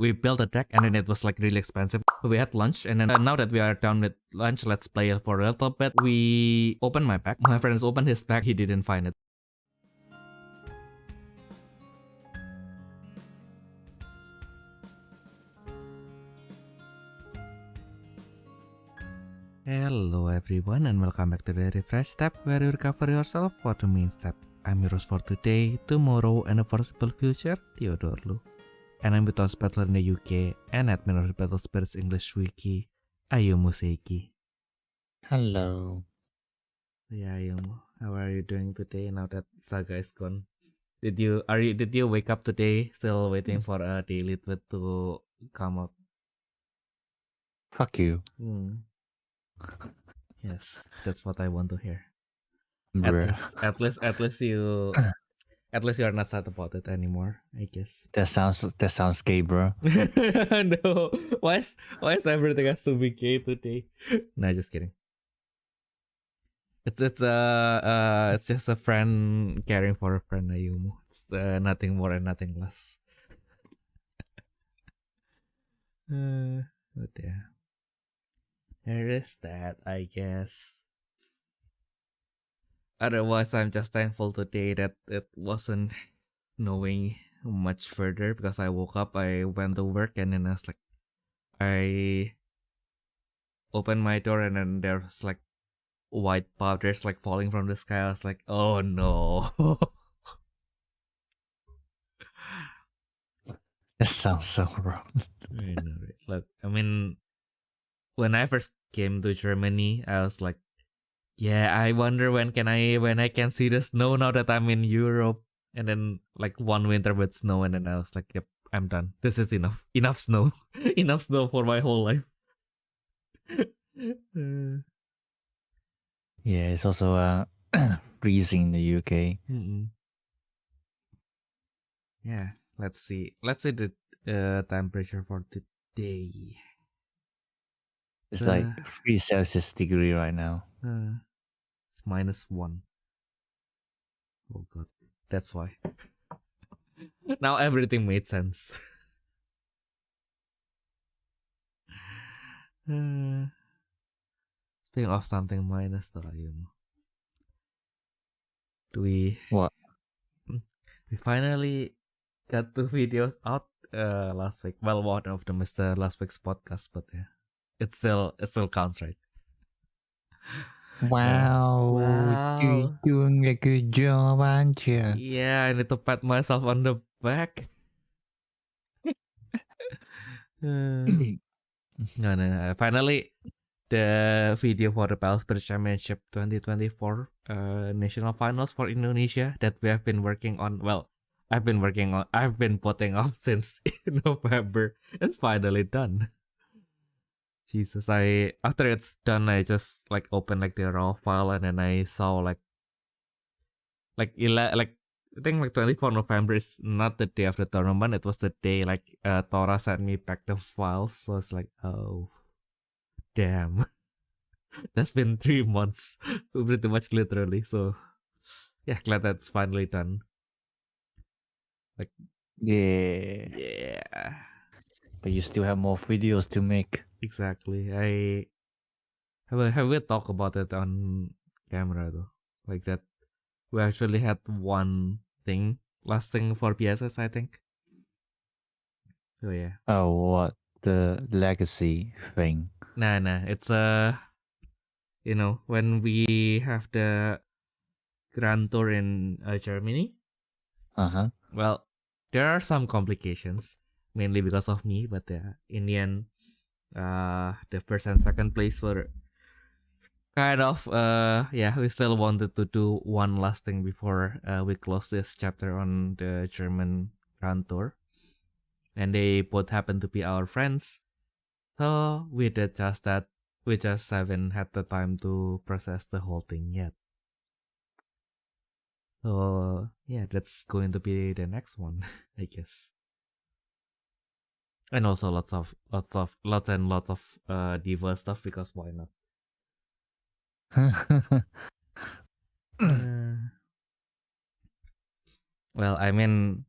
we built a deck, and then it was like really expensive. We had lunch, and then now that we are done with lunch, let's play for a little bit. We opened my pack. My friends opened his pack. He didn't find it. Hello everyone, and welcome back to the Refresh Step, where you recover yourself for the main step. I'm your host for today, tomorrow, and a foreseeable future, Theodore Lu. And I'm with House Battler in the UK and admin of the Battle Spirits English Wiki, Ayumu Seiki. Hello. Yeah, Ayumu, how are you doing today now that Saga is gone? Did you wake up today still waiting for a daily tweet to come out? Fuck you. Yes, that's what I want to hear. Bruh. At least you are not sad about it anymore, I guess. That sounds gay, bro. No, why is everything has to be gay today? No, just kidding. It's just a friend caring for a friend, Ayumu. It's nothing more and nothing less. But yeah, there is that, I guess. Otherwise, I'm just thankful today that it wasn't knowing much further, because I woke up, I went to work, and then I opened my door, and then there was like white powders like falling from the sky. I was like, oh no. That sounds so wrong. I know, right? Look, I mean, when I first came to Germany, I was like, yeah, I wonder when I can see the snow now that I'm in Europe. And then like one winter with snow, and then I was like, yep, I'm done. This is enough. Enough snow. Enough snow for my whole life. Yeah, it's also freezing in the UK. Yeah, let's see the temperature for today. It's like 3 Celsius degree right now. It's -1. Oh god, that's why. Now everything made sense. Speaking of something minus, though, What? We finally got 2 videos out last week. Well, one of them is the last week's podcast, but yeah, it still counts, right? Wow. You're doing a good job, aren't you? Yeah, I need to pat myself on the back. No. Finally, the video for the Palspir Championship 2024 national finals for Indonesia that we have been working on. Well, I've been putting off since November. It's finally done. Jesus, after it's done, I just like opened like the raw file, and then I saw like I think like 24 November is not the day of the tournament. It was the day like Tora sent me back the files. So it's like, oh, damn. That's been 3 months, pretty much literally. So yeah, glad that's finally done. Like, Yeah. But you still have more videos to make. Exactly. I have we talked about it on camera though, like that. We actually had one thing, last thing for PSS, I think. So yeah. Oh, what? The legacy thing? Nah. It's when we have the Grand Tour in Germany. Well, there are some complications, mainly because of me, but in the end, the first and second place were kind of we still wanted to do one last thing before we close this chapter on the German Grand Tour, and they both happen to be our friends, so we did just that. We just haven't had the time to process the whole thing yet. So yeah, that's going to be the next one, I guess. And also lots of diva stuff, because why not? Well, I mean,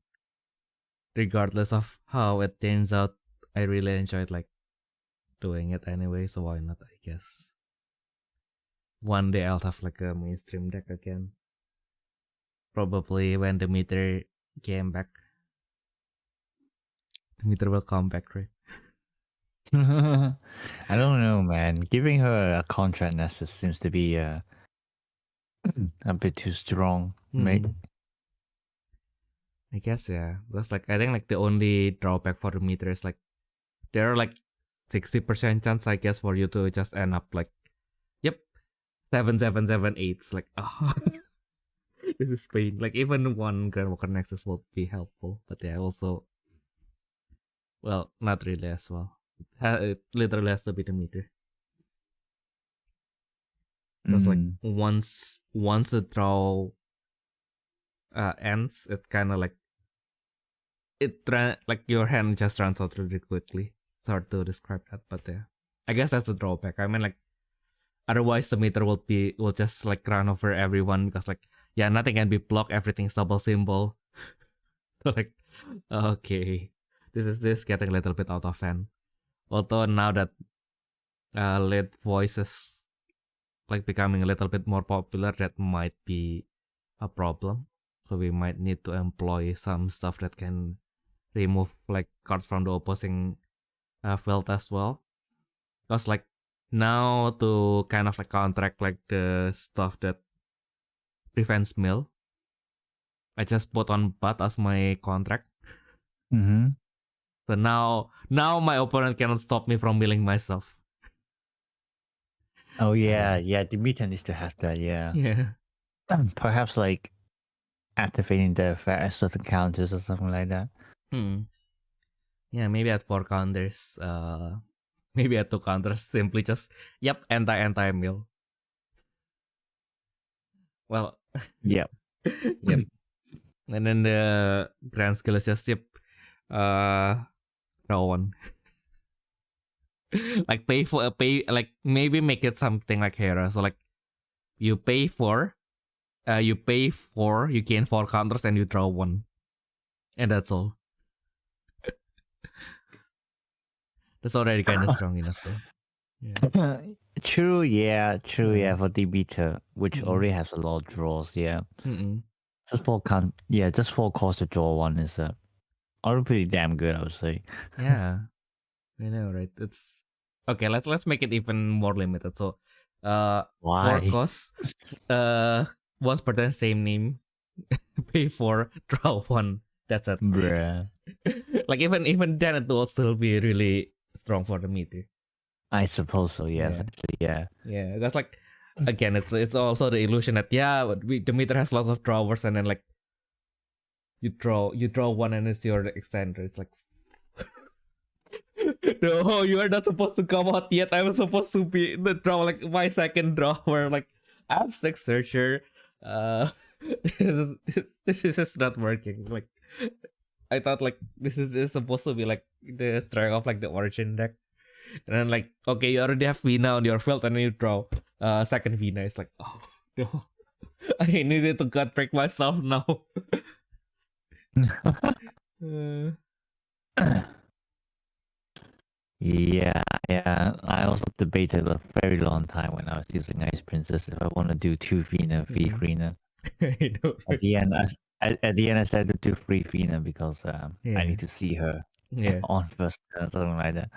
regardless of how it turns out, I really enjoyed like doing it anyway, so why not, I guess. One day I'll have like a mainstream deck again. Probably when the meter came back. The meter will come back, right? I don't know, man. Giving her a contract nessus seems to be a bit too strong, mate. I guess, yeah. Because like I think like the only drawback for the meter is like there are like 60% chance, I guess, for you to just end up like, yep, 7-7-7-8. It's like, oh, this is pain. Like even one Grandwalker Nexus will be helpful, but yeah, also, well, not really as well. It literally has to be the meter. Because like once the draw ends, it kind of like like your hand just runs out really quickly. It's hard to describe that, but yeah, I guess that's a drawback. I mean, like otherwise the meter will just like run over everyone because like yeah, nothing can be blocked, everything's double symbol. So like okay, this is getting a little bit out of hand. Although now that lead voice is like becoming a little bit more popular, that might be a problem. So we might need to employ some stuff that can remove like cards from the opposing field as well. Because like now to kind of like counteract like the stuff that prevents mill, I just put on Bat as my contract. So now my opponent cannot stop me from milling myself. Oh yeah, the meter needs to have that, yeah. Yeah. Perhaps like activating the effect at certain counters or something like that. Yeah, maybe at 4 counters, maybe at 2 counters, simply just, yep, anti-mill. Well, yep. And then the grand skill is just, yep, draw 1. Like like maybe make it something like Hera. So like you pay 4, you gain 4 counters and you draw 1. And that's all. That's already kind of strong enough though. Yeah. True, for the meter, which already has a lot of draws, yeah. Just 4 calls to draw 1 is already pretty damn good, I would say. Yeah. I know, right? It's okay, let's make it even more limited. So why? 4 costs, once per turn, same name, pay 4, draw 1. That's it. Bruh. Like even then it will still be really strong for the meter. I suppose so, yes, actually, yeah. Yeah, that's like again, it's also the illusion that the meter has lots of drawers, and then like you draw 1 and it's your extender. It's like no, you are not supposed to come out yet. I was supposed to be the draw like my second drawer. Like I'm Six Searcher. This is not working. Like I thought like this is just supposed to be like the strength of like the origin deck. And then like, okay, you already have Vina on your field and then you draw second Vina. It's like, oh no. I needed to gut break myself now. Yeah. I also debated a very long time when I was using Ice Princess if I want to do 2 Vina, 3 Vina. I know. At the end, I started to do 3 Vina because I need to see her on first or something like that.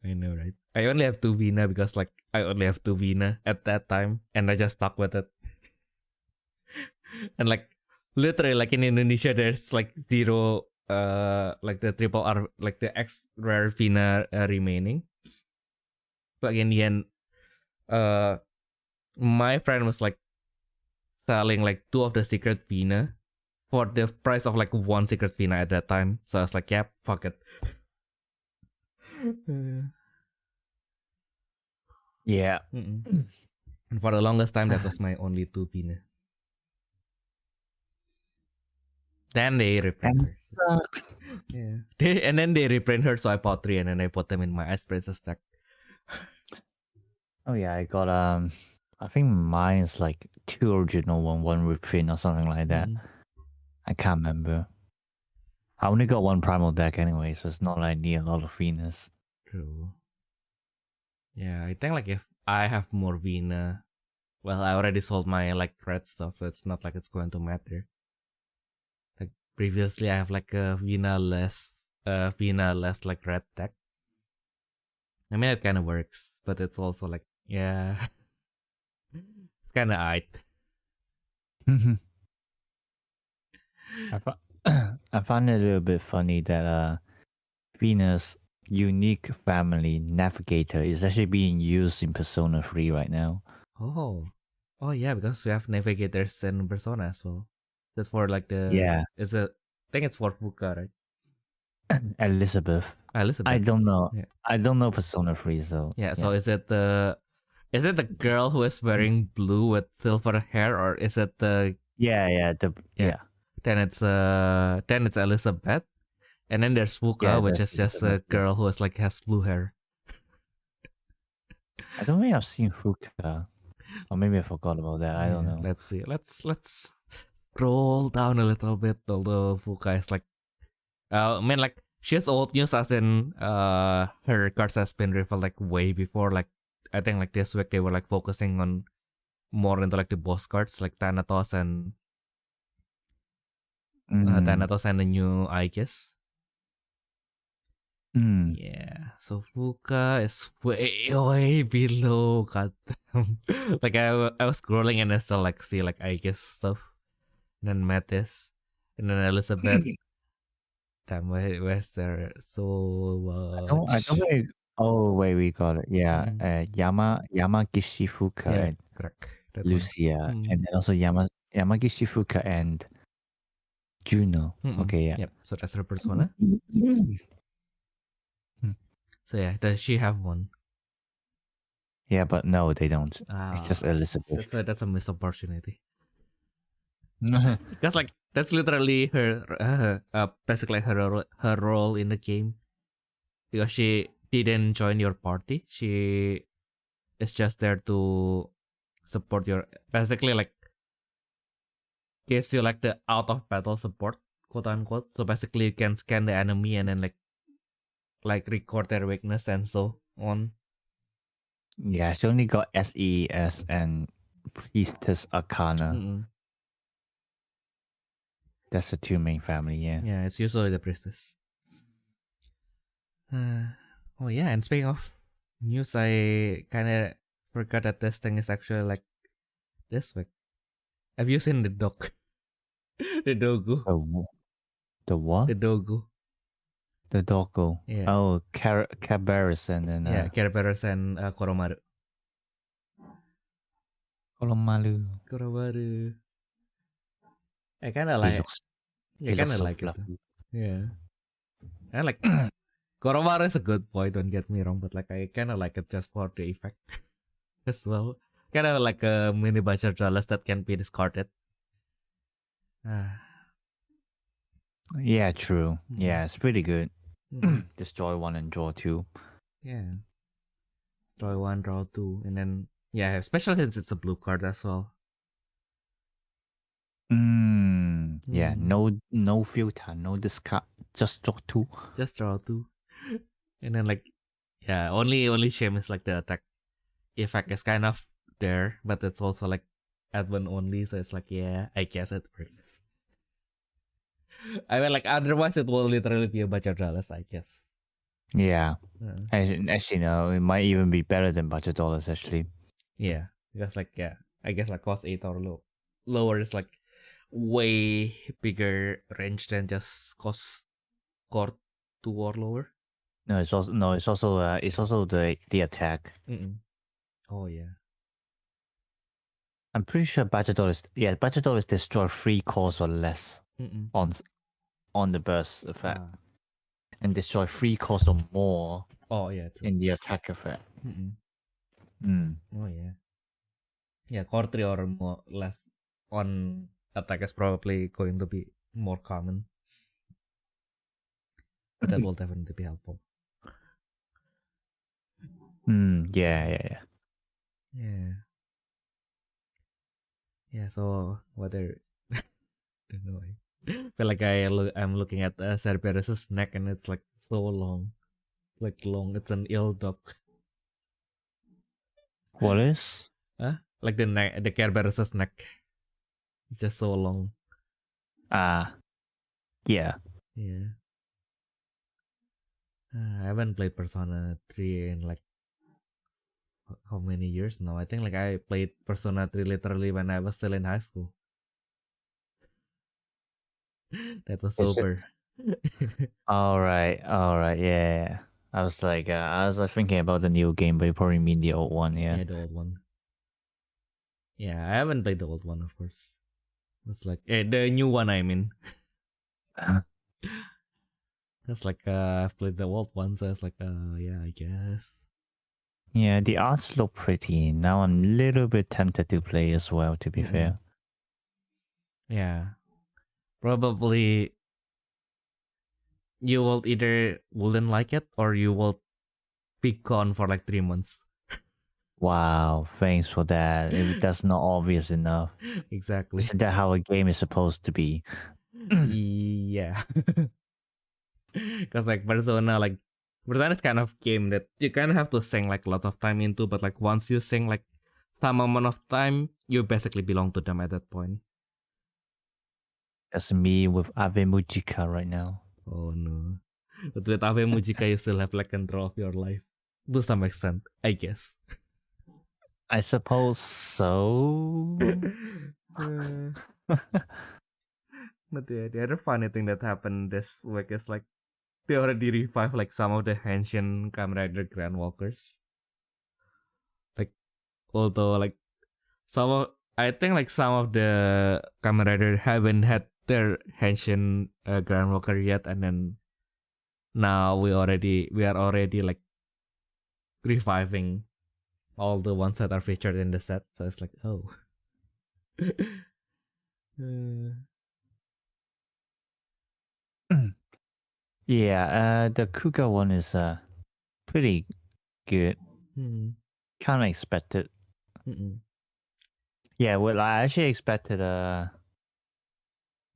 I know, right? I only have 2 Vina because like I only have 2 Vina at that time and I just stuck with it. And like literally like in Indonesia there's like 0 like the triple R, like the X rare Vina remaining. But in the end my friend was like selling like 2 of the secret Vina for the price of like 1 secret Vina at that time. So I was like, yeah, fuck it. Yeah. And for the longest time that was my only 2 Vina. Then they reprint her. Sucks. Yeah. And then they reprint her, so I bought 3 and then I put them in my Ice Princess deck. Oh yeah, I got I think mine is like 2 original, one reprint or something like that. I can't remember. I only got one primal deck anyway, so it's not like I need a lot of Venus. True. Yeah, I think like if I have more Vina, well, I already sold my like red stuff, so it's not like it's going to matter. Like previously, I have like a Vina less like red deck. I mean, it kind of works, but it's also like, yeah, it's kind of aight. I found it a little bit funny that Venus unique family navigator is actually being used in Persona 3 right now. Oh yeah, because we have navigators and Persona as well. That's for like I think it's for Fuka, right? Elizabeth. Elizabeth. I don't know. Yeah. I don't know Persona 3, so So is it the girl who is wearing blue with silver hair, or is it the Then it's Elizabeth, and then there's Fuka, which is just a girl who is like has blue hair. I don't think I've seen Fuka, or maybe I forgot about that. I don't know. Let's see. Let's scroll down a little bit. Although Fuka is like, I mean, like she's old news, as in her cards has been revealed like way before. Like I think like this week they were like focusing on more into like the boss cards, like Thanatos and the new Aegis. Yeah, so Fuka is way below. Goddamn. Like I was scrolling and I still like see like Aegis stuff, and then Metis, and then Elizabeth. Damn, where's there so much? I don't think. Oh wait, we got it. Yeah, Yamagishi Fuka and correct. Lucia, and then also Yamagishi Fuka and Juno. Okay, yeah. Yep. So that's her persona. So yeah, does she have one? Yeah, but no, they don't. It's just Elizabeth. That's a missed opportunity. Because like that's literally her basically her role in the game, because she didn't join your party. She is just there to support your, basically like gives you like the out of battle support, quote unquote. So basically you can scan the enemy and then like record their weakness and so on. Yeah, she only got SES and Priestess Arcana. That's the two main family, yeah. Yeah, it's usually the priestess. Oh yeah, and speaking of news, I kind of forgot that this thing is actually like this week. Have you seen the dog? The dogu. The what? The dogu. The doggo. Yeah. Oh, Cabarrus and then Cabarrus and Koromaru. Koromaru. I kind of like. I kind of like it. Yeah. I like. Koromaru is a good boy. Don't get me wrong, but like I kind of like it just for the effect as well. Kind of like a mini Butcher Dralas that can be discarded. Yeah, true. Yeah, it's pretty good. Destroy 1 and draw 2. Yeah. Destroy 1, draw 2, and then especially since it's a blue card as well. Yeah, no filter, no discard, just draw 2. Just draw 2. And then like only shame is like the attack effect is kind of there, but it's also like advent only, so it's like I guess it works. I mean, like otherwise it will literally be a Butcher Dollars, I guess. Yeah. Actually, no, it might even be better than Butcher Dollars, actually. Yeah, because like I guess like cost 8 or lower is like way bigger range than just cost core 2 or lower. No, it's also the attack. Oh yeah. I'm pretty sure Butcher Dollars destroy 3 cores or less on the burst effect, and destroy 3 cores or more. Oh yeah, true. In the attack effect. Oh yeah. Yeah, core 3 or more less on attack is probably going to be more common. But that will definitely be helpful. Yeah. Yeah, so whether don't know. feel like I'm looking at Cerberus's neck and it's like so long. Like long. It's an ill dog. What is? Like the neck, the Cerberus's neck. It's just so long. Yeah. Yeah. I haven't played Persona 3 in like how many years now? I think like I played Persona 3 literally when I was still in high school. That was sober. All right. Yeah. I was like thinking about the new game, but you probably mean the old one. Yeah. Yeah, the old one. Yeah, I haven't played the old one, of course. It's like the new one. I mean, that's like I've played the old one, so it's like yeah, I guess. Yeah, the arts look pretty. Now I'm a little bit tempted to play as well, to be fair. Yeah. Probably you will either wouldn't like it or you will be gone for like 3 months. Wow, thanks for that. That's not obvious enough. Exactly. Isn't that how a game is supposed to be? Yeah. Because like Persona is kind of game that you kind of have to sink like a lot of time into, but like once you sink like some amount of time, you basically belong to them at that point. That's me with Ave Mujika right now. Oh no. But with Ave Mujika, you still have like control of your life. To some extent, I guess. I suppose so. But yeah, the other funny thing that happened this week is like they already revived like some of the ancient Kamen Rider Grand Walkers. Like, although like I think like some of the Kamen Rider haven't had their ancient Grand Walker yet, and then now we are already like reviving all the ones that are featured in the set. So it's like, oh. Yeah, the Kuga one is pretty good. Kind of expected. Yeah, well, I actually expected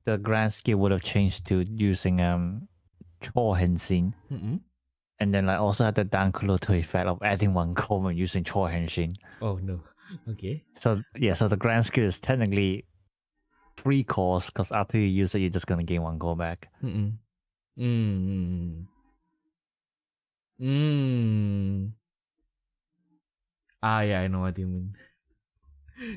the grand skill would have changed to using Cho Henshin. And then like also had the Dankuroto effect of adding one core and using Cho Henshin. Oh no. Okay. So yeah, so the grand skill is technically 3 cores because after you use it, you're just gonna gain 1 core back. Yeah, I know what you mean.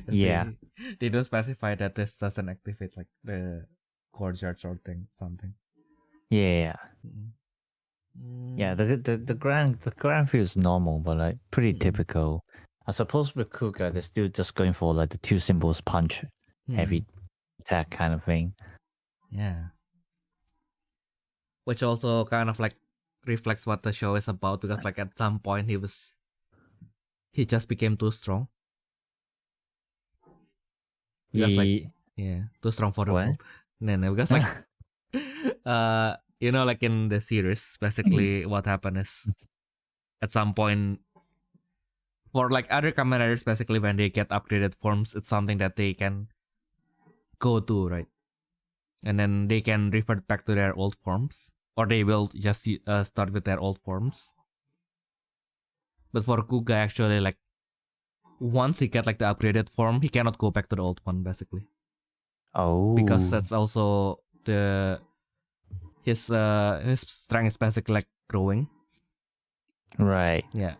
Yeah. They don't specify that this doesn't activate like the core charge or something. Yeah. Yeah, the grand feel is normal, but like pretty typical. I suppose with Kuga, they're still just going for like the 2 symbols punch, heavy attack kind of thing. Yeah. Which also kind of like reflects what the show is about, because like at some point he just became too strong. Because like too strong for the world. No, because like you know, like in the series, basically what happened is at some point for like other Kamen Riders, basically when they get upgraded forms, it's something that they can go to, right? And then they can revert back to their old forms, or they will just start with their old forms. But for Kuga, actually, like once he get like the upgraded form, he cannot go back to the old one, basically. Oh, because that's also his strength is basically like growing. Right. Yeah.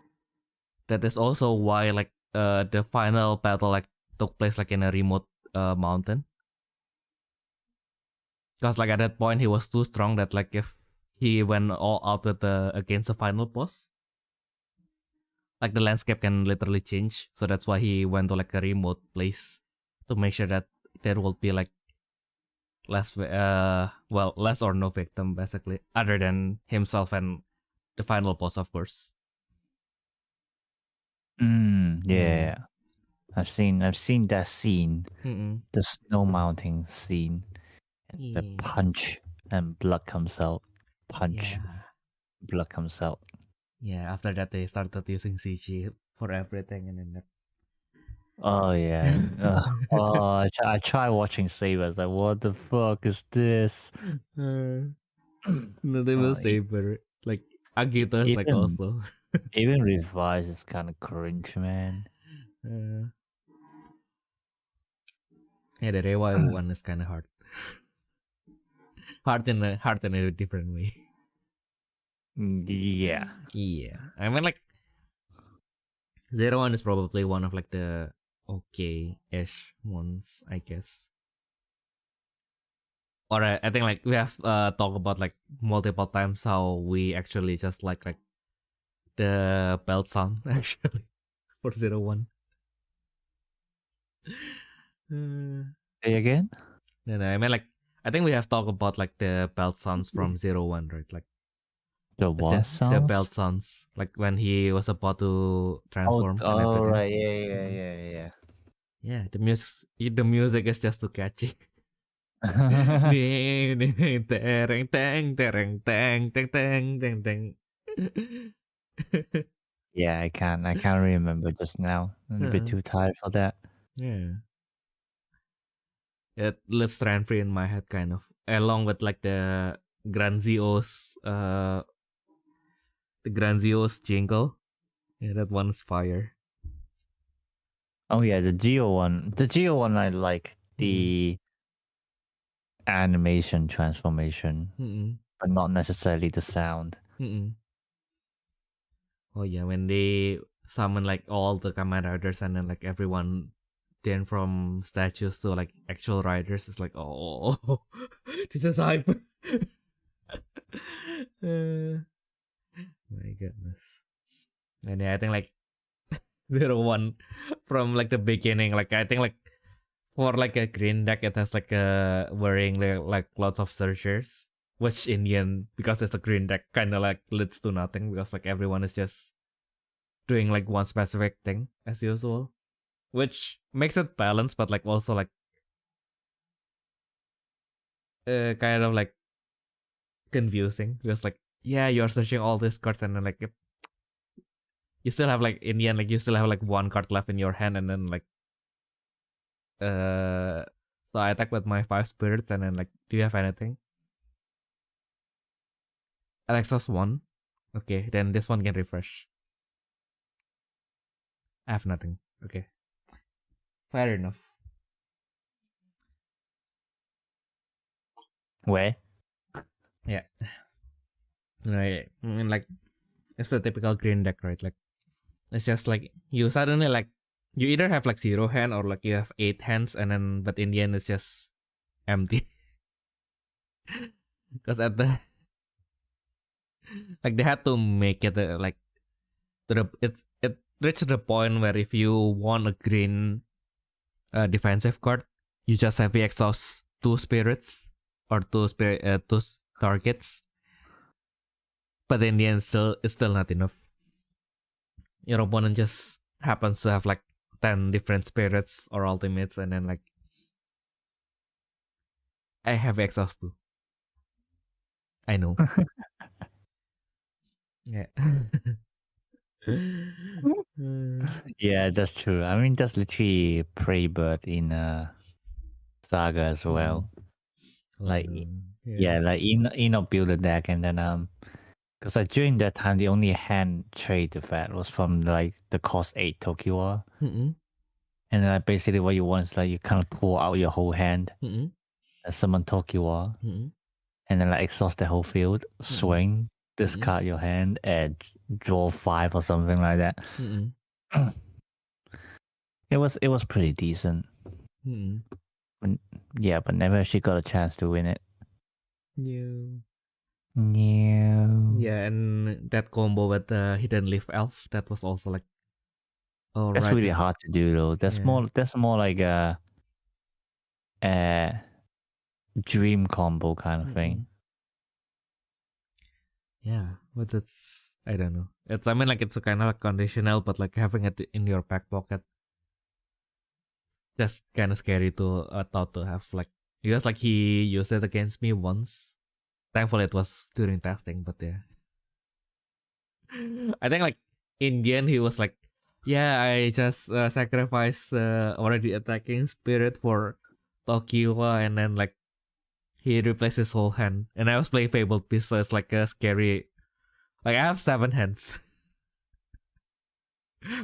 That is also why like the final battle like took place like in a remote mountain. Because like at that point he was too strong that like if he went all out against the final boss, like the landscape can literally change. So that's why he went to like a remote place to make sure that there will be like less or no victim, basically, other than himself and the final boss, of course. Yeah. I've seen that scene, the snow mounting scene, and the punch and blood comes out. Blood comes out. Yeah, after that they started using CG for everything, and then Oh yeah. I try watching Sabers. Like, what the fuck is this? Notable Saber. Like Agito is like Even also. even Revise is kind of cringe, man. Yeah, the Rewa one is kind of hard. Hard in a different way. Yeah. Yeah, I mean like Zero One is probably one of like the okay-ish ones, I guess. Or I think like we have talked about like multiple times how we actually just like the belt sound actually for 01. Say again? No, I mean like I think we have talked about like the belt sounds from 01, right? Like The what the belt sounds? sounds like when he was about to transform and Oh everything. right, yeah. Yeah, the music is just too catchy. Ding, ding, tereng, teng, tereng, teng, teng, teng, teng, teng. Yeah, I can't remember just now. I'm a bit too tired for that. Yeah, it lives rent free in my head, kind of, along with like the Granzios jingle. Yeah, that one's fire. Oh yeah, the Geo one. The Geo one I like the animation transformation, but not necessarily the sound. Oh yeah, when they summon like all the Kamen Riders and then like everyone then from statues to like actual riders, it's like, oh, this is hype. My goodness. And yeah, I think like Zero One from like the beginning, like I think like for like a green deck, it has like wearing like lots of searchers, which in the end, because it's a green deck, kind of like leads to nothing because like everyone is just doing like one specific thing as usual, which makes it balanced, but like also like kind of like confusing because like yeah, you're searching all these cards and then like you still have like in the end like you still have like one card left in your hand and then like so I attack with my 5 spirits and then like do you have anything? Alexos 1. Okay, then this one can refresh. I have nothing. Okay. Fair enough. Where? Yeah. Right. I mean like it's the typical green deck, right? Like it's just like you suddenly like you either have like 0 hand or like you have 8 hands and then but in the end it's just empty. Because at the like they had to make it like it reached the point where if you want a green defensive card, you just have to exhaust 2 spirits or two targets. But in the end, it's still not enough. Your opponent just happens to have like 10 different spirits or ultimates, and then like I have exhaust too. I know. Yeah. Yeah, that's true. I mean, that's literally Prey Bird in Saga as well. Like, yeah, like Eno build a deck and then because like during that time the only hand trade that was from like the cost 8 Tokiwa. And then like, basically what you want is like you kind of pull out your whole hand, summon Tokiwa, and then like exhaust the whole field, swing, discard your hand, and draw 5 or something like that. It was pretty decent. Yeah, but never actually got a chance to win it. Yeah. No. Yeah, and that combo with the Hidden Leaf Elf, that was also like, oh, That's right. really hard to do though. That's more like a dream combo kind of thing. Yeah, but it's I don't know. It's I mean like it's a kind of like conditional, but like having it in your back pocket, just kind of scary to thought to have like because like he used it against me once. Thankfully, it was during testing, but yeah, I think like in the end he was like Yeah, I just sacrificed already attacking spirit for Tokiwa, and then like he replaced his whole hand. And I was playing Fabled Beast, so it's like a scary. Like I have 7 hands,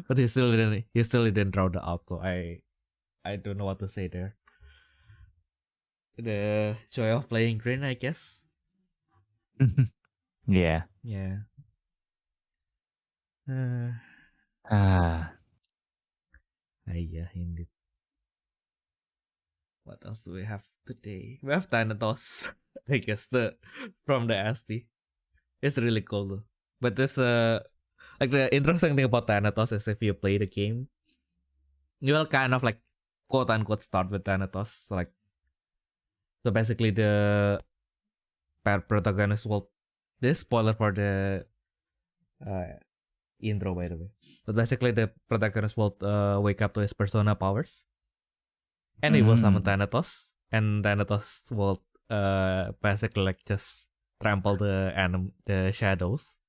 but he still didn't draw the up. So I don't know what to say there. The joy of playing green, I guess. Yeah. Yeah. Yeah, indeed. What else do we have today? We have Thanatos. I guess from the ST. It's really cool though. But this like the interesting thing about Thanatos is if you play the game, you will kind of like quote unquote start with Thanatos. So basically the protagonist will, this spoiler for the intro by the way. But basically the protagonist will wake up to his persona powers. And he will summon Thanatos. And Thanatos will basically like just trample the shadows.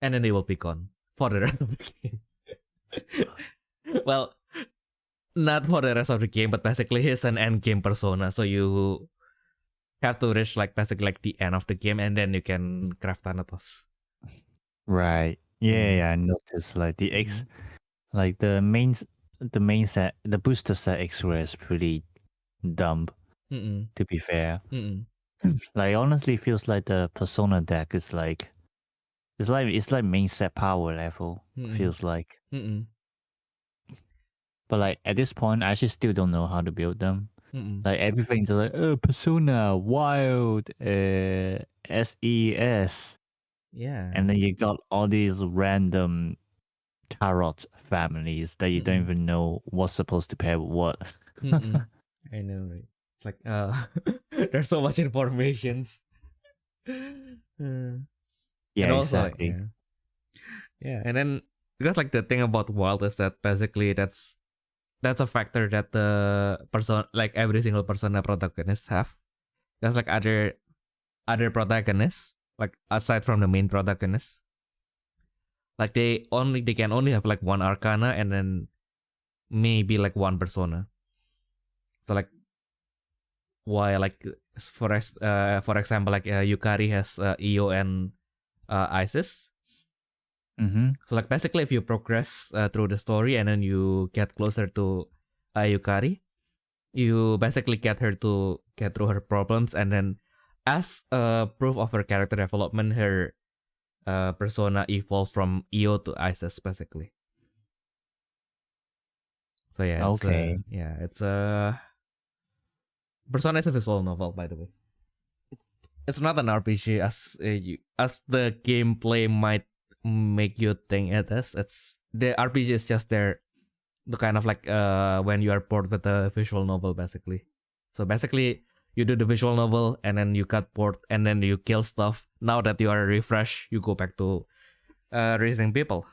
And then they will be gone for the rest of the game. Well, not for the rest of the game, but basically he's an end game persona. So you have to reach like basically like the end of the game, and then you can craft Thanatos. Right. Yeah, I noticed like the X, like the main set, the booster set X-ray is pretty dumb. To be fair, like honestly, feels like the persona deck is like it's like main set power level. Feels like. But like at this point, I actually still don't know how to build them. Like everything's like persona wild, SES. Yeah. And then you got all these random tarot families that you don't even know what's supposed to pair with what. I know, right? It's like there's so much informations. Yeah, also, exactly. Yeah, and then because like the thing about wild is that basically that's a factor that the person, like every single persona protagonist have. There's like other protagonists, like aside from the main protagonist, like they can only have like one arcana and then maybe like one persona. So like why like for example like Yukari has Io and Isis. So like basically if you progress through the story and then you get closer to Yukari, you basically get her to get through her problems, and then as proof of her character development, her persona evolves from Io to Isis basically. So yeah, it's a Persona is a visual novel, by the way. It's not an RPG as the gameplay might make you think it is. It's the RPG is just there, the kind of like when you are bored with a visual novel, basically. So basically, you do the visual novel and then you got bored and then you kill stuff. Now that you are refreshed, you go back to raising people.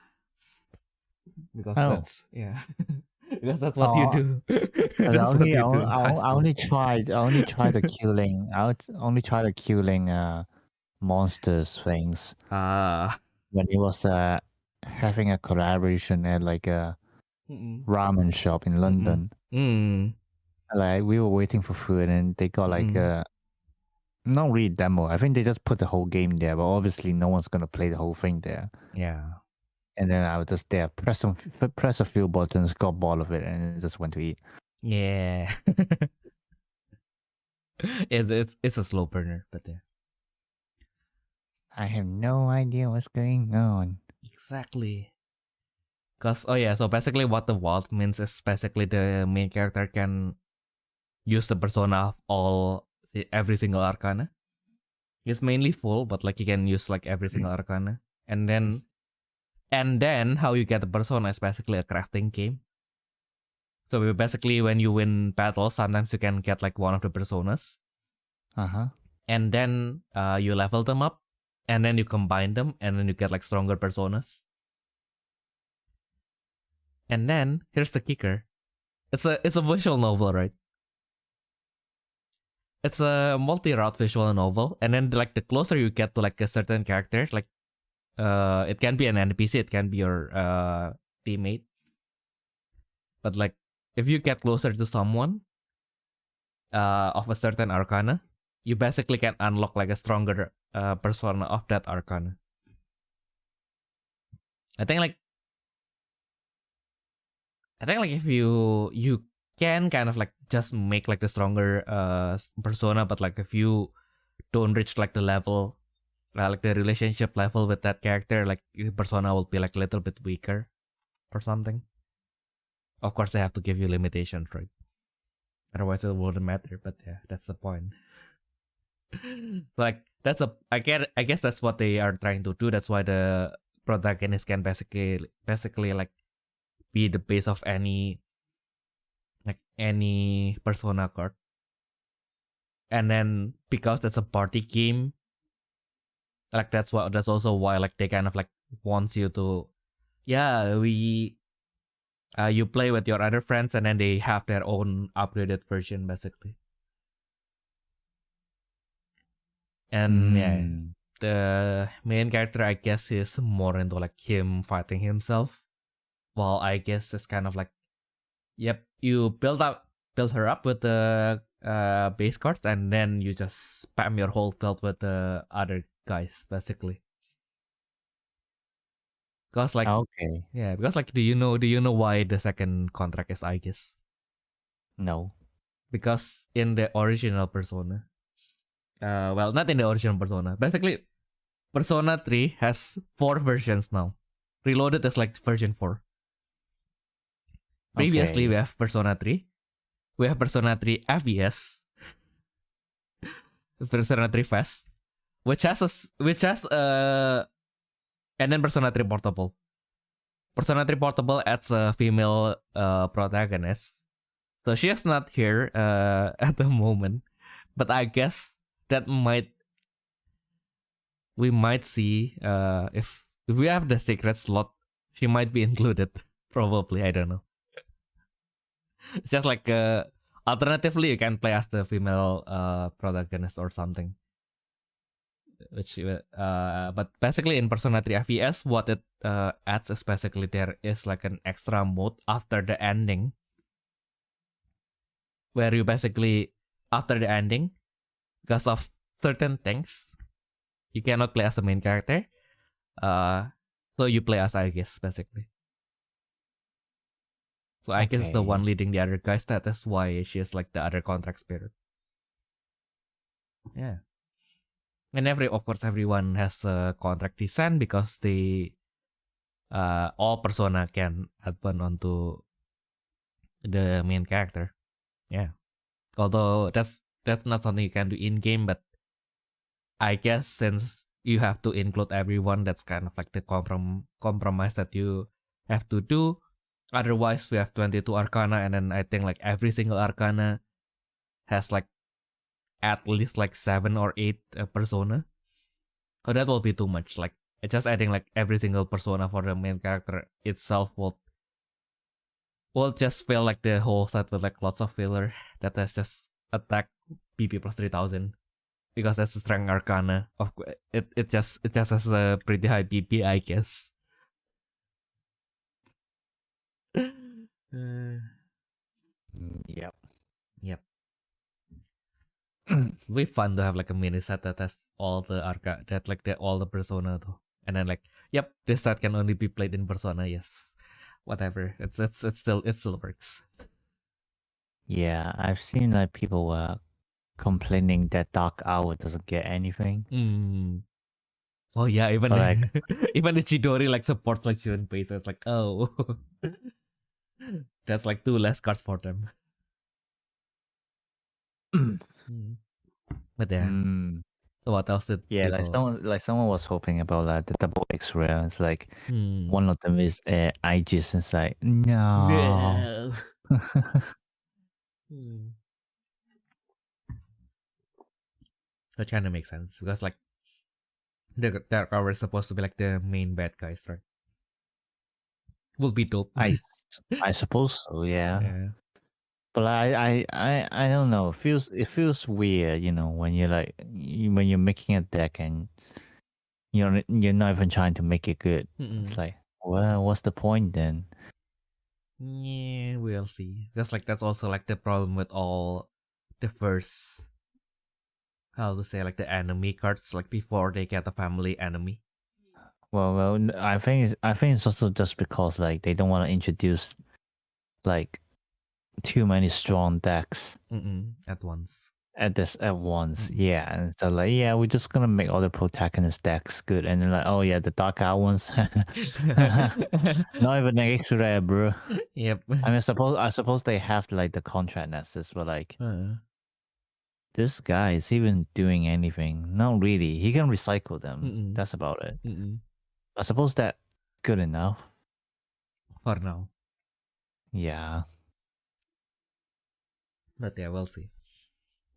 Because that's because that's what you do. I only tried the killing. I only tried the killing monsters things. When it was having a collaboration at like a ramen shop in London. Like we were waiting for food and they got like not really demo. I think they just put the whole game there, but obviously no one's gonna play the whole thing there. Yeah. And then I was just there, press a few buttons, got bored of it, and just went to eat. Yeah. it's a slow burner, but yeah. I have no idea what's going on. Exactly. So basically what the vault means is basically the main character can use the persona of every single arcana. It's mainly full, but like you can use like every single arcana. And then how you get the persona is basically a crafting game. So basically when you win battles, sometimes you can get like one of the personas. And then you level them up, and then you combine them, and then you get like stronger personas. And then here's the kicker. It's a visual novel, right? It's a multi-route visual novel, and then like the closer you get to like a certain character, like it can be an NPC, it can be your teammate. But like if you get closer to someone of a certain arcana, you basically can unlock like a stronger persona of that arcana. I think like if you can kind of like just make like the stronger persona, but like if you don't reach like the level, like the relationship level with that character, like the persona will be like a little bit weaker or something. Of course, they have to give you limitations, right? Otherwise, it wouldn't matter. But yeah, that's the point. Like I guess that's what they are trying to do. That's why the protagonist can basically like be the base of any persona card. And then because that's a party game, like that's also why like they kind of like wants you to, you play with your other friends and then they have their own upgraded version basically. And the main character, I guess, is more into like him fighting himself, while I guess it's kind of like, you build her up with the base cards and then you just spam your whole field with the other guys basically. Because like do you know why the second contract is I guess? No. Because in the original Persona, not in the original Persona. Basically, Persona 3 has 4 versions now. Reloaded is like version 4. Previously, we have Persona 3. We have Persona 3 FES. Persona 3 Fest. Which has and then Persona 3 Portable. Persona 3 Portable adds a female protagonist. So she is not here at the moment. But I guess that we might see if we have the secret slot, she might be included. Probably, I don't know. It's just like alternatively you can play as the female protagonist or something. Which but basically in Persona 3 FES, what it adds is basically there is like an extra mode after the ending, where you basically after the ending, because of certain things, you cannot play as the main character. So you play as Aegis basically. So Aegis is the one leading the other guys. That is why she is like the other contract spirit. Yeah. And of course everyone has a contract design because they all persona can add one onto the main character. Yeah. Although that's not something you can do in game, but I guess since you have to include everyone, that's kind of like the compromise that you have to do. Otherwise, we have 22 arcana, and then I think like every single arcana has like at least like 7 or 8 persona. Oh, that will be too much. Like it's just adding like every single persona for the main character itself will just feel like the whole set with like lots of filler that has just attack PP plus 3000. Because that's the strength arcana. Of it just has a pretty high PP, I guess. Yep. It'd be fun to have like a mini set that has all the all the persona though. And then like, this set can only be played in Persona, yes. Whatever. It still works. Yeah, I've seen like people were complaining that Dark Hour doesn't get anything. Oh yeah, even like even the Chidori like supports like Junpei, so it's like, oh, that's like 2 less cards for them. But yeah. So what else did people... someone was hoping about like the double X rare. It's like one of them is Aegis. It's like no. That kind of makes sense because like the Dark Hour is supposed to be like the main bad guys, right? Will be dope. I suppose so, yeah. But I don't know. It feels weird, when you're like when you're making a deck and you're not even trying to make it good. It's like, Well, what's the point then? Yeah, we'll see. Because like that's also like the problem with all the first, how to say, like the enemy cards, like before they get a family enemy. Well, I think it's also just because like they don't want to introduce like too many strong decks at once. At once. Yeah, and so like we're just gonna make all the protagonist decks good, and then like yeah, the dark out ones, not even extra rare, bro. Yep. I suppose they have like the contract nexus, but like this guy is even doing anything? Not really. He can recycle them. That's about it. I suppose that's good enough for now. Yeah. But yeah, we'll see.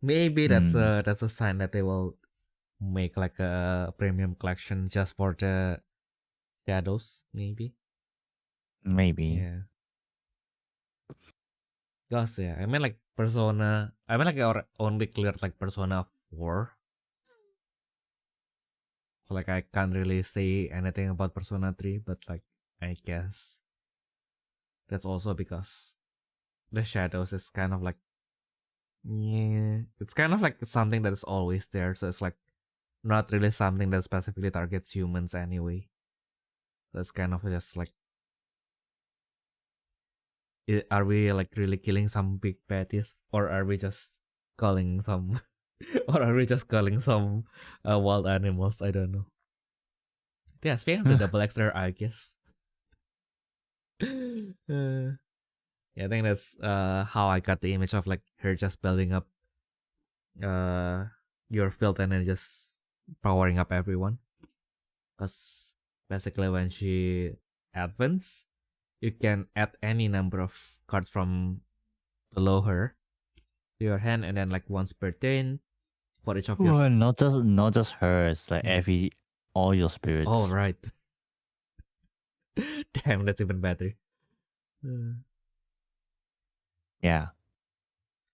Maybe that's a sign that they will make like a premium collection just for the shadows. Maybe. Yeah. Cause I mean like Persona. I mean like I only cleared like Persona 4. So like I can't really say anything about Persona 3, but like I guess that's also because the shadows is kind of like it's kind of like something that is always there. So it's like not really something that specifically targets humans anyway. That's kind of just like, are we like really killing some big baddies, or are we just calling some, or are we just calling some wild animals? I don't know. Yeah, speaking of the double extra, I guess. Yeah, I think that's how I got the image of like her just building up your field and then just powering up everyone. Because basically when she advances, you can add any number of cards from below her to your hand, and then like once per turn for each of your. Well, not just her. It's like all your spirits. Oh right. Damn, that's even better. Yeah.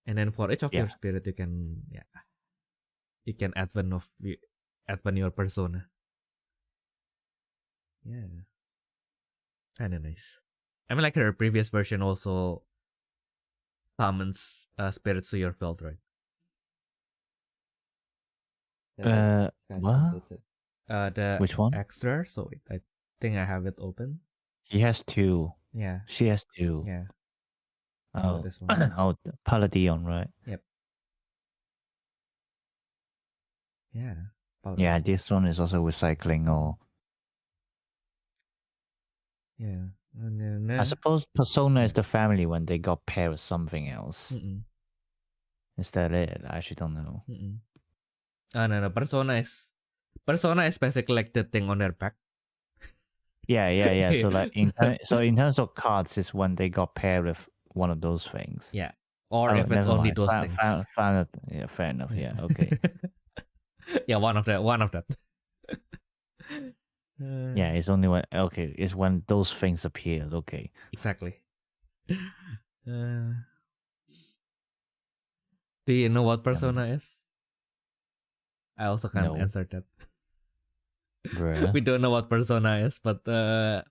And then for each of your spirit, you can add one your persona. Yeah, kind of nice. I mean, like her previous version also summons spirits to your field, right? What? The Which one? extra. So wait, I think I have it open. He has 2. Yeah. She has 2. Yeah. Oh, this one. Oh, Paladin, right? Yep. Yeah. Paladin. Yeah, this one is also recycling or. Yeah. I suppose Persona is the family when they got paired with something else. Is that it? I actually don't know. No. Persona is basically like the thing on their back. Yeah. So like in terms of cards, is when they got paired with one of those things. Yeah. Or if it's only those things. Yeah, fair enough. Yeah, okay. Yeah, one of that. Yeah, it's only when it's when those things appear. Okay. Exactly. Do you know what Persona is? I also can't answer that. We don't know what Persona is, but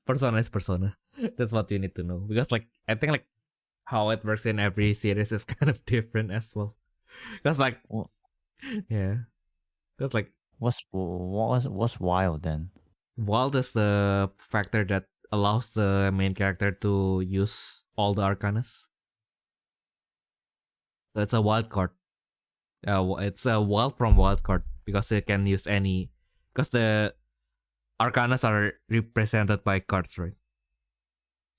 Persona is Persona. That's what you need to know, because like I think like how it works in every series is kind of different as well. Because like yeah, because like what's wild then? Wild is the factor that allows the main character to use all the arcanas. So it's a wild card. It's a wild from wild card because it can use any. Because the arcanas are represented by cards, right?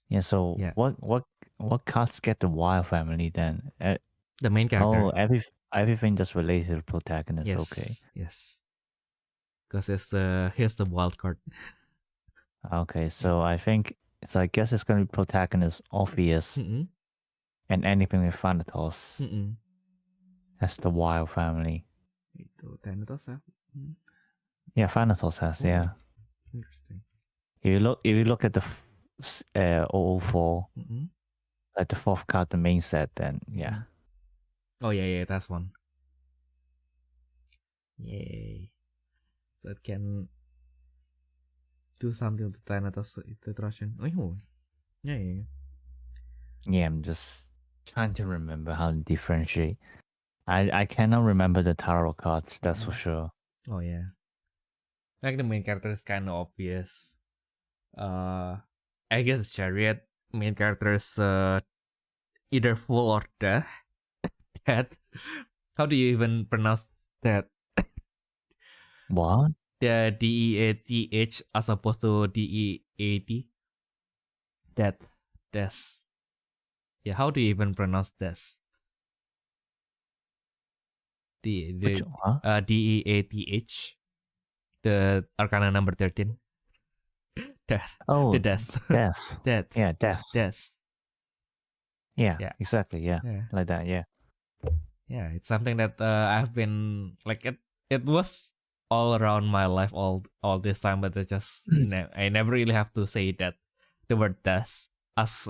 Yeah. So what cards get the wild family then? The main character. Oh, everything that's related to the protagonist. Yes. Okay. Yes. Because here's the wild card. Okay, so I guess it's gonna be protagonist obvious, and anything with Thanatos. That's the wild family. Thanatos have? Yeah, Thanatos has. Yeah. Interesting. If you look at the 004, like the 4th card, the main set, then yeah. Oh yeah, that's one. Yay! So it can do something to try atau itu Russian. Oh, yeah. Yeah, I'm just trying to remember how to differentiate. I cannot remember the tarot cards, that's for sure. Oh yeah. Like the main character is kind of obvious. I guess Chariot main character is either full or death. Death. How do you even pronounce that? What? The DEATH as opposed to DEAD. Death. Death. Yeah, how do you even pronounce this? Which one? DEATH. The Arcana number 13. Death. Oh, The death. death. Death. Yeah, death. Death. Yeah, Yeah. exactly. Yeah, like that. Yeah. Yeah, it's something that I've been like it was all around my life all this time, but it just I never really have to say that the word death as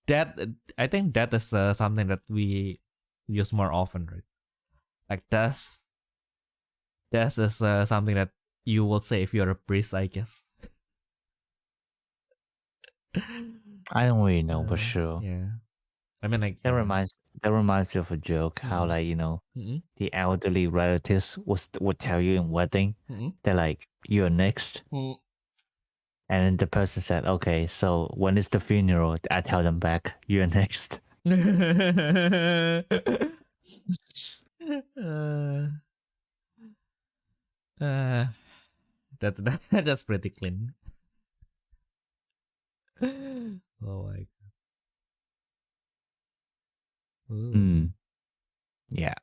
death. I think death is something that we use more often, right? Like death is something that you will say if you're a priest, I guess. I don't really know for sure. Yeah, I mean, like that reminds you of a joke. How like the elderly relatives would tell you in wedding, they're like, "You're next," and then the person said, "Okay, so when is the funeral?" I tell them back, "You're next." That's pretty clean. Oh my god. Yeah.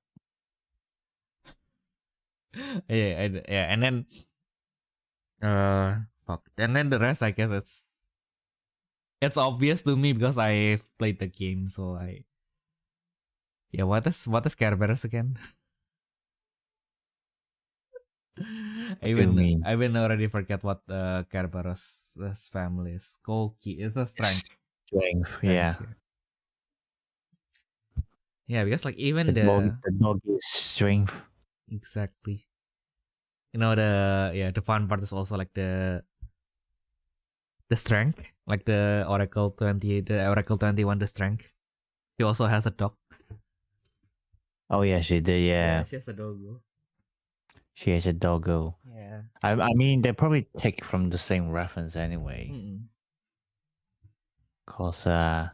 Yeah, and then fuck. And then the rest, I guess it's obvious to me because I played the game, so what is Kerberos again? I even already forget what Kerberos' family is. Koki is a strength. Yeah. Yeah, because like even the dog is strength. Exactly. The fun part is also like the strength, like the Oracle 20, the Oracle 21, the strength. She also has a dog. Oh yeah, she did. Yeah, she has a doggo. She has a doggo. Yeah. I mean, they probably take from the same reference anyway. Cause I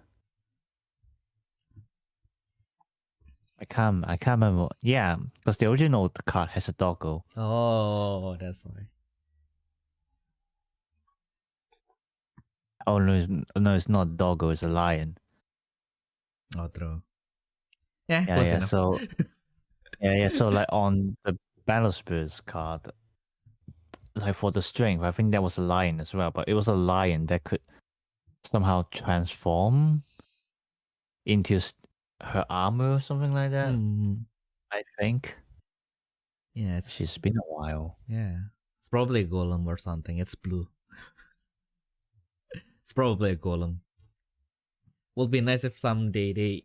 can't remember. Yeah, because the original card has a doggo. Oh, that's why. Oh no, it's not doggo. It's a lion. Oh, true. Yeah, close enough. So So like on the Battle Spirits card, like for the strength, I think that was a lion as well. But it was a lion that could somehow transform into her armor or something like that. I think. Yeah, she's been a while. Yeah, it's probably a golem or something. It's blue. It's probably a golem. Would be nice if someday they.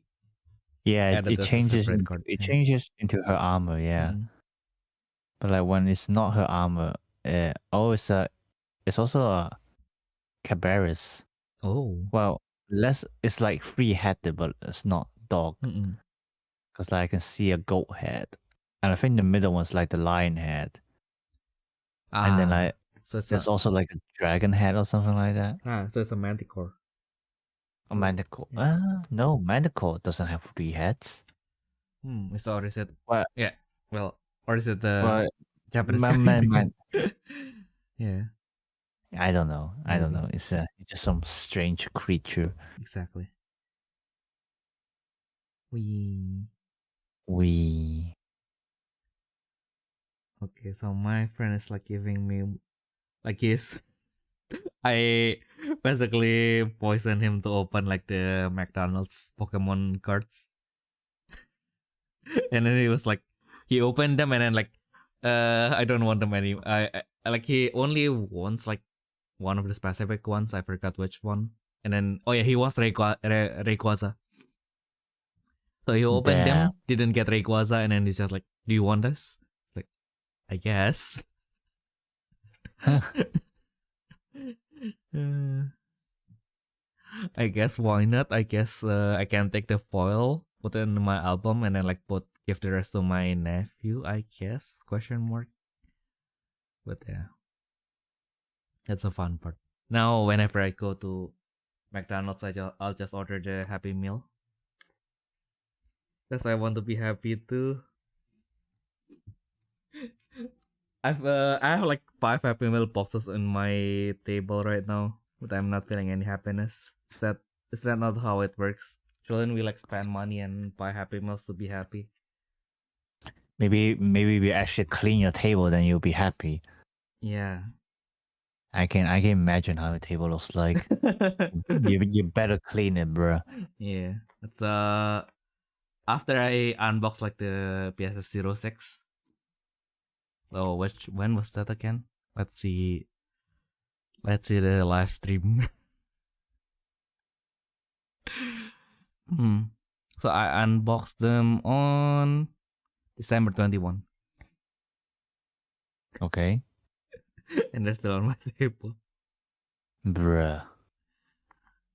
Yeah, it changes. It changes into her armor. Yeah, but like when it's not her armor, it's also a Cabarrus. Oh, well, it's like 3-headed, but it's not dog. Because like I can see a goat head, and I think the middle one's like the lion head, and then like there's also like a dragon head or something like that. So it's a manticore. A manticore? No, manticore doesn't have 3 heads. So or is it? Well, yeah. Well, or is it the Japanese? Yeah. I don't know. It's just some strange creature. Exactly. Okay, so my friend is like giving me like I basically poisoned him to open like the McDonald's Pokemon cards. And then he was like, he opened them and then like, I don't want them anymore. I like he only wants like one of the specific ones. I forgot which one. And then he wants Rayquaza. So he opened them, didn't get Rayquaza, and then he's just like, "Do you want this?" Like, I guess. I guess why not? I guess I can take the foil, put it in my album, and then like give the rest to my nephew. I guess ? But yeah, that's a fun part. Now whenever I go to McDonald's, I'll just order the Happy Meal because I want to be happy too. I have like 5 Happy Meal boxes in my table right now, but I'm not feeling any happiness. Is that not how it works? Shouldn't we like spend money and buy Happy Meals to be happy? Maybe we actually clean your table, then you'll be happy. Yeah. I can imagine how your table looks like. you better clean it, bro. Yeah. But, after I unbox like the PS06. Oh, when was that again? Let's see the live stream. So I unboxed them on December 21. Okay. And they're still on my table. Bruh.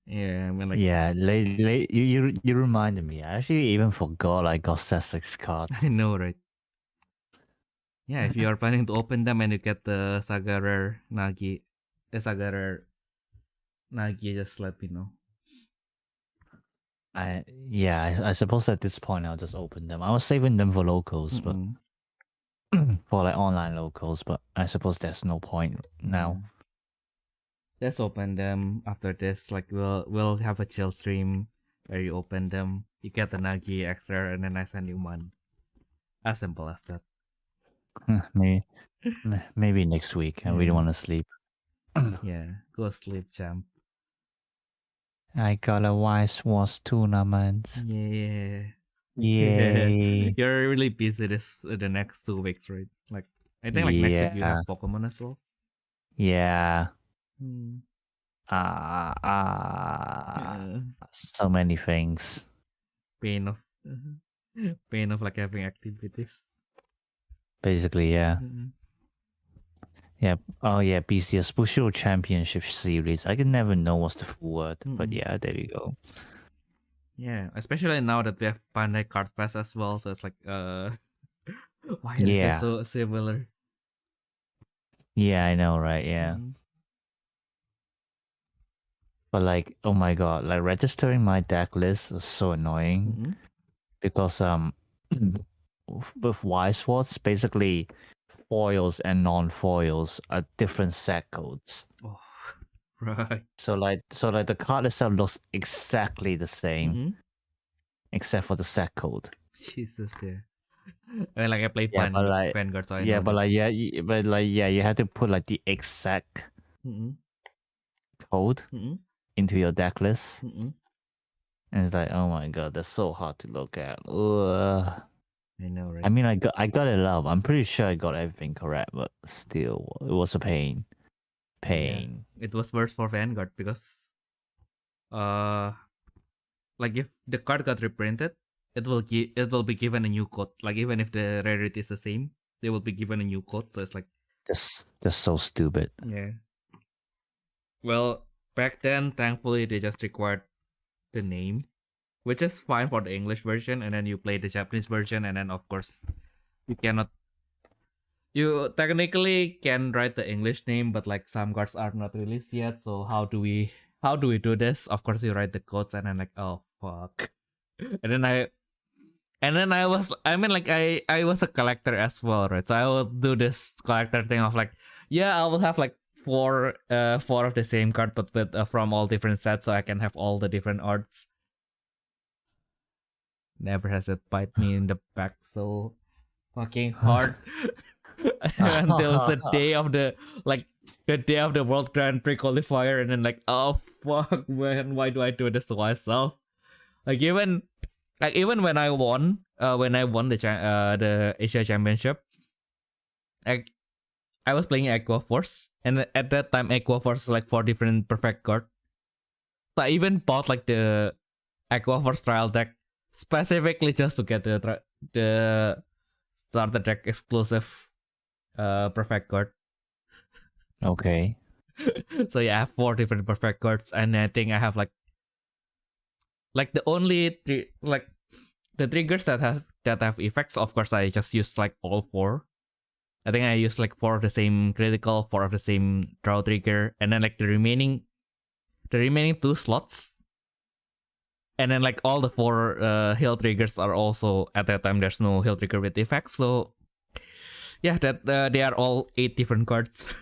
Yeah, I mean like yeah, you reminded me. I actually even forgot I got Sussex cards. I know, right? Yeah, if you are planning to open them and you get the Saga Rare Nagi, just let me know. I suppose at this point I'll just open them. I was saving them for locals, but for like online locals, but I suppose there's no point now. Just open them after this. Like we'll have a chill stream where you open them, you get the Nagi extra, and then I send you one. As simple as that. Maybe next week. I really want to sleep. Yeah, go sleep, champ. I got a Wise Wars tournament. Yeah. Yay. You're really busy the next 2 weeks, right? Like I think like next week you have Pokemon as well. Yeah. So many things. Pain of like having activities. Basically, yeah. Yeah. Oh yeah, BCS Bushido Championship Series. I can never know what's the full word, but yeah, there you go. Yeah, especially now that we have Bandai Card Pass as well, so it's like why are they so similar? Yeah, I know, right? Yeah. But like, oh my god, like registering my deck list was so annoying because with Wise Swords, basically foils and non-foils are different set codes. Oh, right. So like the card itself looks exactly the same, except for the set code. Jesus, yeah. I mean, like I played Vanguard, so I know. But you have to put like the exact code into your deck list, and it's like, oh my god, that's so hard to look at. Ugh. I know, right? I mean, I got it up. I'm pretty sure I got everything correct, but still, it was a pain. Yeah. It was worse for Vanguard because, like if the card got reprinted, it will be given a new code. Like even if the rarity is the same, they will be given a new code. So it's like that's so stupid. Yeah. Well, back then, thankfully, they just required the name, which is fine for the English version, and then you play the Japanese version, and then of course, you technically can write the English name, but like some cards are not released yet. So how do we do this? Of course, you write the codes, and then like, oh fuck, and then I was a collector as well, right? So I will do this collector thing of like, yeah, I will have like four of the same card, but with from all different sets, so I can have all the different arts. Never has it bite me in the back so fucking hard until the day of the World Grand Prix qualifier, and then like, oh fuck, man, why do I do this to myself? Like even when I won the Asia Championship, I was playing Aqua Force, and at that time Aqua Force is like 4 different perfect cards. So I even bought like the Aqua Force trial deck specifically just to get the starter deck exclusive perfect card. Okay. So yeah, I have 4 different perfect cards, and I think I have like the only the triggers that have effects. Of course, I just used like all 4. I think I used like 4 of the same critical, 4 of the same draw trigger, and then like the remaining 2 slots. And then like all the 4 heal triggers are also at that time there's no heal trigger with effects. So yeah, that they are all 8 different cards.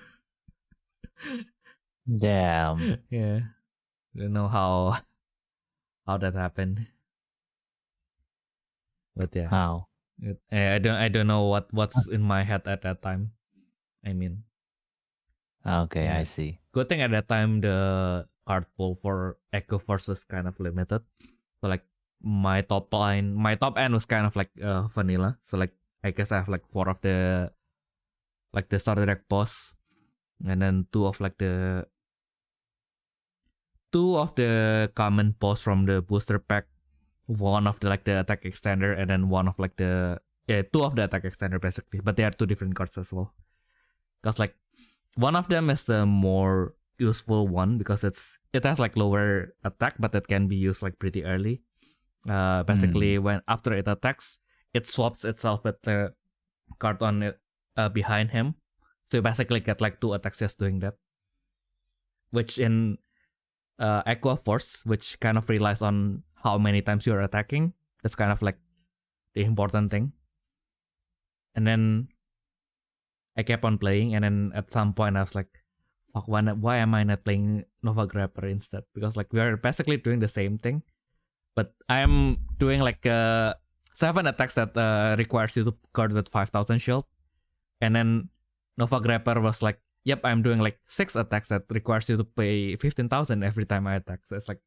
Damn. Yeah. I don't know how that happened. But yeah. How? I don't know what's in my head at that time. I mean. Okay, yeah. I see. Good thing at that time the card pool for Echo Force was kind of limited. So like my top end was kind of like vanilla. So like I guess I have like 4 of the starter deck boss, and then 2 of the common boss from the booster pack, 1 of the attack extender, and then 1 of 2 of the attack extender basically. But they are 2 different cards as well. Because like one of them is the more useful one because it has like lower attack, but it can be used like pretty early. Basically, when after it attacks, it swaps itself with the card on it behind him. So you basically get like 2 attacks just doing that. Which in Aqua Force, which kind of relies on how many times you're attacking, that's kind of like the important thing. And then I kept on playing, and then at some point I was like, fuck, why am I not playing Nova Grapper instead? Because like we are basically doing the same thing, but I'm doing like 7 attacks that requires you to guard with 5,000 shield, and then Nova Grapper was like, yep, I'm doing like 6 attacks that requires you to pay 15,000 every time I attack. So it's like,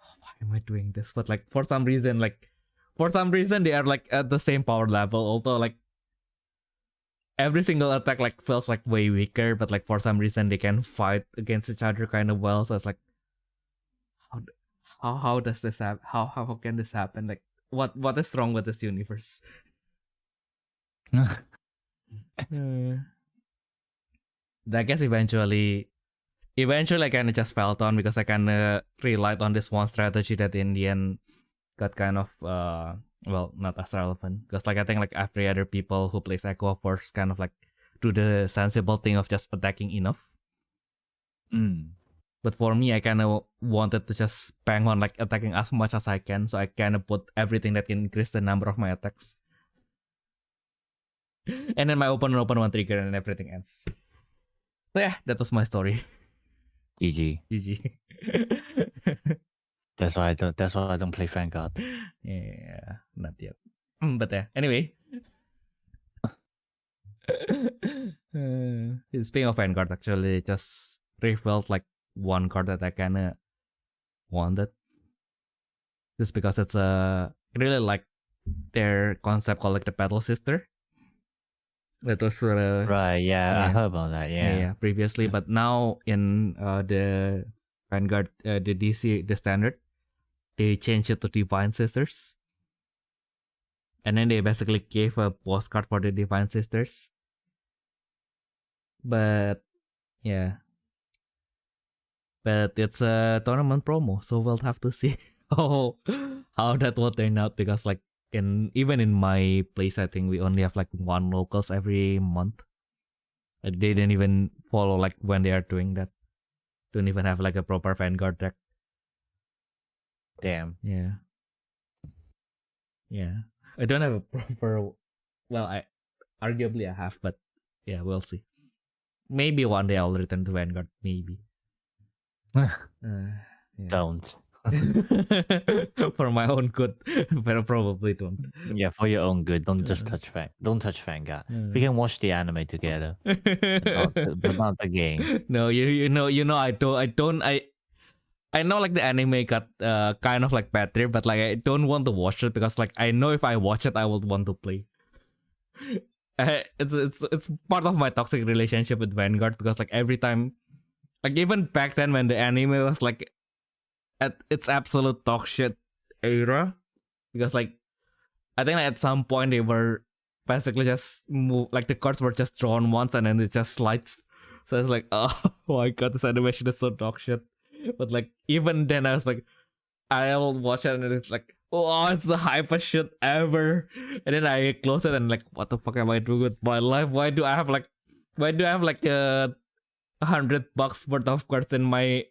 oh, why am I doing this? But like for some reason they are like at the same power level, although like every single attack like feels like way weaker, but like for some reason they can fight against each other kind of well. So it's like, how does this happen? How can this happen? Like what is wrong with this universe? I guess eventually I kind of just felt on because I kind of relied on this one strategy that in the end got kind of not as relevant, because like I think like every other people who plays Echo Force kind of like do the sensible thing of just attacking enough. But for me, I kind of wanted to just bang on like attacking as much as I can, so I kind of put everything that can increase the number of my attacks. And then my open 1 trigger and everything ends. So yeah, that was my story. GG. That's why I don't play Vanguard. Yeah, not yet. But yeah, anyway. Speaking of Vanguard, actually, just revealed like 1 card that I kinda wanted. Just because it's really like their concept called like the Battle Sister. That was right, yeah, I heard about that, yeah. Previously, but now in the Vanguard, the DC, the standard, they changed it to Divine Sisters. And then they basically gave a postcard for the Divine Sisters. But yeah. But it's a tournament promo, so we'll have to see how that will turn out, because like even in my place, I think we only have like 1 locals every month. They didn't even follow like when they are doing that. Don't even have like a proper Vanguard deck. Damn. Yeah. I don't have a proper. Well, I have, but yeah, we'll see. Maybe one day I'll return to Vanguard. Maybe. Don't. For my own good, but probably don't. Yeah, for your own good. Don't just touch Vanguard. We can watch the anime together, but not the game. No, you know, I know like the anime got kind of like better, but like I don't want to watch it because like I know if I watch it, I would want to play. It's part of my toxic relationship with Vanguard, because like every time, like even back then when the anime was like at its absolute dog shit era, because like I think at some point they were basically just move, like the cards were just drawn once and then it just slides So it's like, oh my god, this animation is so dog shit. But like even then I was like, I'll watch it and it's like, oh, it's the hypest shit ever. And then I close it and like, what the fuck am I doing with my life? Why do I have like $100 worth of cards in my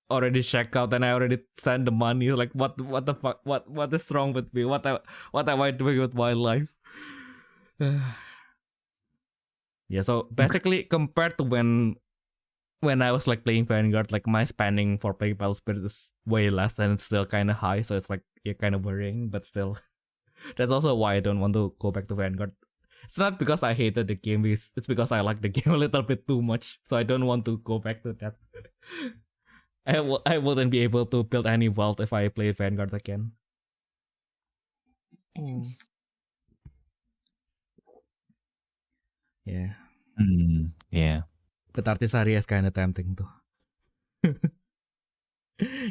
already checkout, and I already sent the money? Like what the fuck? What is wrong with me? What am I doing with my life? Yeah, so basically compared to when I was like playing Vanguard, like my spending for playing Battle Spirit is way less and it's still kind of high, so it's like kind of worrying, but still. That's also why I don't want to go back to Vanguard. It's not because I hated the game, it's because I like the game a little bit too much, so I don't want to go back to that. I wouldn't be able to build any wealth if I play Vanguard again. Yeah. Yeah. But Artisaria is kind of tempting too.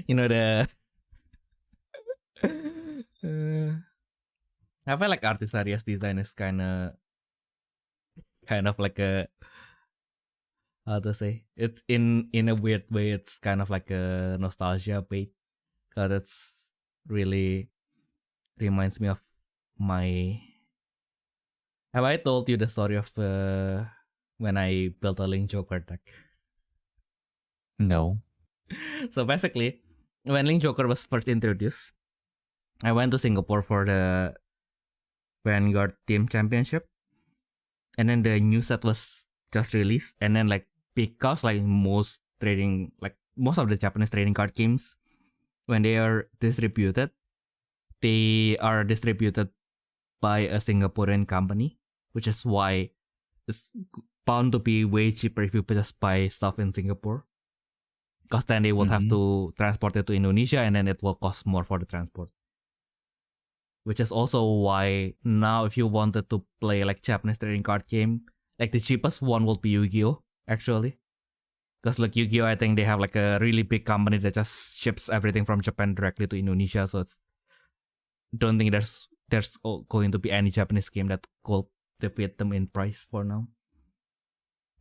You know the... I feel like Artisaria's design is kind of like a... How to say? It's in a weird way, it's kind of like a nostalgia bait. Because it's really reminds me of my... Have I told you the story of when I built a Link Joker deck? No. So basically, when Link Joker was first introduced, I went to Singapore for the Vanguard Team Championship. And then the new set was just released. And then like, because like most of the Japanese trading card games, when they are distributed by a Singaporean company, which is why it's bound to be way cheaper if you just buy stuff in Singapore. Because then they will have to transport it to Indonesia and then it will cost more for the transport. Which is also why now if you wanted to play like Japanese trading card game, like the cheapest one will be Yu-Gi-Oh! Actually. Because like Yu-Gi-Oh! I think they have like a really big company that just ships everything from Japan directly to Indonesia. So don't think there's going to be any Japanese game that could defeat them in price for now.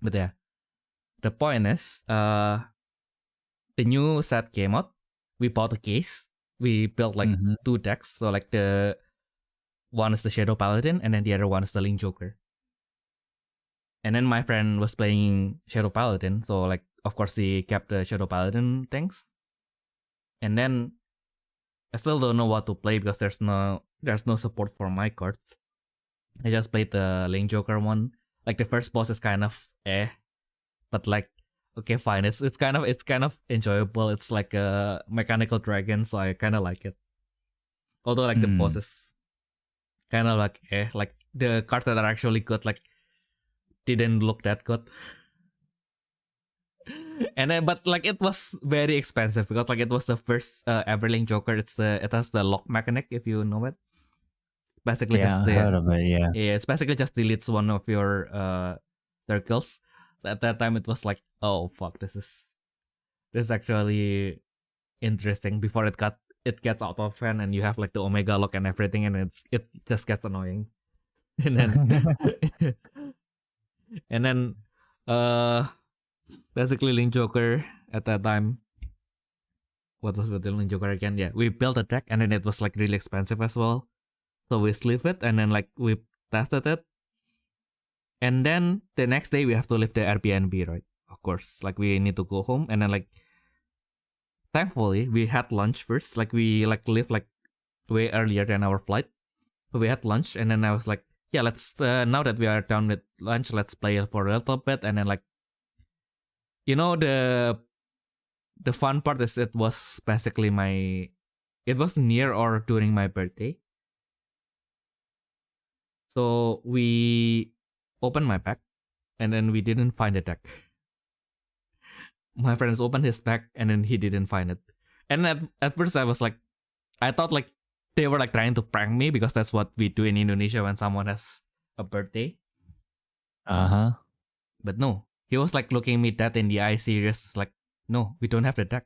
But yeah, the point is, the new set came out. We bought a case. We built like 2 decks. So like the one is the Shadow Paladin, and then the other one is the Link Joker. And then my friend was playing Shadow Paladin, so like of course he kept the Shadow Paladin things. And then I still don't know what to play because there's no support for my cards. I just played the Link Joker one. Like the first boss is kind of but like okay fine, it's kind of enjoyable. It's like a mechanical dragon, so I kind of like it. Although like the boss is kind of like like the cards that are actually good like didn't look that good. And then but like it was very expensive because like it was the first ever Link Joker. It has the lock mechanic, if you know it. Basically just I heard of it, yeah. Yeah, it's basically just deletes one of your circles. At that time it was like, oh fuck, this is actually interesting. Before it gets out of hand and you have like the Omega lock and everything, and it just gets annoying. And then basically Link Joker at that time, what was the Link Joker again? Yeah, we built a deck and then it was like really expensive as well. So we sleeved it and then like we tested it. And then the next day we have to leave the Airbnb, right? Of course, like we need to go home. And then like, thankfully we had lunch first. Like we like leave like way earlier than our flight. So we had lunch and then I was like, yeah, let's, now that we are done with lunch, let's play for a little bit. And then like, you know, the fun part is it was basically it was near or during my birthday. So we opened my bag and then we didn't find the deck. My friends opened his bag and then he didn't find it. And at first I was like, I thought like they were like trying to prank me because that's what we do in Indonesia when someone has a birthday. But no, he was like looking me dead in the eye, serious. It's like, no, we don't have the deck.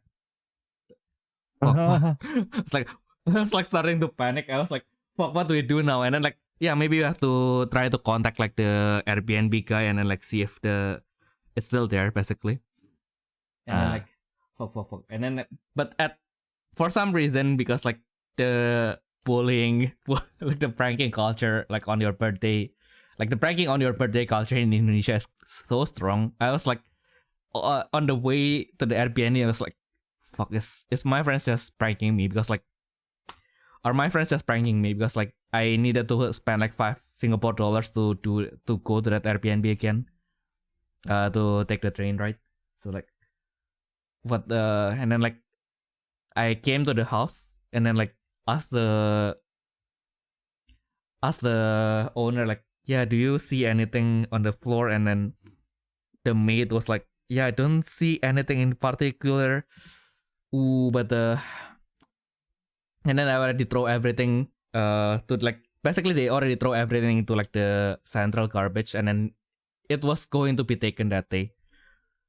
It's like, I was like starting to panic. I was like, fuck, what do we do now? And then like, yeah, maybe you have to try to contact like the Airbnb guy and then like see if the it's still there basically. And then like fuck. And then but for some reason, because like the bullying, like the pranking culture, like on your birthday, like the pranking on your birthday culture in Indonesia is so strong. I was like, on the way to the Airbnb, I was like, fuck, is my friends just pranking me? Because like, are my friends just pranking me? Because like, I needed to spend like $5 to go to that Airbnb again, to take the train, right? So like, and then like, I came to the house and then like asked the owner like, yeah, do you see anything on the floor? And then the maid was like, yeah, I don't see anything in particular. But and then I already throw everything to like, basically they already throw everything into like the central garbage, and then it was going to be taken that day.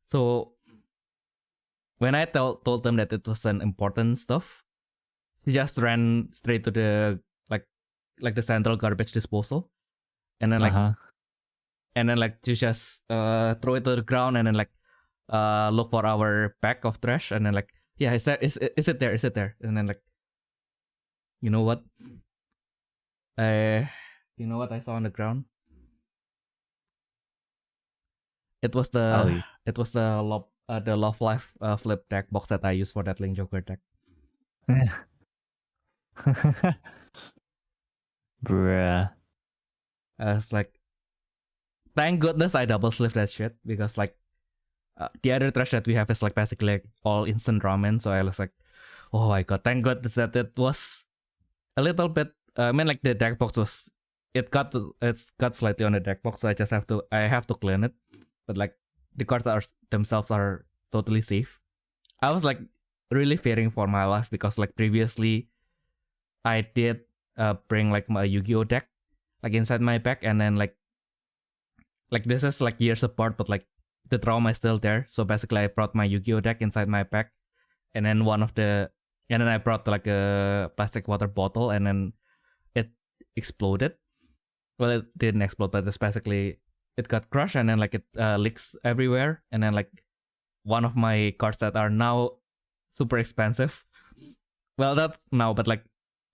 So when I told them that it was an important stuff, she just ran straight to the like the central garbage disposal, and then like and then like she just throw it to the ground, and then like look for our bag of trash, and then like, yeah, is it there? And then like, you know what I saw on the ground? It was the Love Life flip deck box that I used for that Link Joker deck. Bruh. I was like, thank goodness I double sleeved that shit, because like the other trash that we have is like basically like all instant ramen. So I was like, oh my god, thank goodness that it was a little bit. I mean, like the deck box was, it got slightly on the deck box, so I have to clean it. But like the cards themselves are totally safe. I was like really fearing for my life, because like previously I did bring like my Yu-Gi-Oh deck like inside my bag, and then like this is like years apart, but like the trauma is still there. So basically I brought my Yu-Gi-Oh deck inside my bag, and then I brought like a plastic water bottle, and then it exploded. Well, it didn't explode, but it's basically, it got crushed, and then like it leaks everywhere, and then like one of my cards that are now super expensive. Well, not now, but like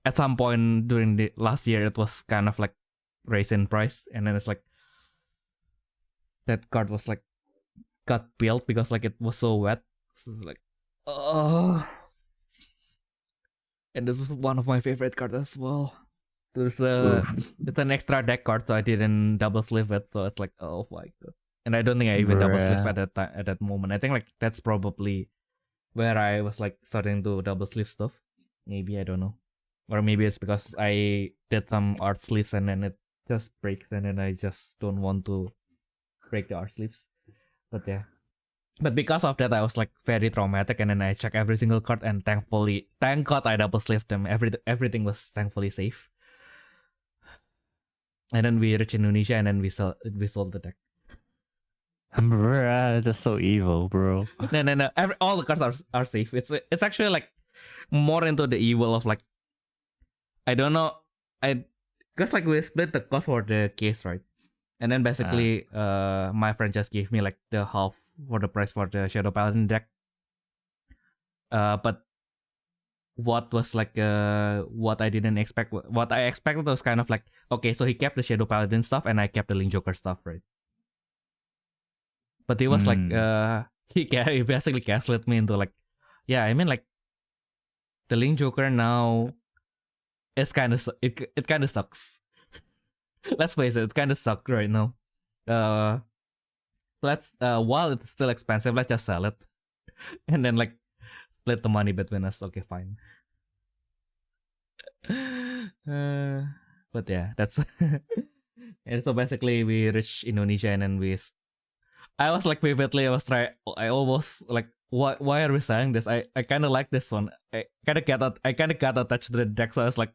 at some point during the last year, it was kind of like raised in price, and then it's like that card was like got peeled because like it was so wet. So like, oh. And this is one of my favorite cards as well. It's an extra deck card, so I didn't double sleeve it. So it's like, oh my god. And I don't think I even double sleeve at that moment. I think like that's probably where I was like starting to double sleeve stuff. Maybe, I don't know. Or maybe it's because I did some art sleeves and then it just breaks, and then I just don't want to break the art sleeves. But yeah. But because of that, I was like very traumatic, and then I checked every single card, and thank God I double sleeved them. Everything was thankfully safe. And then we reached Indonesia, and then we sold the deck. Bruh, that's so evil, bro. No. All the cards are safe. It's actually like more into the evil of like, I don't know. Because like we split the cost for the case, right? And then basically, my friend just gave me like the half for the price for the Shadow Paladin deck. But what was like what I didn't expect, what I expected was kind of like, okay, so he kept the Shadow Paladin stuff and I kept the Link Joker stuff, right? But he was like, he basically gaslit me into like, yeah, I mean like, the Link Joker now is kind of, it kind of sucks. Let's face it kind of sucks right now. Let's while it's still expensive, let's just sell it, and then like split the money between us. Okay, fine. But yeah, that's and so basically we reached Indonesia, and then I was like vividly, I almost like, why are we selling this? I kind of like this one. I kind of got attached to the deck, so I was like,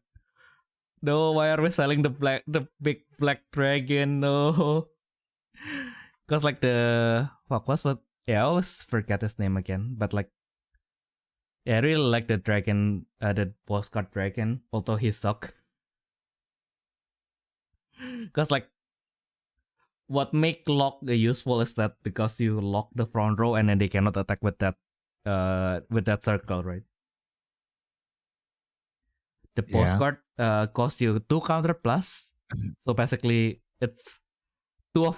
no, why are we selling the big black dragon? No. Because like I always forget his name again, but like, yeah, I really like the dragon, the postcard dragon, although he suck. Because like, what make lock useful is that because you lock the front row and then they cannot attack with that circle, right? The postcard costs you 2 counter plus. So basically, it's 2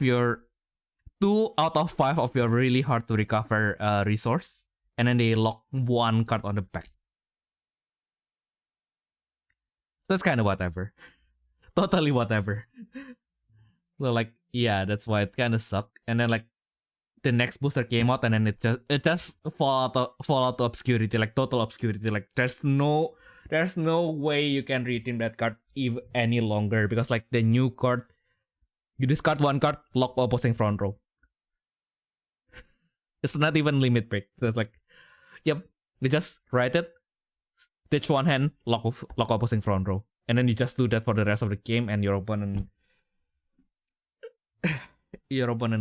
out of 5 of your really hard to recover resource, and then they lock 1 card on the back. That's kind of whatever. Totally whatever. So like, yeah, that's why it kind of sucked. And then like, the next booster came out, and then it just fall out to obscurity, like total obscurity. Like there's no way you can redeem that card even any longer, because like the new card, you discard 1 card, lock opposing front row. It's not even limit break. So it's like, yep, you just write it, ditch 1 hand, lock opposing front row, and then you just do that for the rest of the game, and your opponent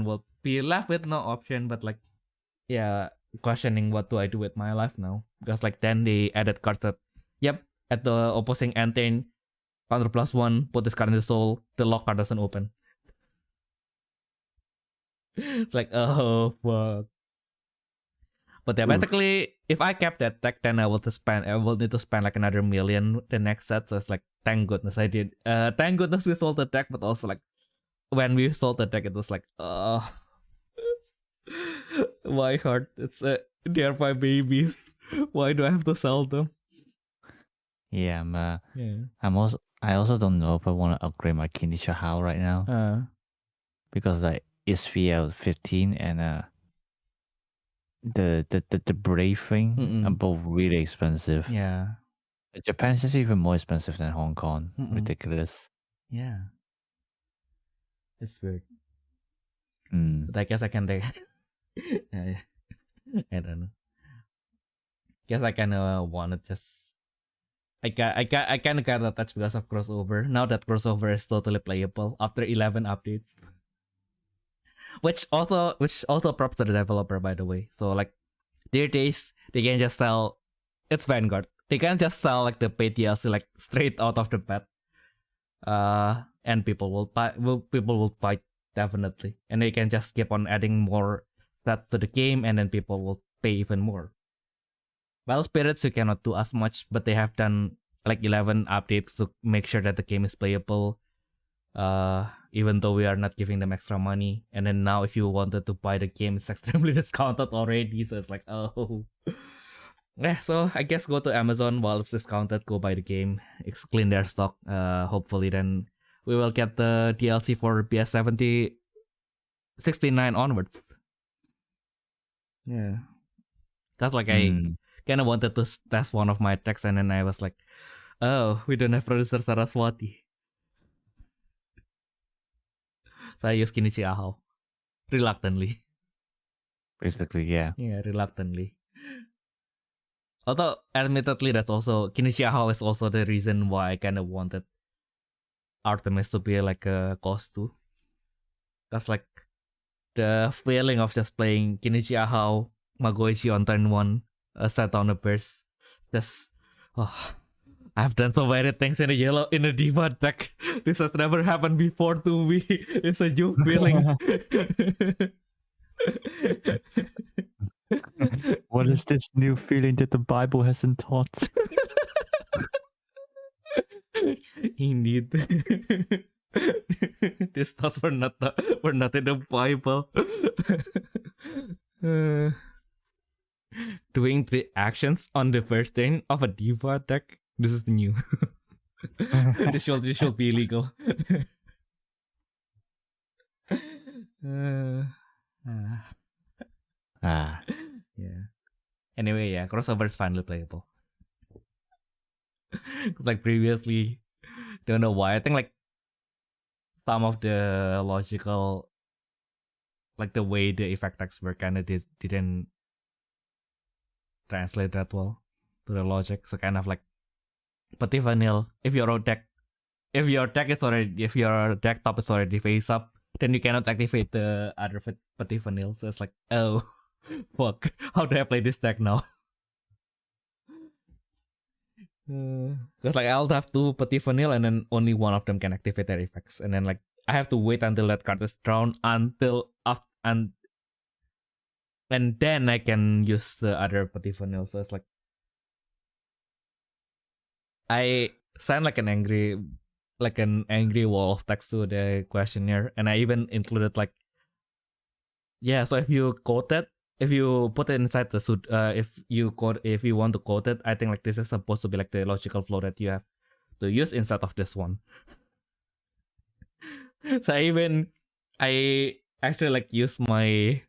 will be left with no option but like, yeah, questioning what do I do with my life now, because like then they added cards that, yep, at the opposing end turn, counter +1, put this card in the soul, the lock card doesn't open. It's like, oh fuck. But yeah, basically, if I kept that deck, then I will need to spend like another $1 million the next set. So it's like, thank goodness I did. Thank goodness we sold the deck, but also like, when we sold the deck, it was like, my heart. It's they're my babies. Why do I have to sell them? Yeah, I also don't know if I want to upgrade my Kinisha Hao right now. Because like it's VL15 and the Brave thing are both really expensive. Yeah. Japan is just even more expensive than Hong Kong. Ridiculous. Yeah. It's weird. But I guess I can take. I don't know. Guess I kind of want to just. I kind of got attached because of crossover. Now that crossover is totally playable after 11 updates. Which also props to the developer, by the way. So like, their days they can just sell. It's Vanguard. They can just sell like the paid DLC like straight out of the bat. And people will buy definitely, and they can just keep on adding more stats to the game, and then people will pay even more. Well, Spirits you cannot do as much, but they have done like 11 updates to make sure that the game is playable. Even though we are not giving them extra money, and then now if you wanted to buy the game, it's extremely discounted already. So it's like, oh. Yeah, so I guess go to Amazon while it's discounted, go buy the game, clean their stock. Hopefully then we will get the DLC for PS70 69 onwards. Yeah. Cause like I kinda wanted to test one of my decks, and then I was like, oh, we don't have producer Saraswati. So I use Kinichi Ahau. Reluctantly. Basically, yeah. Yeah, reluctantly. Although, admittedly, that's also Kinichi Ahau is also the reason why I kind of wanted Artemis to be like a cost 2. Because like the feeling of just playing Kinichi Ahau, Magoichi on turn 1, set on a burst, just I've done so many things in a Diva deck. This has never happened before to me. It's a new feeling. What is this new feeling that the Bible hasn't taught? Indeed. These thoughts were not in the Bible. Doing 3 actions on the first turn of a Diva deck. This is new. This should be illegal. Yeah. Anyway, yeah, crossover is finally playable. Like previously, don't know why. I think like some of the logical, like the way the effect text were kind of didn't translate that well to the logic. So kind of like Petit Vanille. If your deck top is already face up, then you cannot activate the other Petit Vanille. So it's like, oh, fuck. How do I play this deck now? Because like I'll have 2 Petit Vanille, and then only one of them can activate their effects, and then like I have to wait until that card is drawn until after and then I can use the other Patifanil. So it's like I sent like an angry wall of text to the questionnaire, and I even included like, yeah. So if you quote it, if you put it inside the suit, if you want to quote it, I think like this is supposed to be like the logical flow that you have to use instead of this one. So I actually like use my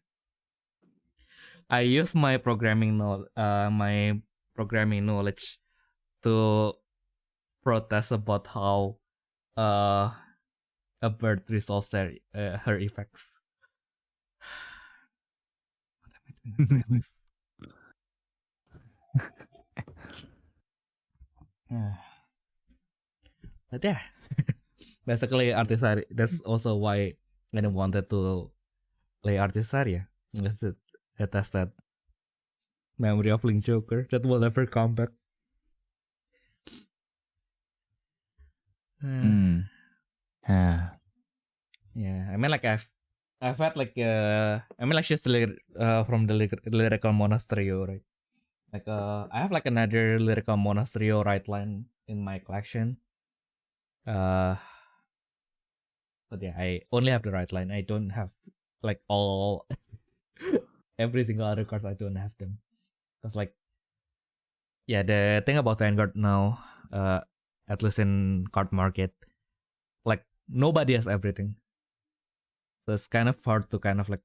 programming knowledge to protest about how a bird resolves her effects. What am I doing with my life? But yeah, basically Artisaria. That's also why I wanted to play Artisaria. It has that memory of Link Joker that will never come back. Yeah, I mean like I've had like I mean like she's from the lyrical monasterio, right? Like I have like another lyrical monasterio right line in my collection. But yeah, I only have the right line. I don't have like all every single other cards. I don't have them. Cause like, yeah, the thing about Vanguard now, at least in card market, like nobody has everything. So it's kind of hard to kind of like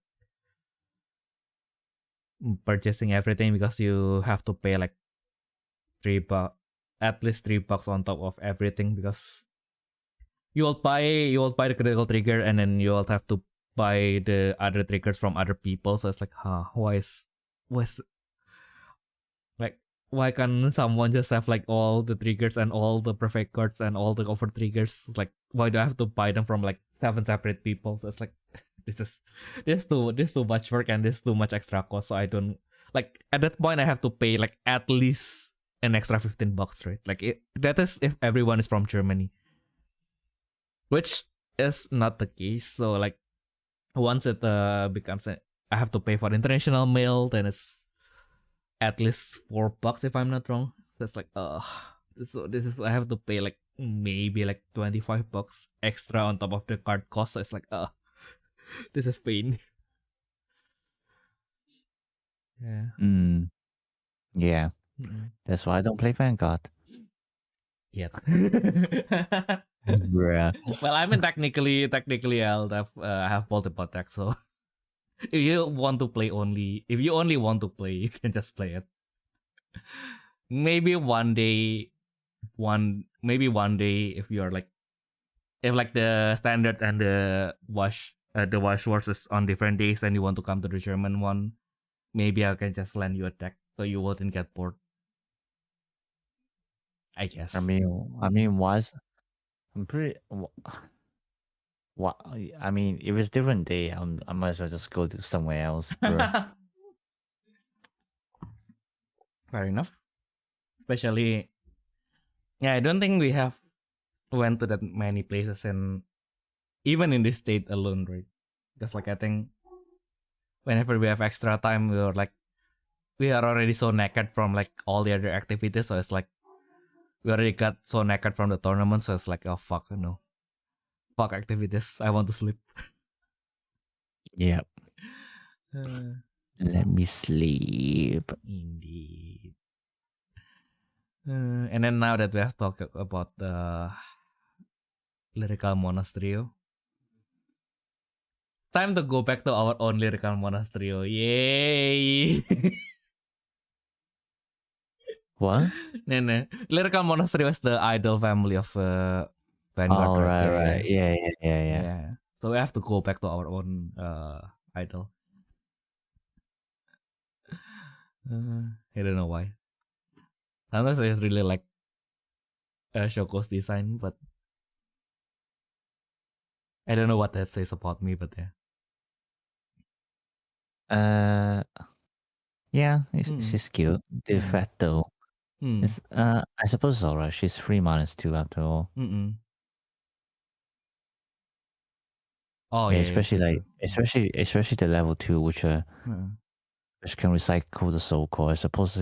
purchasing everything because you have to pay like at least $3 on top of everything, because you will buy the critical trigger and then you will have to buy the other triggers from other people. So it's like, why can't someone just have like all the triggers and all the perfect cards and all the over triggers? Like, why do I have to buy them from like 7 separate people? So it's like, this is too much work and this is too much extra cost. So I don't like, at that point I have to pay like at least an extra $15, right? Like that is if everyone is from Germany, which is not the case. So like once it becomes I have to pay for international mail, then it's at least $4 if I'm not wrong. So it's like so this is I have to pay like maybe like $25 extra on top of the card cost. So it's like this is pain. Yeah. Yeah. That's why I don't play Vanguard yet. Bruh. Well, I mean technically I'll have multiple decks, so if you only want to play, you can just play it. Maybe one day if you're like, if like the standard and the wash wars is on different days and you want to come to the German one, maybe I can just lend you a deck so you wouldn't get bored, I guess. I mean, why's I'm pretty. What I mean, if it's different day, I might as well just go to somewhere else, bro. Fair enough. Especially, yeah, I don't think we have went to that many places, and even in this state alone, right? Because like I think whenever we have extra time, we are already so naked from like all the other activities. So it's like we already got so naked from the tournament. So it's like, oh fuck, no, fuck activities. I want to sleep. Yep. Let me sleep. Indeed. And then now that we have talked about the lyrical monasterio, time to go back to our own lyrical monasterio. Yay! What? No. Lyrical monasterio is the idol family of Vanguard. Oh, right. Yeah. So we have to go back to our own idol. I don't know why. Sometimes I just really like Shoko's design, but I don't know what that says about me, but yeah. Yeah, she's cute. The fat though. It's, I suppose it's alright. She's 3 minus 2 after all. Oh Yeah, yeah, especially true. especially the level 2, which can recycle the soul core. I suppose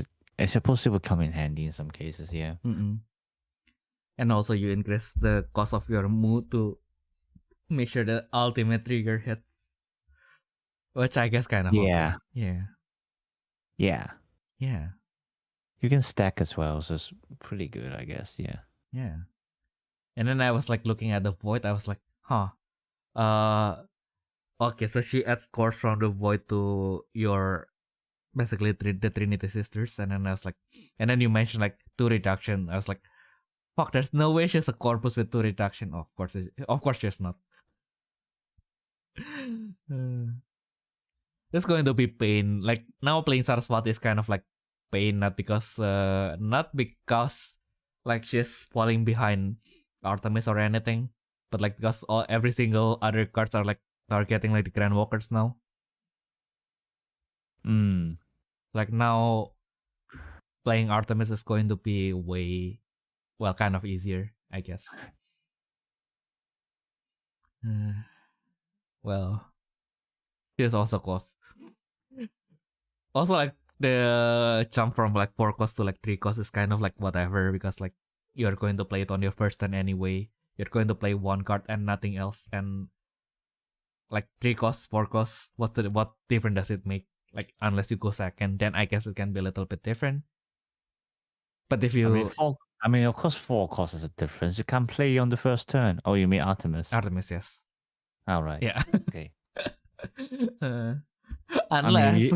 it would come in handy in some cases. Yeah. And also you increase the cost of your mood to make sure the ultimate trigger hit, which I guess kind of Yeah. okay. Yeah. Yeah. You can stack as well, so it's pretty good, I guess. Yeah. Yeah. And then I was like looking at the void. I was like, okay, so she adds cores from the void to your basically the Trinity sisters, and then I was like, and then you mentioned like 2 reduction. I was like, fuck, there's no way she's a corpus with 2 reduction. Oh, of course she's not. It's going to be pain. Like now playing Saraswati is kind of like pain, not because like she's falling behind Artemis or anything, but like because every single other cards are like targeting like the Grand Walkers now. Like now playing Artemis is going to be kind of easier, I guess. Well, she's also close. Also, like the jump from like 4 cost to like 3 cost is kind of like whatever, because like you're going to play it on your first turn anyway. You're going to play 1 card and nothing else, and like 3 costs, 4 costs, what difference does it make? Like unless you go second, then I guess it can be a little bit different. But if you, of course, 4 causes a difference. You can't play on the first turn. Oh, you mean Artemis? Artemis, yes. All right. Yeah. Okay. Unless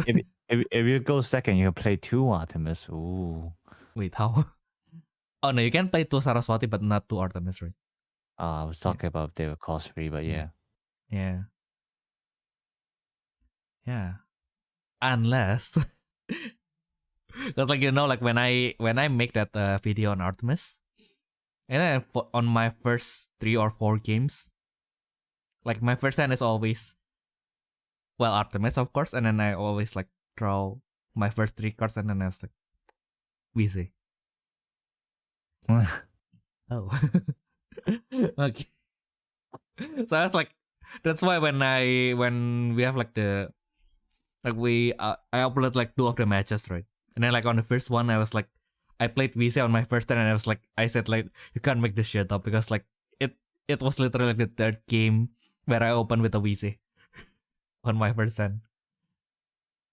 if you go second, you can play 2 Artemis. Ooh. Wait, how? Oh no, you can play 2 Saraswati but not 2 Artemis, right? I was talking about if they were cost free, but yeah. Yeah. Unless, because like like when I make that video on Artemis, and then on my first 3 or 4 games, like my first hand is always Artemis, of course, and then I always like draw my first 3 cards, and then I was like Vise. Oh. Okay. So I was like, that's why when we have like I uploaded like 2 of the matches, right? And then like on the first one, I was like, I played Vise on my first turn, and I said like, you can't make this shit up, because like it was literally like the 3rd game where I opened with a Vise on my first turn.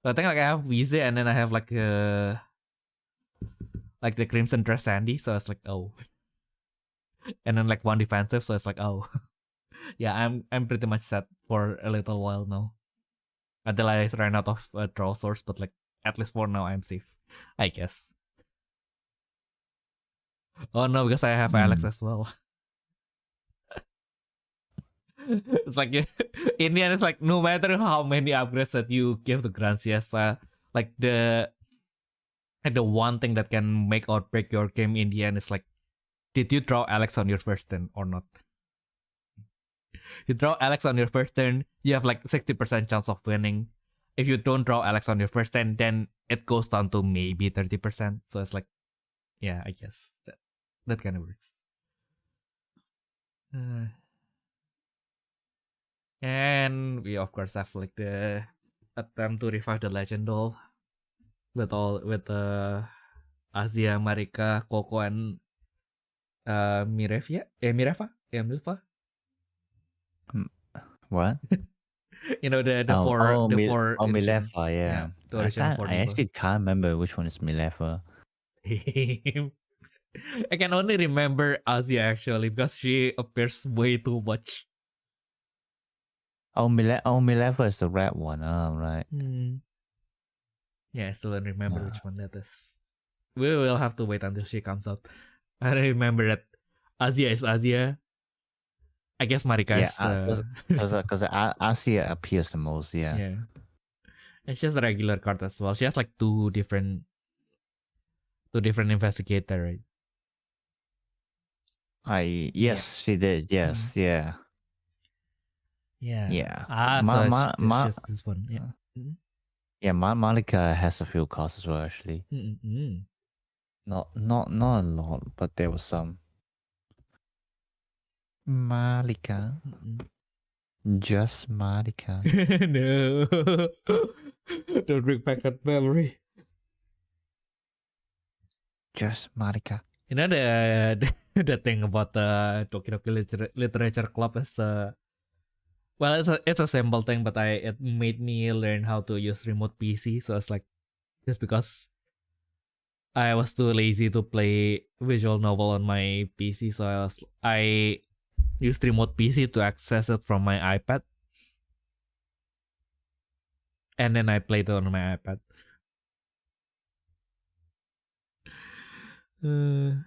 So I think like I have Vise, and then I have like the Crimson Dress Sandy, so it's like, oh. And then like 1 defensive, so it's like, oh. Yeah, I'm pretty much set for a little while now, until I run out of draw source. But like at least for now, I'm safe, I guess. Oh no, because I have Alex as well. It's like in the end, it's like no matter how many upgrades that you give to Grand Siesta, like the one thing that can make or break your game in the end is like, did you draw Alex on your first turn or not? You draw Alex on your first turn, you have like 60% chance of winning. If you don't draw Alex on your first turn, then it goes down to maybe 30%. So it's like, yeah, I guess that kind of works. And we of course have like the attempt to revive the legend doll with Asia, Marika, Coco, and Mireva. Milva. What? The four edition. Milefa, yeah. The original 4 I actually can't remember which one is Milefa. I can only remember Asia actually, because she appears way too much. Milefa is the red one. Oh, right. Yeah, I still don't remember which one that is. We will have to wait until she comes out. I remember that Asia is Asia. I guess Marika is... Because Asia appears the most, yeah. Yeah. And she has a regular card as well. She has like two different investigator, right? Yes, she did. Yes, yeah. Yeah. Yeah. So it's just this one. Yeah. Yeah, Malika has a few cards as well, actually. Not a lot, but there was some. Malika. Just Marika. No. Don't bring back that memory. Just Marika. You know the thing about the Tokidoki Literature Club is it's a simple thing, but it made me learn how to use remote PC. So it's like just because I was too lazy to play visual novel on my PC, so I used remote PC to access it from my iPad, and then I played it on my iPad. And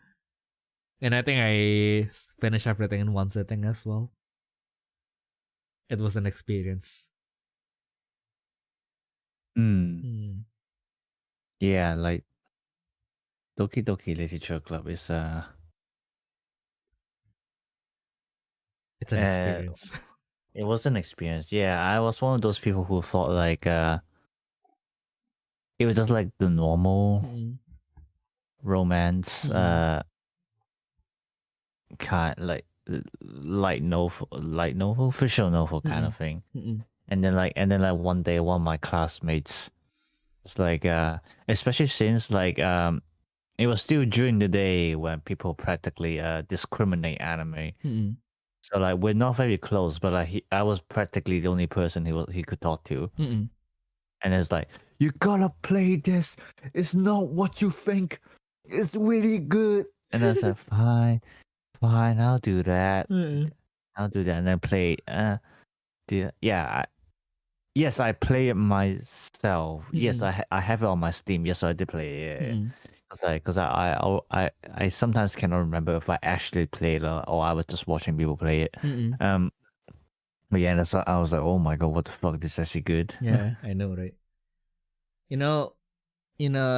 I think I finished everything in one sitting as well. It was an experience. Yeah, like Doki Doki Literature Club is it's an experience. It was an experience. Yeah, I was one of those people who thought like it was just like the normal romance kind like light novel, visual novel kind of thing. And then like one day one of my classmates was like especially since like it was still during the day when people practically discriminate anime. So like we're not very close, but like I was practically the only person he could talk to. And it's like, you gotta play this. It's not what you think. It's really good. And I said, fine, I'll do that. I'll do that, and then play. Yes, I play it myself. Yes, I have it on my Steam. Yes, I did play it. Because I sometimes cannot remember if I actually played it or I was just watching people play it. But yeah, I was like, oh my god, what the fuck? This is actually good. Yeah, I know, right? You know,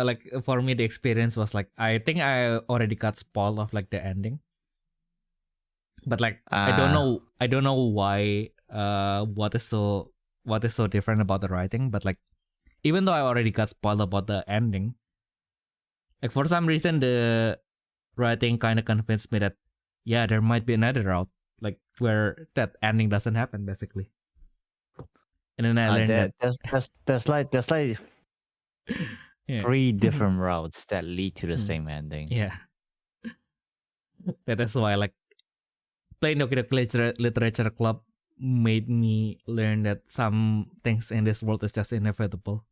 like for me, the experience was like I think I already got spoiled of like the ending, but like I don't know why. What is so different about the writing? But like, even though I already got spoiled about the ending, like for some reason the writing kind of convinced me that yeah, there might be another route, like where that ending doesn't happen, basically. And then I learned that there's like 3 different routes that lead to the same ending. Yeah, that's why like playing the literature club made me learn that some things in this world is just inevitable.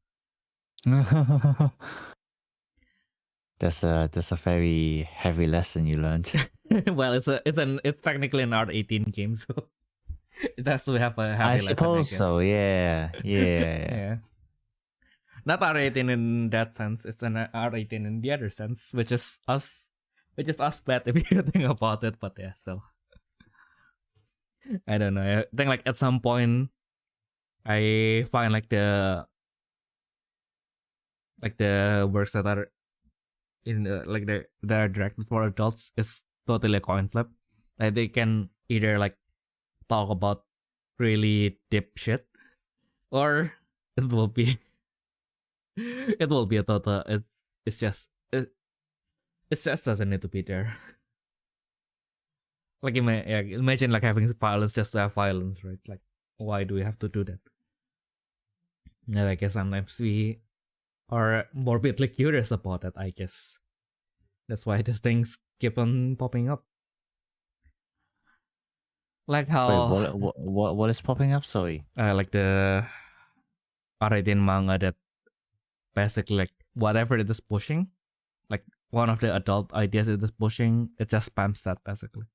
That's a very heavy lesson you learned. Well, it's technically an R18 game, so it has to have a heavy lesson. I suppose so. Yeah. Not R18 in that sense. It's an R18 in the other sense, which is us bad if you think about it. But yeah, still. I don't know. I think like at some point, I find like the works that are in like that are directed for adults is totally a coin flip. Like they can either like talk about really deep shit, or it will be a total. It just doesn't need to be there. Like imagine like having violence just to have violence, right? Like why do we have to do that? And I guess sometimes we are morbidly curious about it, I guess. That's why these things keep on popping up. Like how... Wait, what is popping up? Sorry. Like the R18 manga that basically like whatever it is pushing, like one of the adult ideas it is pushing, it just spams that basically.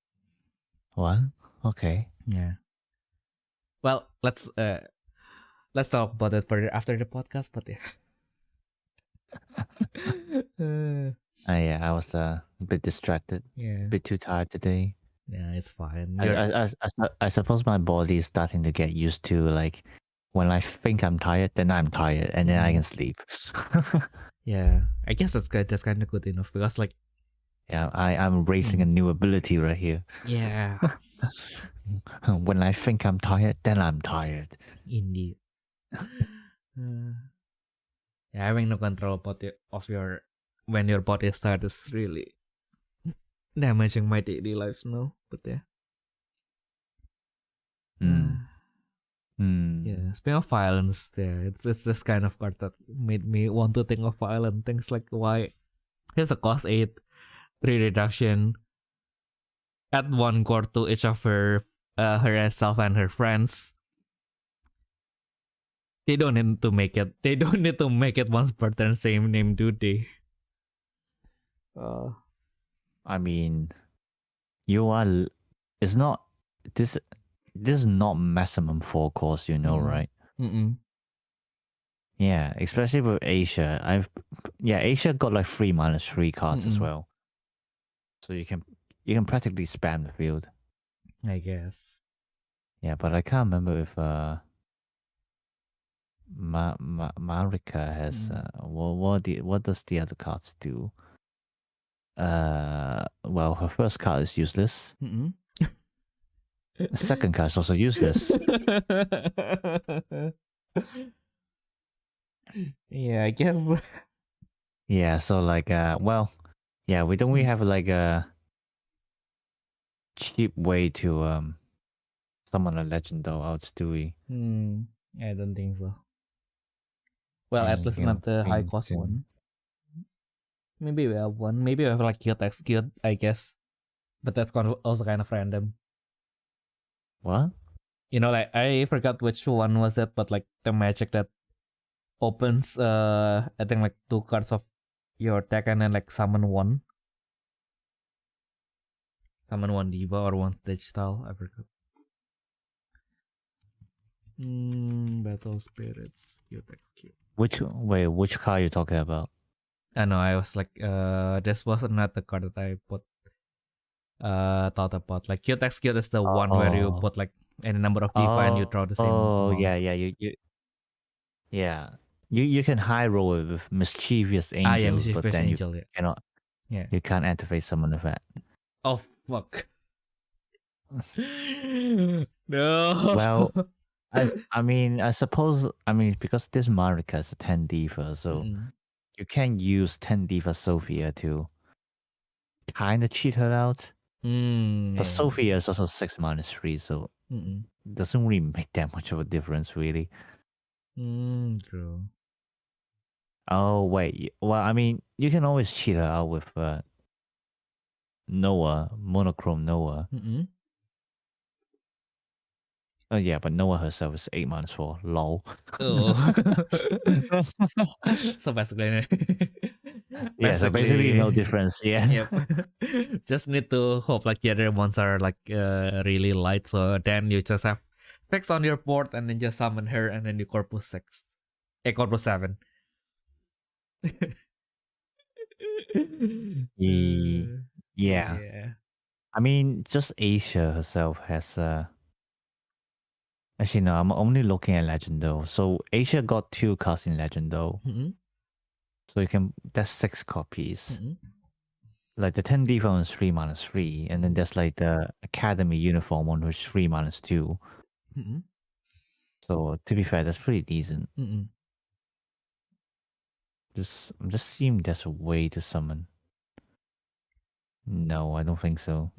What? Okay. Yeah. Well, let's talk about it further after the podcast, but yeah. Yeah, I was a bit distracted. Yeah. A bit too tired today. Yeah, it's fine. I suppose my body is starting to get used to like when I think I'm tired, then I'm tired, and then I can sleep. Yeah, I guess that's good. That's kind of good enough because like, yeah, I'm raising a new ability right here. Yeah. When I think I'm tired, then I'm tired. Indeed. Having no control of your when your body is tired is really damaging my daily life now. But yeah. Yeah, speaking of violence, it's this kind of card that made me want to think of violent things, like why here's a cost 8, 3 reduction, add 1 core to each of her herself and her friends. They don't need to make it. They don't need to make it once per turn same name, do they? I mean, you are. It's not this. This is not maximum 4 cost, you know, right? Yeah, especially with Asia. Asia got like 3-3 cards as well, so you can practically spam the field, I guess. Yeah, but I can't remember if Marika has what does the other cards do? Well, her first card is useless. The second card is also useless. Yeah, I guess. Yeah, so like we don't really have like a cheap way to summon a legend though out, do we? I don't think so. Well, at least not the high cost one. Maybe we have one. Maybe we have like cute execute, I guess. But that's also kind of random. What? You know, like I forgot which one was it, but like the magic that opens I think like 2 cards of your deck and then like summon 1. Summon 1 diva or 1 stage style, I forgot. Battle spirits, cute execute. Which card are you talking about? I know, I was like this was not the card that I put thought about. Like cute execute is the one where you put like any number of diva and you draw the same amount. You can high roll it with mischievous angels, but then you cannot. Yeah, you can't activate summon effect. Oh fuck! No. Well, I mean, because this Marika is a 10 diva, so you can use 10 diva Sophia to kind of cheat her out. But Sophia is also 6-3, so it doesn't really make that much of a difference, really. True. Oh wait, well, I mean, you can always cheat her out with Noah, monochrome Noah. Oh yeah, but Noah herself is 8-4. Lol. Oh. So basically, so basically no difference. Yeah. Yep. Just need to hope like the other ones are like really light, so then you just have 6 on your board and then just summon her and then you corpus 6. Corpus 7. Yeah. I mean, just Asia herself has actually no, I'm only looking at Legend though. So Asia got 2 cards in Legend though. So you can, that's 6 copies. Like the 10 diva one is 3-3, and then there's like the Academy uniform one which is 3-2. So to be fair, that's pretty decent. I'm just seeing there's a way to summon. No, I don't think so.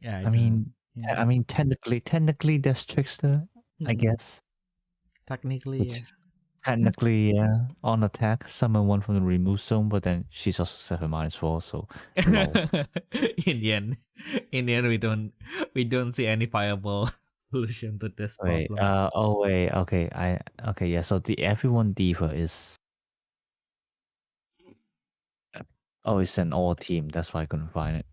Yeah, I mean, technically there's Trickster, I guess. Technically, which is technically on attack, summon 1 from the remove zone, but then she's also 7-4, so lol. in the end, we don't see any viable solution to this problem. Okay, so the everyone diva is it's an all team, that's why I couldn't find it.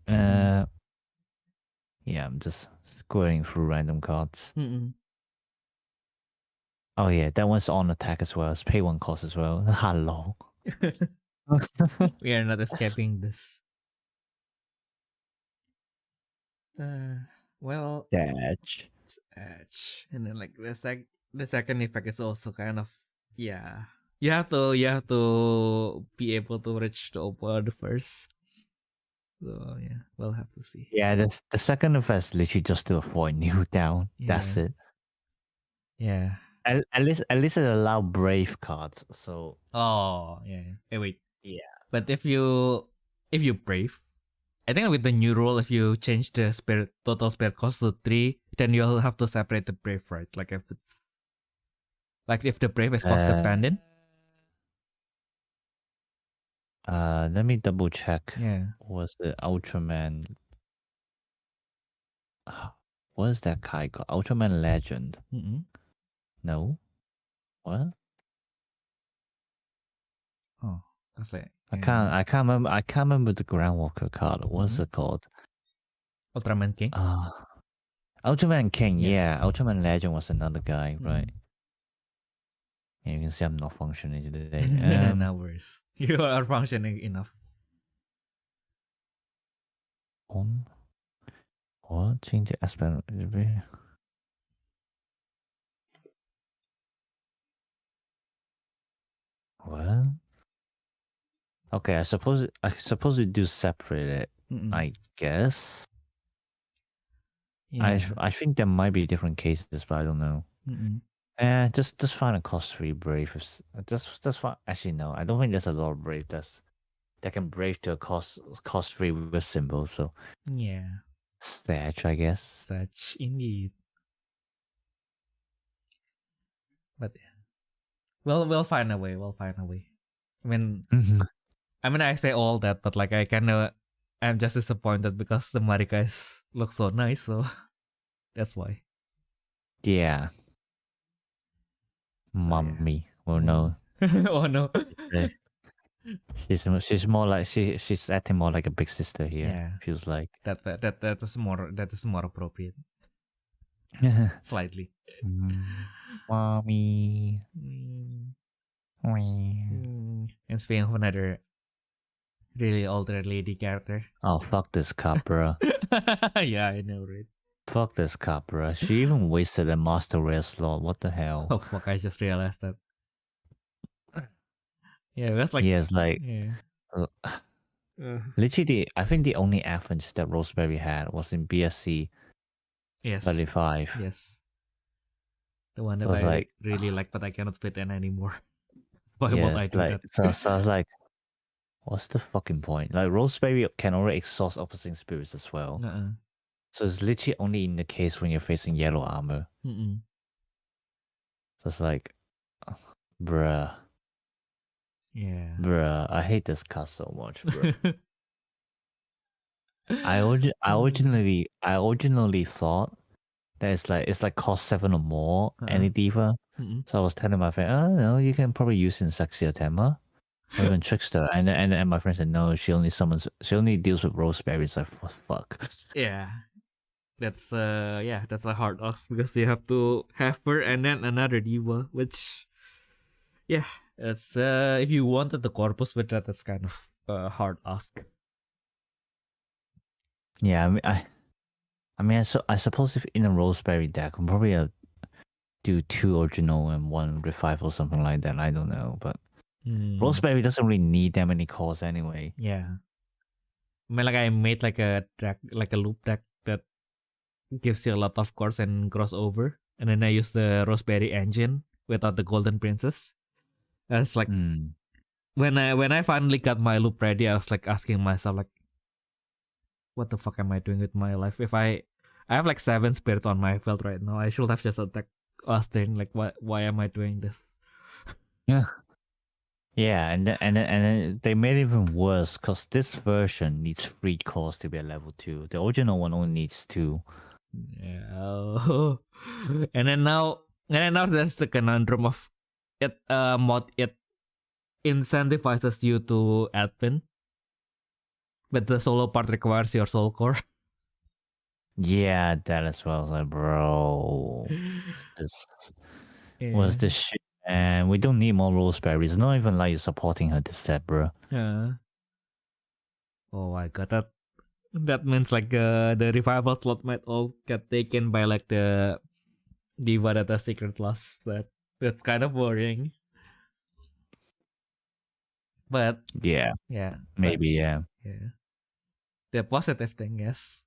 Yeah, I'm just squaring through random cards. Oh yeah, that one's on attack as well. It's pay 1 cost as well. Hello. We are not escaping this. Well, Edge. And then like the second effect is also kind of you have to be able to reach the upward first. So yeah, we'll have to see. Yeah, the second effect is literally just to avoid new down. That's it. Yeah. At least it allow brave cards. So oh yeah. Hey, wait. Yeah. But if you brave, I think with the new rule, if you change the total spirit cost to 3, then you'll have to separate the brave, right? Like if the brave is cost dependent. Let me double check. Yeah. Was the Ultraman? What is that Kai called? Ultraman Legend? No. What? Oh, that's like I can't remember the Groundwalker card. What's it called? Ultraman King. Ultraman King. Yes. Yeah, Ultraman Legend was another guy, right? Yeah, you can see I'm not functioning today. No worries. You are functioning enough. What? Change the aspect. What? Okay, I suppose we do separate it. I guess. Yeah. I think there might be different cases, but I don't know. Just find a cost-free brave. Just find. Actually, no, I don't think there's a lot of brave that can brave to a cost-free with symbol. So yeah, Satch, I guess. Satch indeed. But we'll find a way. We'll find a way. I mean, I say all that, but like I'm just disappointed because the Marikais look so nice, so that's why. Yeah. So, Mommy. Oh no. Oh no. She's more like she's acting more like a big sister here. Yeah. Feels like that is more appropriate. Slightly. Mommy. And speaking of another really older lady character. Oh, fuck this cop, bro. Yeah, I know, right? Fuck this cop, bro. She even wasted a master rail slot. What the hell? Oh, fuck, I just realized that. Yeah, it was like... Yeah, it's like... Yeah. Literally, I think the only advantage that Roseberry had was in BSC 35. Yes. The one that I really like, but I cannot split N anymore. Why would I do that? So I was like, what's the fucking point? Like, Roseberry can already exhaust opposing spirits as well. So it's literally only in the case when you're facing yellow armor. So it's like, bruh. Yeah. Bruh, I hate this card so much, bro. I originally thought that it's like cost 7 or more any diva. So I was telling my friend, oh no, you can probably use in Sexy Atema or even Trickster. And my friend said no, she only deals with Roseberry. It's like fuck. Yeah. That's a hard ask because you have to have her and then another diva, which it's if you wanted the corpus with that, that's kind of a hard ask. Yeah, I suppose if in a Roseberry deck, I'm probably do 2 original and 1 revival or something like that. I don't know, but Roseberry doesn't really need that many calls anyway. Yeah, I made like a loop deck that gives you a lot of cores and crossover, and then I use the Roseberry engine without the Golden Princess. That's like when I finally got my loop ready, I was like asking myself like, what the fuck am I doing with my life? If I have like 7 spirit on my field right now, I should have just attacked Austin. Like, why am I doing this? Yeah, and then they made it even worse because this version needs 3 cores to be a level 2. The original one only needs 2. Yeah. And then now there's the conundrum of it. It incentivizes you to admin, but the solo part requires your soul core. Yeah, that as well. Like, bro, what's this shit? And we don't need more Roseberry. It's not even like you're supporting her this set, bro. Yeah. Oh my god, that means like the revival slot might all get taken by like the diva that has secret class. That's kind of worrying. But yeah, maybe. The positive thing is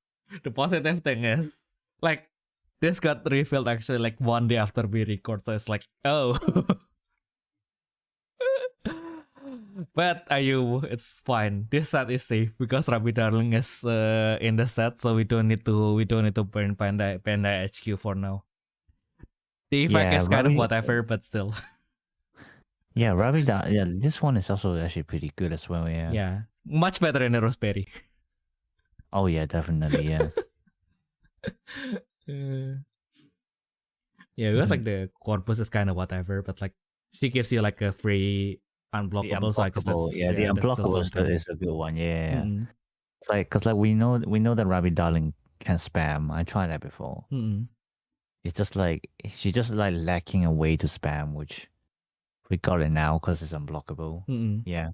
like this got revealed actually like 1 day after we record, so it's like, oh. But Ayumu, it's fine. This set is safe because Rabbit Darling is in the set, so we don't need to burn Panda HQ for now. The effect is kind of whatever, but still. Yeah, Rabbit Darling. Yeah, this one is also actually pretty good as well. Yeah. Yeah, much better than Roseberry. Oh yeah, definitely. Yeah. Yeah, it was like the corpus is kind of whatever, but like she gives you like a free unblockable. So I guess that's, the unblockable is a good one. Yeah. It's like because like we know that Rabbit Darling can spam. I tried that before. It's just like she's just like lacking a way to spam, which we got it now because it's unblockable. Yeah.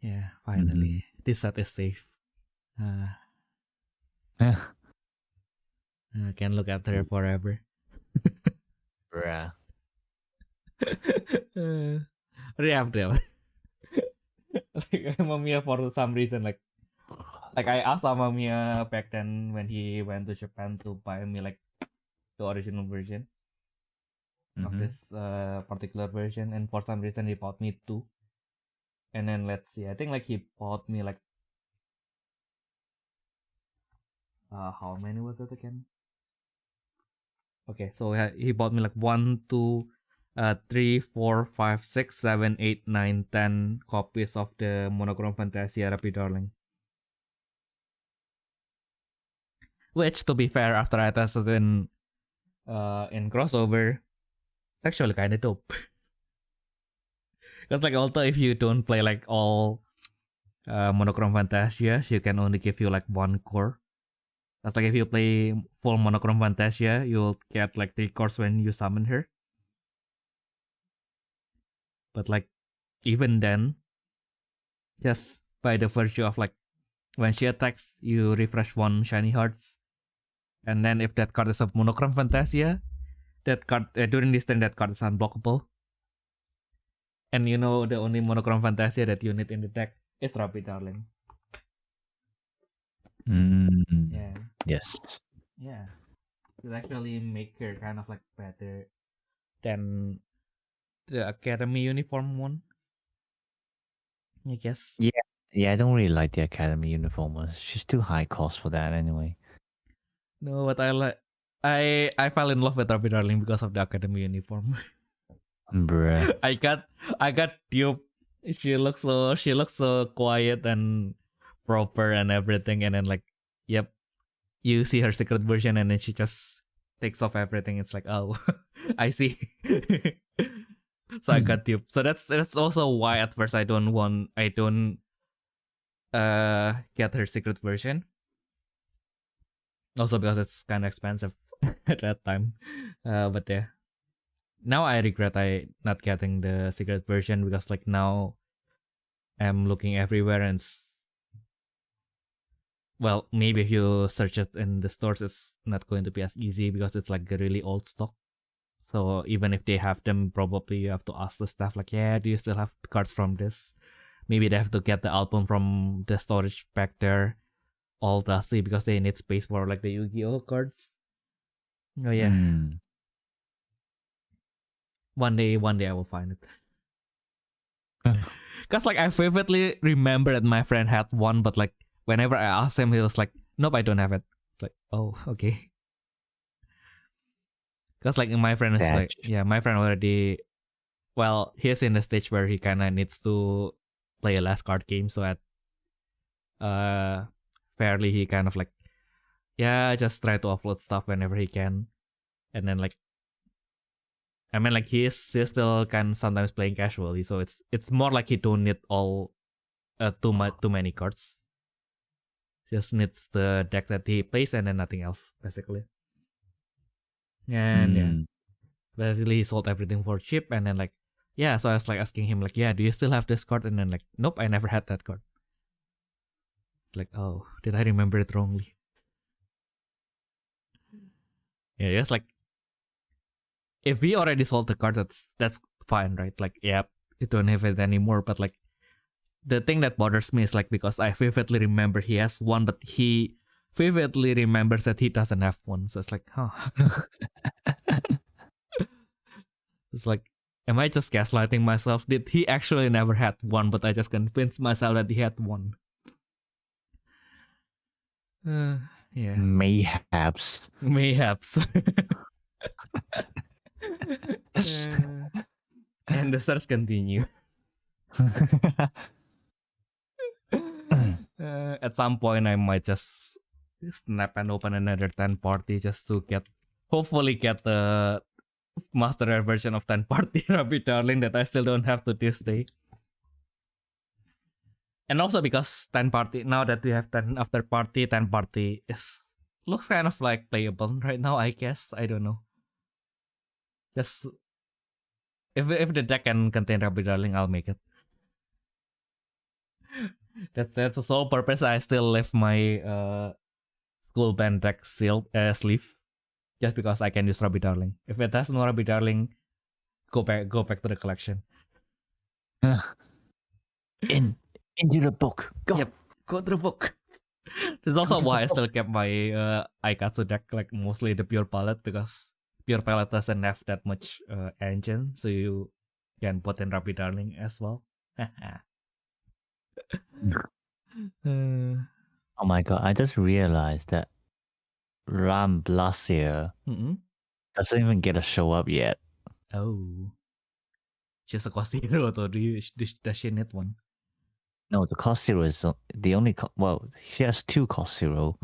Yeah, finally. This set is safe. I can look at her forever. Bruh. Real. Like Mamiya for some reason, like I asked Mamiya back then when he went to Japan to buy me like the original version of this particular version, and for some reason he bought me 2. And then let's see, I think like he bought me like how many was it again? Okay, so he bought me like 1, 2, 3, 4, 5, 6, 7, 8, 9, 10 copies of the Monochrome Fantasia Rabbit Darling. Which, to be fair, after I tested in crossover, it's actually kind of dope. Because like although if you don't play like all Monochrome Fantasia, you can only give you like 1 core. That's like if you play full Monochrome Fantasia, you'll get like 3 cores when you summon her. But like even then, just by the virtue of like when she attacks, you refresh 1 shiny hearts, and then if that card is a Monochrome Fantasia, that card during this turn that card is unblockable. And you know the only Monochrome Fantasia that you need in the deck is Rabbit Darling. Yeah. Yes. Yeah. It actually make her kind of like better than the Academy uniform one, I guess. Yeah, I don't really like the Academy uniform. She's too high cost for that anyway. No, but I like I fell in love with Rabbit Darling because of the Academy uniform. Bruh. I got duped. She looks so quiet and proper and everything, and then like, yep, you see her secret version, and then she just takes off everything. It's like, oh, I see. So I got duped. So that's also why at first I don't get her secret version. Also because it's kind of expensive at that time. But yeah. Now I regret I not getting the secret version because like now I'm looking everywhere and well, maybe if you search it in the stores, it's not going to be as easy because it's like a really old stock. So even if they have them, probably you have to ask the staff like, yeah, do you still have cards from this? Maybe they have to get the album from the storage back there, all dusty because they need space for like the Yu-Gi-Oh cards. Oh yeah. One day I will find it. Cause like I vividly remember that my friend had one, but like whenever I asked him, he was like, "Nope, I don't have it." It's like, oh, okay. Cause like my friend is like, yeah, my friend already. Well, he's in the stage where he kind of needs to play a last card game, so at fairly he kind of like, yeah, just try to upload stuff whenever he can, and then like. I mean, like he still can sometimes playing casually, so it's more like he don't need all too many cards. Just needs the deck that he plays and then nothing else basically. And yeah, basically he sold everything for cheap, and then like yeah, so I was like asking him like, yeah, do you still have this card? And then like, nope, I never had that card. It's like, oh, did I remember it wrongly? Yeah, it's like. If we already sold the card, that's fine, right? Like, yeah, you don't have it anymore. But like, the thing that bothers me is like because I vividly remember he has one, but he vividly remembers that he doesn't have one. So it's like, huh? It's like, am I just gaslighting myself? Did he actually never had one, but I just convinced myself that he had one? Yeah. Mayhaps. And the search continue. At some point, I might just snap and open another 10 party just to hopefully get the master version of 10 party Rabbit Darling that I still don't have to this day. And also because 10 party, now that we have 10 after party, 10 party looks kind of like playable right now, I guess. I don't know. Just if the deck can contain Rabbit Darling, I'll make it. That's the sole purpose. I still left my school band deck sleeve, just because I can use Rabbit Darling. If it has no Rabbit Darling, go back to the collection. Into the book. Go. Yep, go to the book. That's also why I still kept my Aikatsu deck, like mostly the pure palette, because pure palette doesn't have that much engine, so you can put in Rabbit Darling as well. Oh my god, I just realized that Ram Blasia doesn't even get a show up yet. Oh. She's a cost hero, though. Does she need one? No, the cost zero is the only... she has two cost zero.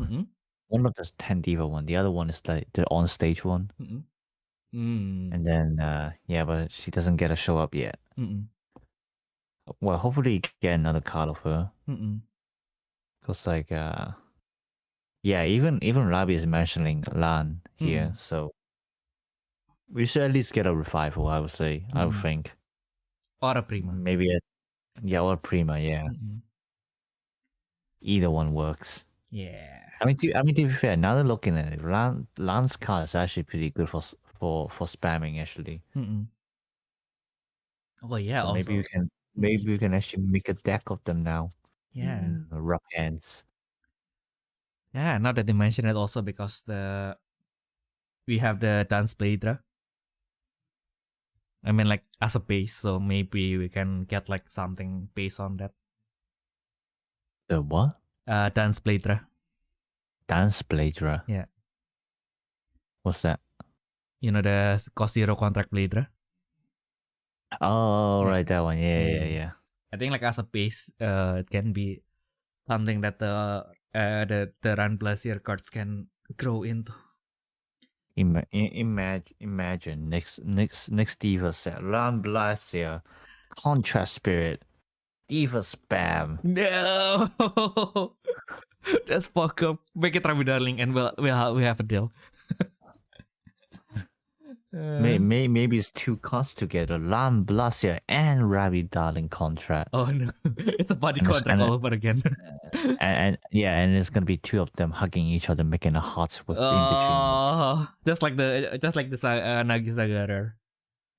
One of them's 10 diva one. The other one is like the on-stage one. And then, but she doesn't get a show up yet. Well, hopefully you get another card of her. Because like, even Rabi is mentioning Lan here, so we should at least get a revival, I would say. I would think. Or a Prima. Maybe or a Prima, yeah. Either one works. Yeah. I mean, to be fair, now that looking at it, Lan's card is actually pretty good for spamming, actually. Oh yeah, so also. maybe we can actually make a deck of them now. Yeah. Rough hands. Yeah, now that you mention it, also because we have the Dance Playtra. I mean, like, as a base, so maybe we can get like something based on that. The what? Dance Playtra. Dance Playtra? Yeah. What's that? You know, the cost zero contract Playtra? Oh, right, that one. Yeah. I think like as a base, it can be something that the Run Blazier cards can grow into. Imagine next Diva set Run Blazier, Contrast Spirit, Diva Spam. No, that's fuck up. Make it Rabbit Darling, and we have a deal. Maybe it's two cards together, Lam Blasia and Rabbit Darling contract. Oh no, it's a body contract all over again. and it's gonna be two of them hugging each other, making a heart in between. Just like the Nagisagara.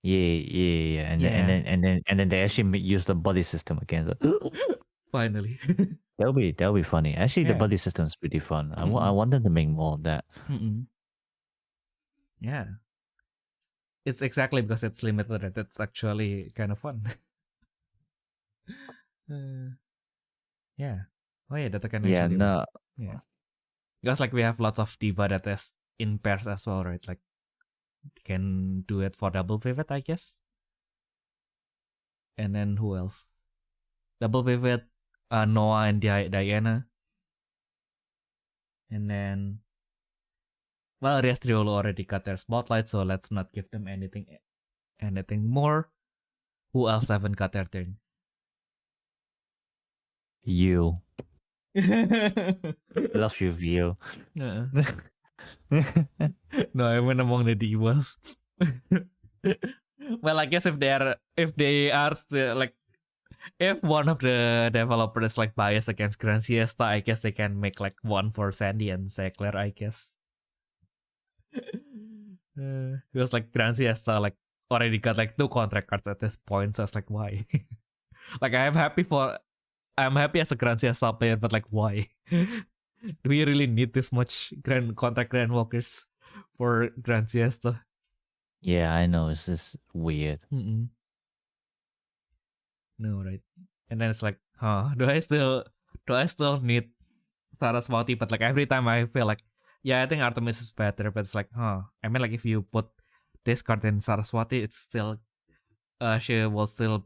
Yeah. And then they actually use the body system again. So. Finally. That'll be funny. Actually, the body system is pretty fun. I want them to make more of that. Yeah. It's exactly because it's limited that it's actually kind of fun. Yeah. Oh yeah, that can actually work. Yeah. Because like we have lots of diva that is in pairs as well, right? Like can do it for double pivot, I guess. And then who else? Double pivot, Noah and Diana. And then well, Riastriolo already got their spotlight, so let's not give them anything more. Who else haven't got their turn? You. Love you, Vio. No, I went among the divas. Well, I guess if they are still like, if one of the developers like biased against Grand Siesta, I guess they can make like one for Sandy and Sackler, I guess. Because like Grand Siesta like already got like 2 contract cards at this point, so it's like why? Like I'm happy as a Grand Siesta player, but like why? Do we really need this much Grand Walkers for Grand Siesta? Yeah, I know. It's just weird. No, right? And then it's like, do I still need Saraswati? But like every time I feel like, yeah, I think Artemis is better. But it's like, I mean, like if you put this card in Saraswati, it's still, she will still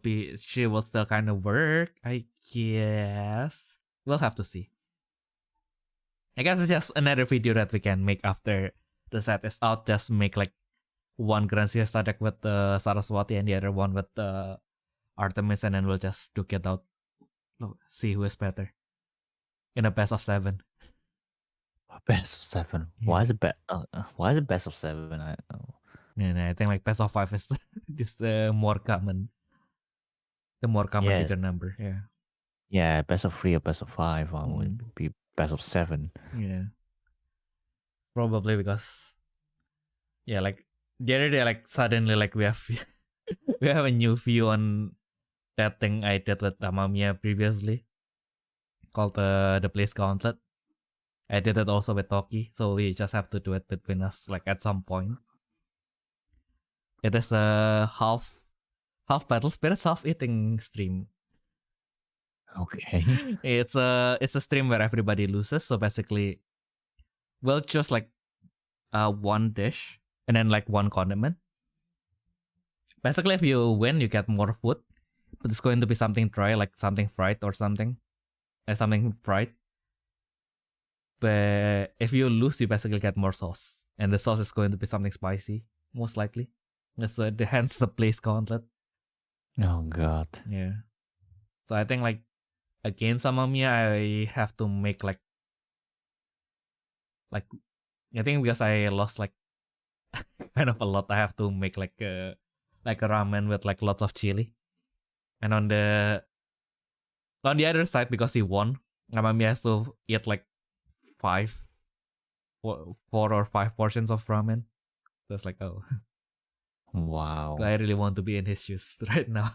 kind of work. I guess we'll have to see. I guess it's just another video that we can make after the set is out. Just make like one Grand Siesta deck with the Saraswati and the other one with the Artemis, and then we'll just duke it out. See who is better in a best of 7. Best of 7. Yeah. Why is it why is it best of 7? I don't know. Yeah, I think like best of 5 is the more common. The more common bigger number. Yeah. Yeah, best of 3 or best of 5 would be best of 7. Yeah. Probably because, yeah, like the other day, like suddenly, like we have a new view on that thing I did with Amamiya previously, called the Place Gauntlet. I did it also with Toki, so we just have to do it between us, like at some point. It is a half battle spirits, half eating stream. Okay. It's a stream where everybody loses, so basically we'll choose like one dish and then like one condiment. Basically, if you win, you get more food, but it's going to be something dry, like something fried or something. Something fried. But if you lose, you basically get more sauce. And the sauce is going to be something spicy, most likely. So hence the Place Gauntlet. Oh, God. Yeah. So I think like against Amamiya, I have to make like I think because I lost like kind of a lot, I have to make like a ramen with like lots of chili. And on the other side, because he won, Amamiya has to eat like 4 or 5 portions of ramen. So it's like, oh. Wow. Do I really want to be in his shoes right now?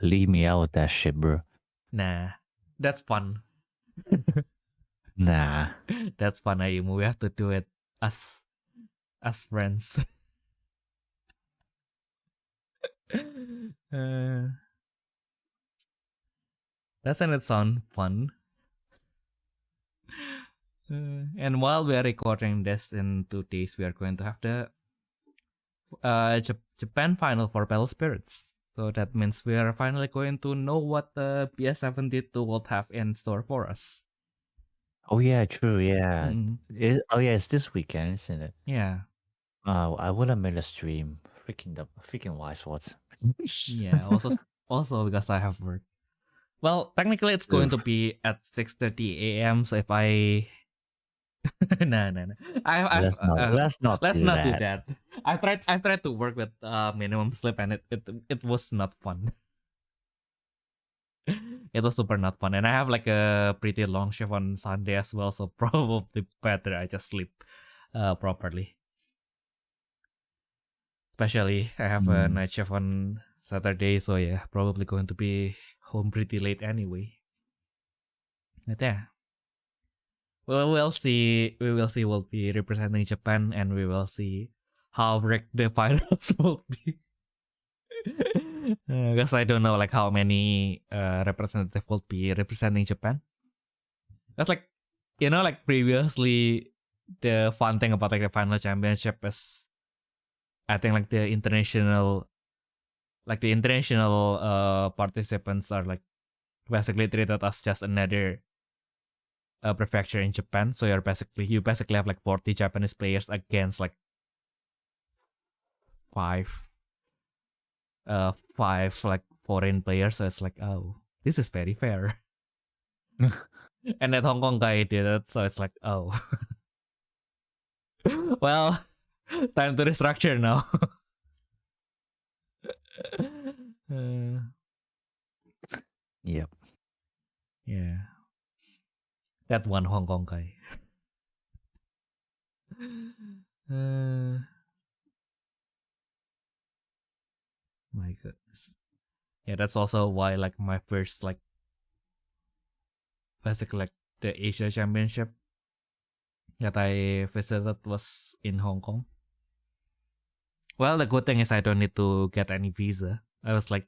Leave me out with that shit, bro. Nah, that's fun. Nah. That's fun, Ayumu. We have to do it as friends. Doesn't it sound fun? And while we are recording this in 2 days, we are going to have the Japan final for Battle Spirits. So that means we are finally going to know what the PS72 will have in store for us. Oh yeah, true. Yeah. It's this weekend, isn't it? Yeah. I would have made a stream. Freaking wise words. Yeah. Also because I have work. Well, technically it's going to be at 6:30 a.m. So if I no. Let's not do that. I tried to work with minimum sleep, and it was not fun. It was super not fun, and I have like a pretty long shift on Sunday as well, so probably better I just sleep properly. Especially I have a night shift on Saturday, so yeah, probably going to be home pretty late anyway. But yeah. Well, we'll see. We will see. We'll be representing Japan, and we will see how rigged the finals will be. Because I don't know like how many representatives will be representing Japan. That's like, like previously, the fun thing about like the final championship is, I think like the international participants are like basically treated as just another prefecture in Japan. So you basically have like 40 Japanese players against like 5 like foreign players. So it's like, oh, this is very fair. And that Hong Kong guy did it, so it's like, oh. Well, time to restructure now. Yep. Yeah. That one Hong Kong guy. My goodness. Yeah, that's also why like my first like basically like the Asia Championship that I visited was in Hong Kong. Well, the good thing is I don't need to get any visa. I was like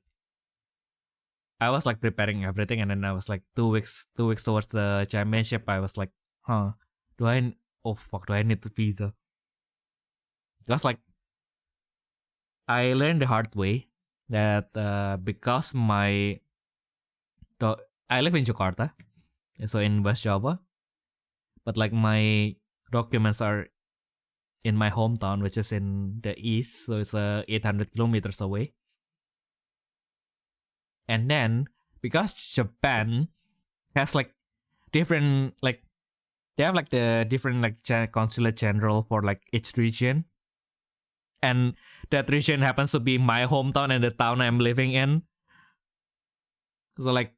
preparing everything, and then I was like 2 weeks towards the championship. I was like, do I need the visa? Because like I learned the hard way that because I live in Jakarta, so in West Java, but like my documents are in my hometown, which is in the east, so it's 800 kilometers away. And then because Japan has like different like they have like the different like consulate general for like each region, and that region happens to be my hometown and the town I'm living in. So like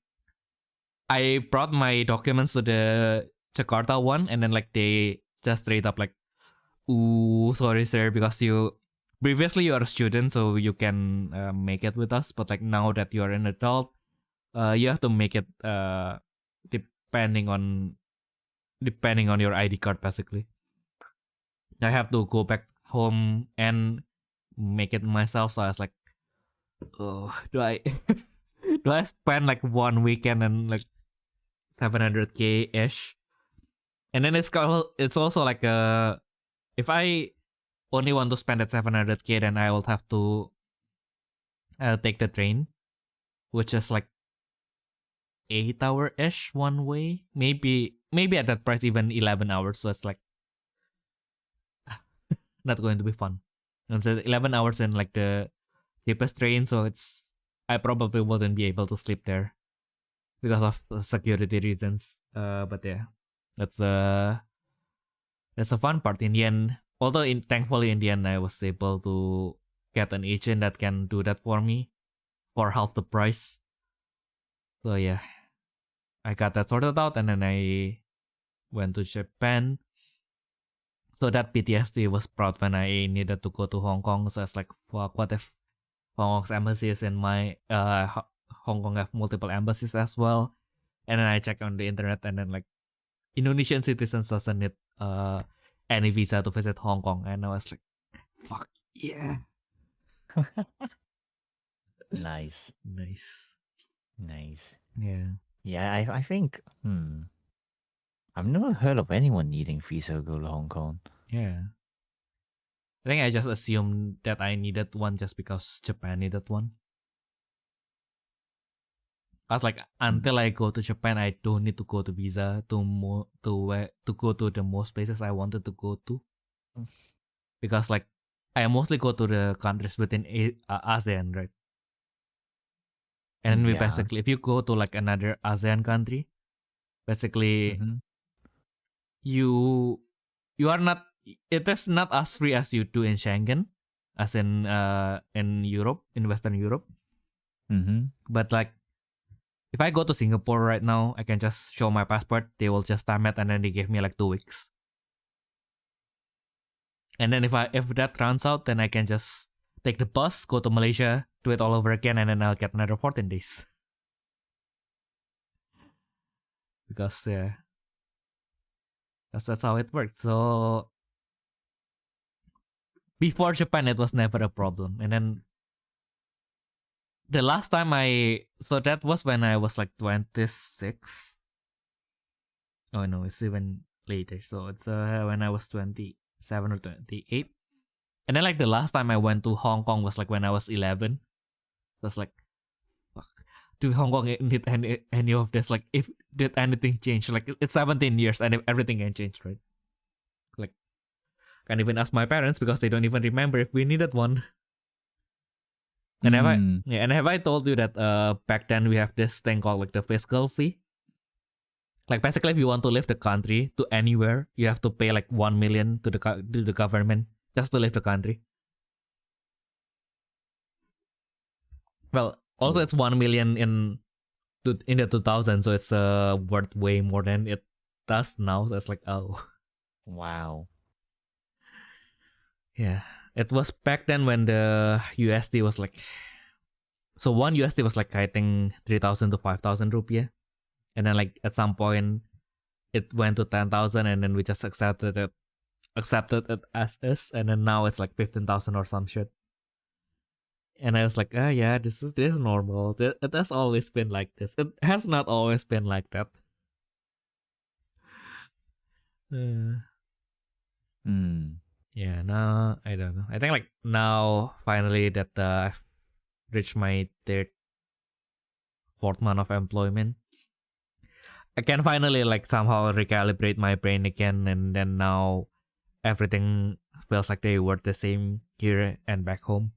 I brought my documents to the Jakarta one, and then like they just straight up like, "Ooh, sorry sir, because previously you are a student, so you can make it with us, but like now that you are an adult, you have to make it depending on your ID card basically. I have to go back home and make it myself." So I was like, "Oh, do I do I spend like one weekend and like 700k ish?" And then it's also like if I only want to spend that 700k, then I will have to take the train, which is like 8 hour ish one way, maybe at that price even 11 hours. So it's like not going to be fun. And so 11 hours in like the cheapest train, so I probably wouldn't be able to sleep there because of security reasons. But yeah, that's a fun part in the end. Although thankfully in the end I was able to get an agent that can do that for me for half the price. So yeah, I got that sorted out, and then I went to Japan. So that PTSD was brought when I needed to go to Hong Kong. So I was like, fuck, what if Hong Kong's embassy is in my Hong Kong have multiple embassies as well? And then I checked on the internet, and then like Indonesian citizens doesn't need any visa to visit Hong Kong, and I was like, fuck yeah. Nice. Yeah, I think I've never heard of anyone needing visa to go to Hong Kong. Yeah, I think I just assumed that I needed one just because Japan needed one. I was like, until I go to Japan, I don't need to go to visa to go to the most places I wanted to go to, because like I mostly go to the countries within ASEAN, right? And we basically, if you go to like another ASEAN country, basically you are not. It is not as free as you do in Schengen, as in Europe, in Western Europe. But like, if I go to Singapore right now, I can just show my passport. They will just stamp it, and then they give me like 2 weeks. And then if that runs out, then I can just take the bus, go to Malaysia, do it all over again, and then I'll get another 14 days. Because that's how it works. So before Japan, it was never a problem, and then the last time so that was when I was like 26. Oh no, it's even later. So it's when I was 27 or 28. And then like the last time I went to Hong Kong was like when I was 11. So it's like, fuck, do Hong Kong need any of this? Like, if did anything change? Like, it's 17 years and everything can change, right? Like, can't even ask my parents because they don't even remember if we needed one. And have I told you that back then we have this thing called like the fiscal fee? Like basically, if you want to leave the country to anywhere, you have to pay like 1 million to the government just to leave the country. Well, also it's 1 million in the 2000s, so it's worth way more than it does now. So it's like, oh, wow, yeah. It was back then when the USD was like, so one USD was like I think 3,000 to 5,000 rupiah, and then like at some point it went to 10,000, and then we just accepted it as is, and then now it's like 15,000 or some shit. And I was like, oh yeah, this is normal. It has always been like this. It has not always been like that. Yeah, now I don't know. I think like now finally that I've reached my fourth month of employment, I can finally like somehow recalibrate my brain again, and then now everything feels like they were the same here and back home.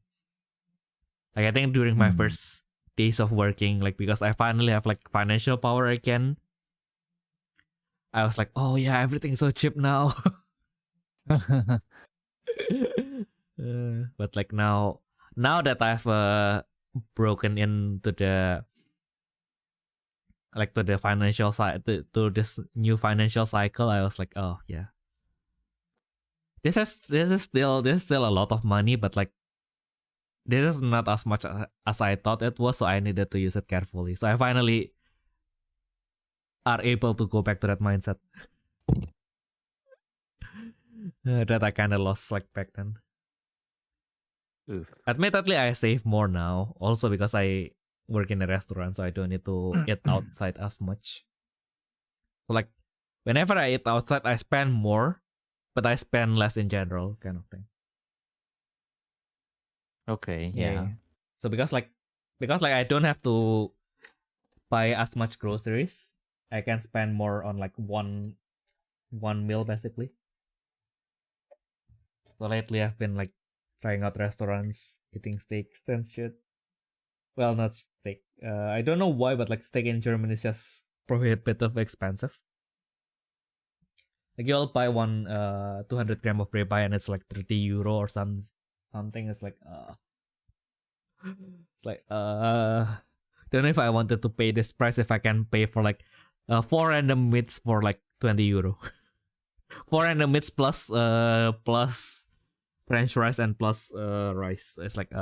Like I think during my first days of working, like because I finally have like financial power again, I was like, oh yeah, everything's so cheap now. But like now that I've broken into the financial side, to this new financial cycle, I was like, oh yeah, this is still a lot of money, but like this is not as much as I thought it was, so I needed to use it carefully. So I finally are able to go back to that mindset that I kind of lost like back then. Oof. Admittedly, I save more now, also because I work in a restaurant, so I don't need to eat outside as much. So like, whenever I eat outside, I spend more, but I spend less in general, kind of thing. Okay, yeah. So because I don't have to buy as much groceries, I can spend more on like one meal basically. So lately I've been like trying out restaurants, eating steaks and shit. Well, not steak. I don't know why, but like steak in Germany is just prohibitively expensive. Like you'll buy one 200 gram of ribeye and it's like 30 euro or something. It's like don't know if I wanted to pay this price if I can pay for like 4 random meats for like 20 euro. 4 random meats plus French fries and plus rice. It's like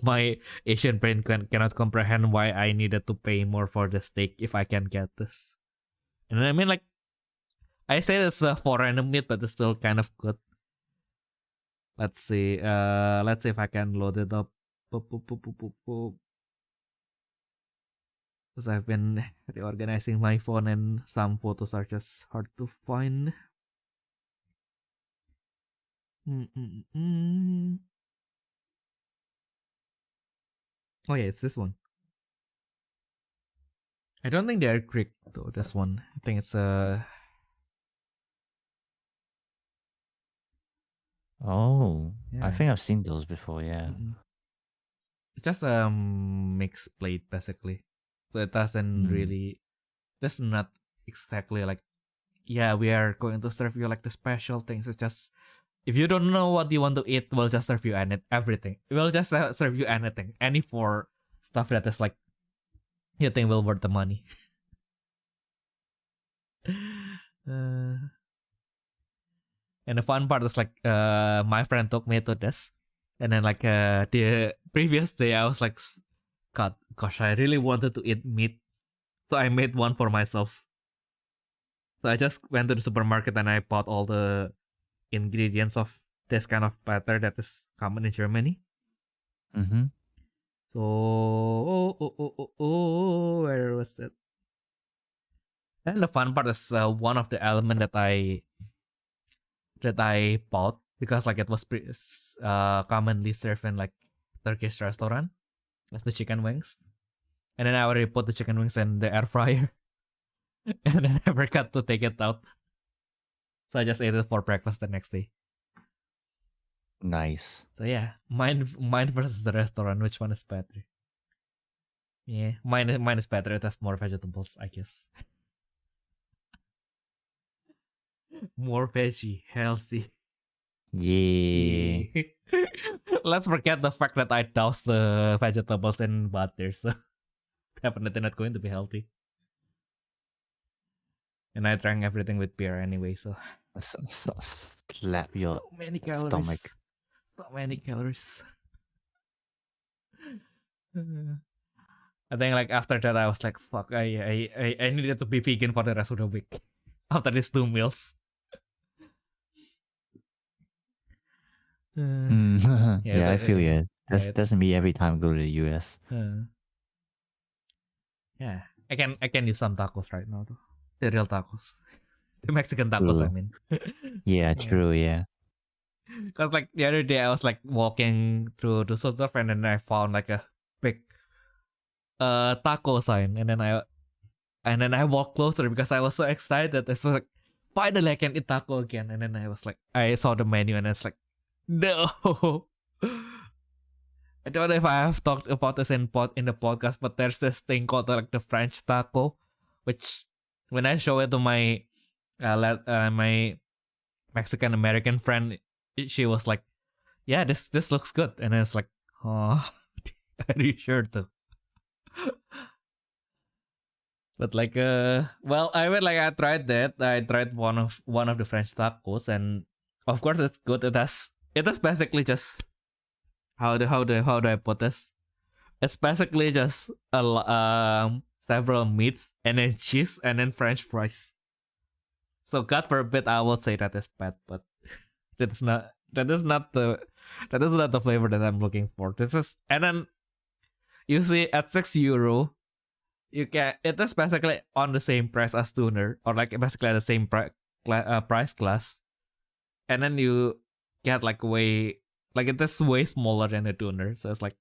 my Asian brain cannot comprehend why I needed to pay more for the steak if I can get this. And I mean, like, I say it's a 4 random meat, but it's still kind of good. Let's see if I can load it up. Because I've been reorganizing my phone and some photos are just hard to find. Oh yeah, it's this one. I don't think they're Greek though, this one. I think it's Oh, yeah. I think I've seen those before, yeah. It's just a mixed plate basically. So it doesn't really, that's not exactly like, yeah, we are going to serve you like the special things. It's just, if you don't know what you want to eat, we'll just serve you everything. We'll just serve you anything. Any for stuff that is like, you think will worth the money. And the fun part is like, my friend took me to this. And then like the previous day, I was like, gosh, I really wanted to eat meat. So I made one for myself. So I just went to the supermarket and I bought all the ingredients of this kind of batter that is common in Germany. So, where was that? And the fun part is one of the elements that I bought, because like it was commonly served in like Turkish restaurant, that's the chicken wings. And then I already put the chicken wings in the air fryer. And then I forgot to take it out. So I just ate it for breakfast the next day. Nice. So yeah, mine versus the restaurant. Which one is better? Yeah, mine is better. It has more vegetables, I guess. More veggie, healthy. Yeah. Let's forget the fact that I doused the vegetables in butter, so definitely not going to be healthy. And I drank everything with beer anyway, so slap your so many calories. stomach. So many calories. I think like after that I was like, fuck, I needed to be vegan for the rest of the week after these 2 meals. I feel you. That's me every time I go to the US. Yeah, I can use some tacos right now though. The real tacos, the Mexican tacos. True. I mean. Yeah, true. Yeah. Cause like the other day I was like walking through Düsseldorf and then I found like a big taco sign and then I walked closer because I was so excited. I was like, finally I can eat taco again. And then I was like, I saw the menu and it's like, no. I don't know if I have talked about this in the podcast, but there's this thing called like the French taco, which when I show it to my my Mexican American friend, she was like, "Yeah, this looks good," and I was like, "Oh, are you sure though?" But like, well, I tried that. I tried one of the French tacos, and of course it's good. It is basically just how do I put this? It's basically just several meats and then cheese and then French fries. So God forbid I will say that is bad, but that is not the flavor that I'm looking for. This is, and then you see at €6, it is basically on the same price as tuner, or like basically at the same price class, and then you get like it is way smaller than a tuner. So it's like,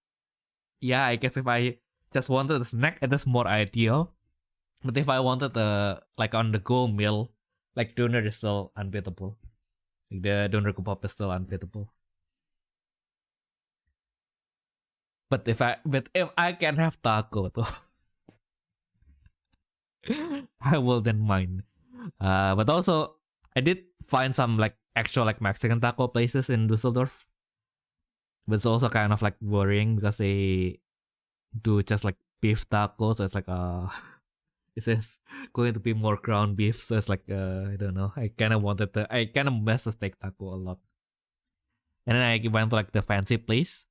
yeah, I guess if I just wanted a snack, it is more ideal. But if I wanted a like on the go meal, like tuner is still unbeatable. Like the doner kebab is still unbeatable. But if I can have taco though, I will then mind. But also I did find some like actual like Mexican taco places in Dusseldorf. But it's also kind of like worrying because they do just like beef tacos. So it's like it says going to be more ground beef. So it's like I don't know. I kind of miss the steak taco a lot. And then I went to like the fancy place,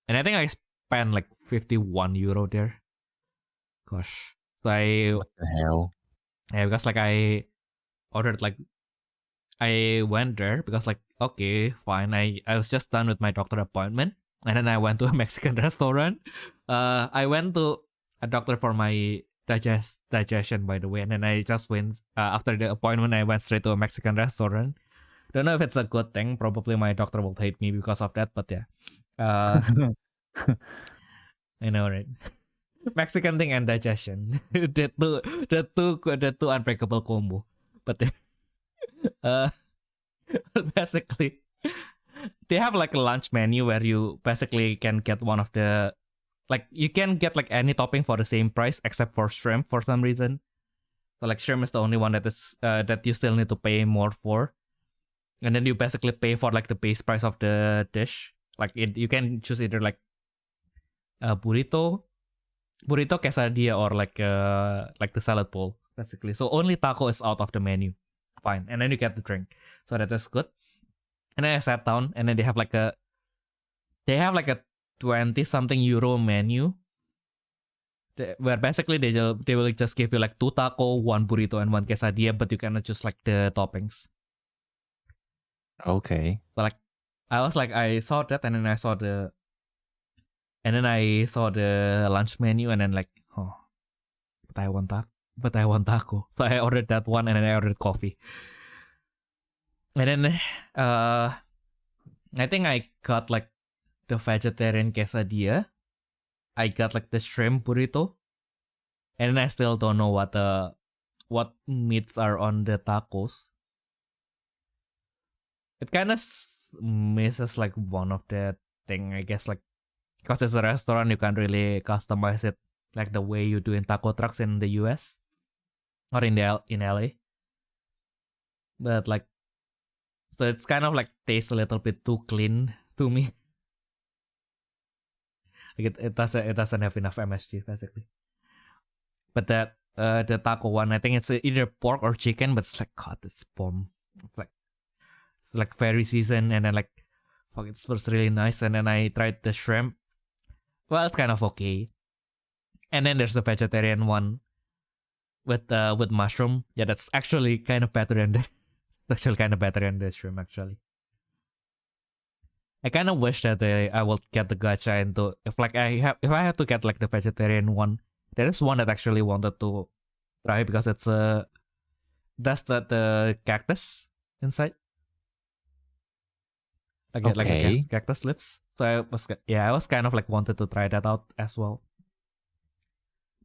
and I think I spent like €51 there. Gosh. So What the hell? Yeah, because like I ordered like I went there because like okay fine, I was just done with my doctor appointment, and then I went to a Mexican restaurant. I went to a doctor for my digestion, by the way, and then I just went after the appointment. I went straight to a Mexican restaurant. Don't know if it's a good thing. Probably my doctor will hate me because of that, but yeah. I know, right? Mexican thing and digestion. the two unbreakable combo. But basically they have like a lunch menu where you basically can get one of the like you can get like any topping for the same price except for shrimp for some reason. So like shrimp is the only one that is that you still need to pay more for. And then you basically pay for like the base price of the dish. Like you can choose either like a burrito, quesadilla, or like the salad bowl basically. So only taco is out of the menu. Fine, and then you get the drink, so that is good. And then I sat down, and then they have like a 20-something euro menu, where basically they will just give you like 2 taco, 1 burrito, and 1 quesadilla, but you cannot choose like the toppings. Okay. So like I saw that, and then I saw the lunch menu, and then like, oh, but I want taco. So I ordered that one, and then I ordered coffee. And then I think I got like the vegetarian quesadilla. I got like the shrimp burrito. And then I still don't know what meats are on the tacos. It kind of misses like one of the thing, I guess, like because it's a restaurant, you can't really customize it like the way you do in taco trucks in the US or in LA. But like, so it's kind of like tastes a little bit too clean to me. Like it doesn't have enough MSG basically. But that the taco one, I think it's either pork or chicken, but it's like, God, it's bomb. It's like very seasoned, and then like, fuck, it was really nice. And then I tried the shrimp. Well, it's kind of okay. And then there's the vegetarian one with mushroom. Yeah, that's actually kind of better than the shrimp actually. I kind of wish that I would get the gacha into if I had to get like the vegetarian one. There is one that actually wanted to try because it's that's the cactus inside. Like a cactus lips. So I was kind of like wanted to try that out as well.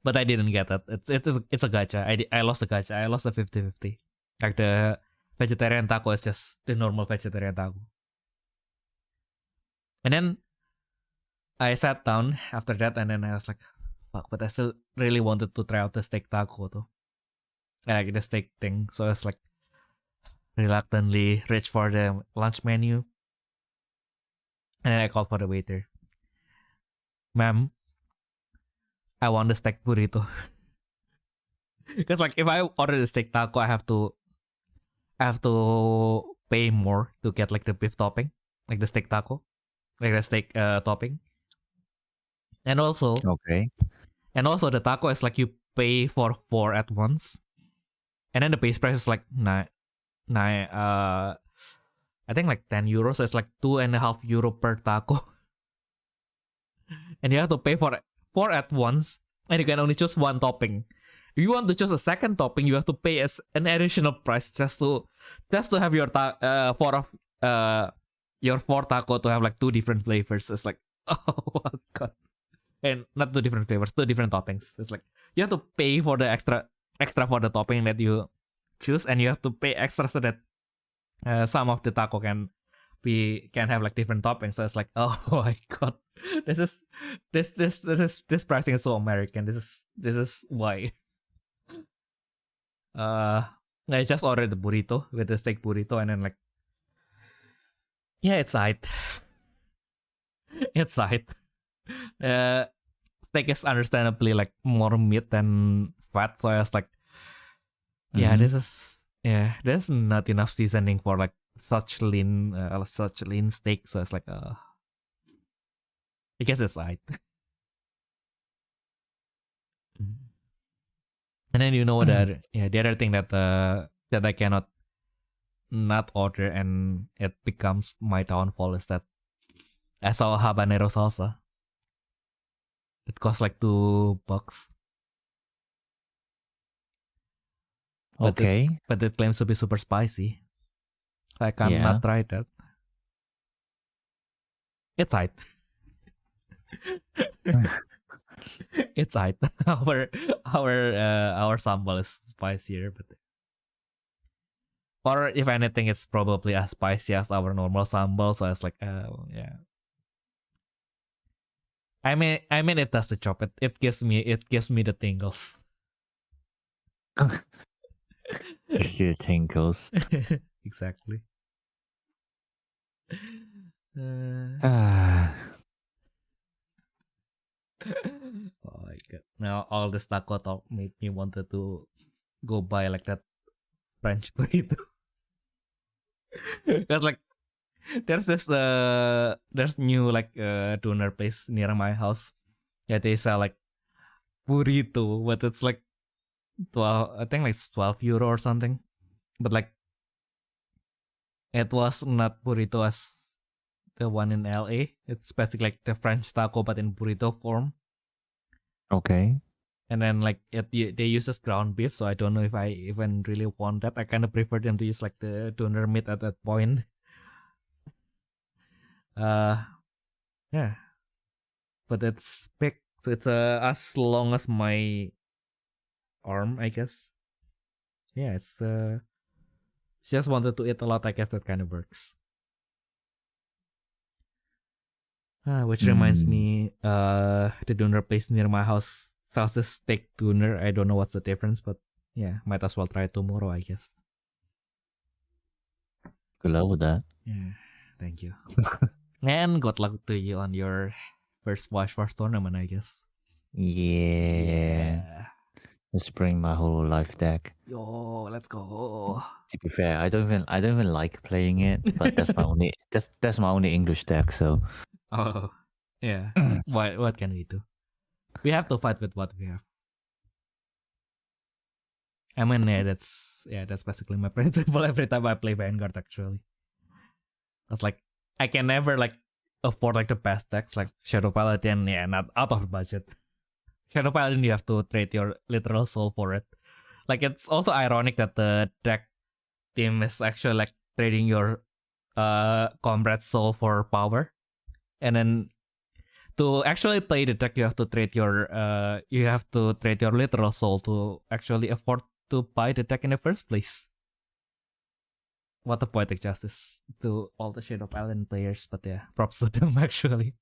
But I didn't get it. It's a gacha. I lost the gacha. I lost the 50-50. Like the vegetarian taco is just the normal vegetarian taco. And then I sat down after that, and then I was like, fuck, but I still really wanted to try out the steak taco too. Like the steak thing. So I was like reluctantly reached for the lunch menu. And then I called for the waiter. Ma'am, I want the steak burrito. Because like if I order the steak taco, I have to pay more to get like the beef topping, like the steak taco, like the steak topping. And also the taco is like you pay for 4 at once, and then the base price is like I think like 10 euros, so it's like €2.5 per taco. And you have to pay for 4 at once, and you can only choose one topping. If you want to choose a second topping, you have to pay as an additional price just to have your 4 taco to have like 2 different flavors. It's like, oh my god. And not 2 different flavors, 2 different toppings. It's like you have to pay for the extra for the topping that you choose, and you have to pay extra so that some of the taco can have like different toppings. So it's like, oh my god, this pricing is so American. This is why. I just ordered the burrito with the steak burrito, and then like, yeah, it's aight. It's aight. Steak is understandably like more meat than fat, so I was like, there's not enough seasoning for like such lean steak, so it's like I guess it's aight. And then the other thing that I cannot not order, and it becomes my downfall, is that I saw habanero salsa. It costs like $2. But it claims to be super spicy. I cannot try that. It's aight. It's aight. Our sambal is spicier, or if anything, it's probably as spicy as our normal sambal. So it's like, yeah. I mean, it does the job. It gives me the tingles. Gives you the tingles. Exactly. Oh my god! Now all this taco talk made me wanted to go buy like that French burrito. Because like there's new like doner place near my house that they sell like burrito, but it's like 12, I think like €12 or something. But like it was not burrito as the one in LA. It's basically like the French taco but in burrito form. Okay. And then like they use this ground beef, so I don't know if I even really want that. I kind of prefer them to use like the doner meat at that point. Yeah, but it's big, so it's as long as my arm, I guess. Yeah, it's just wanted to eat a lot. I guess that kind of works. Which reminds me, the doner place near my house sells this steak doner. I don't know what's the difference, but yeah, might as well try it tomorrow, I guess. Good luck with that. Yeah, thank you. And good luck to you on your first Watch Wars tournament, I guess. Yeah. Let's bring my whole life deck. Yo, let's go. To be fair, I don't even like playing it, but that's my only English deck, so. Oh, yeah. What can we do? We have to fight with what we have. I mean, that's basically my principle every time I play Vanguard. Actually, that's like I can never like afford like the best decks like Shadow Paladin. Yeah, not out of the budget. Shadow Paladin, you have to trade your literal soul for it. Like it's also ironic that the deck team is actually like trading your comrade soul for power, and then to actually play the deck, you have to trade your literal soul to actually afford to buy the deck in the first place. What a poetic justice to all the Shadow Paladin players, but yeah, props to them actually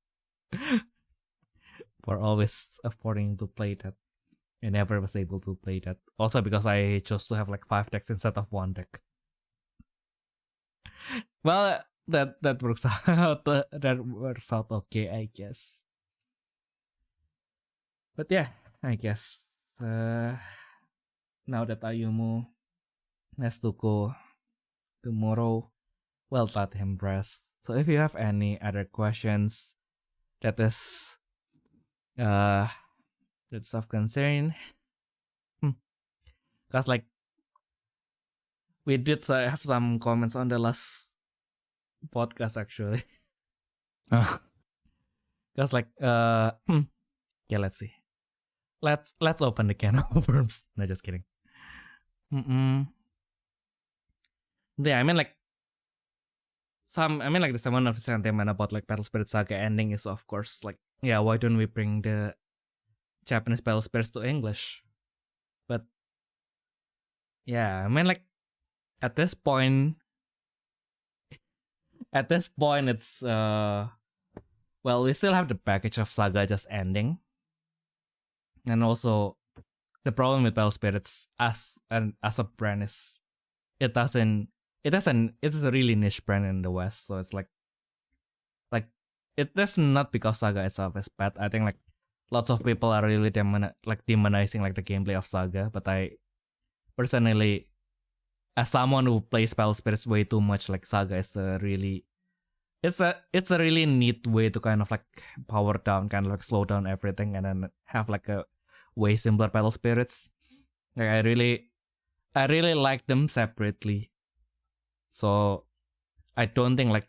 for always affording to play that. I never was able to play that. Also because I chose to have like 5 decks instead of 1 deck. Well, that works out. That works out okay, I guess. But yeah, I guess now that Ayumu has to go tomorrow, well, let him rest. So if you have any other questions that is that's of concern, because like we did have some comments on the last podcast actually. Because like yeah, let's see. Let's open the can of worms. No, just kidding. Yeah, I mean like the someone of the sentiment about like Battle Spirit Saga ending is of course like, yeah, why don't we bring the Japanese Battle Spirits to English? But yeah, I mean like at this point it's well, we still have the package of Saga just ending. And also the problem with Battle Spirits as a brand is it's a really niche brand in the West, so it's like that's not because Saga itself is bad. I think like lots of people are really demonizing like the gameplay of Saga, but I personally, as someone who plays Battle Spirits way too much, like Saga is a really neat way to kind of like power down, kind of like slow down everything, and then have like a way simpler Battle Spirits. Like I really like them separately. So I don't think like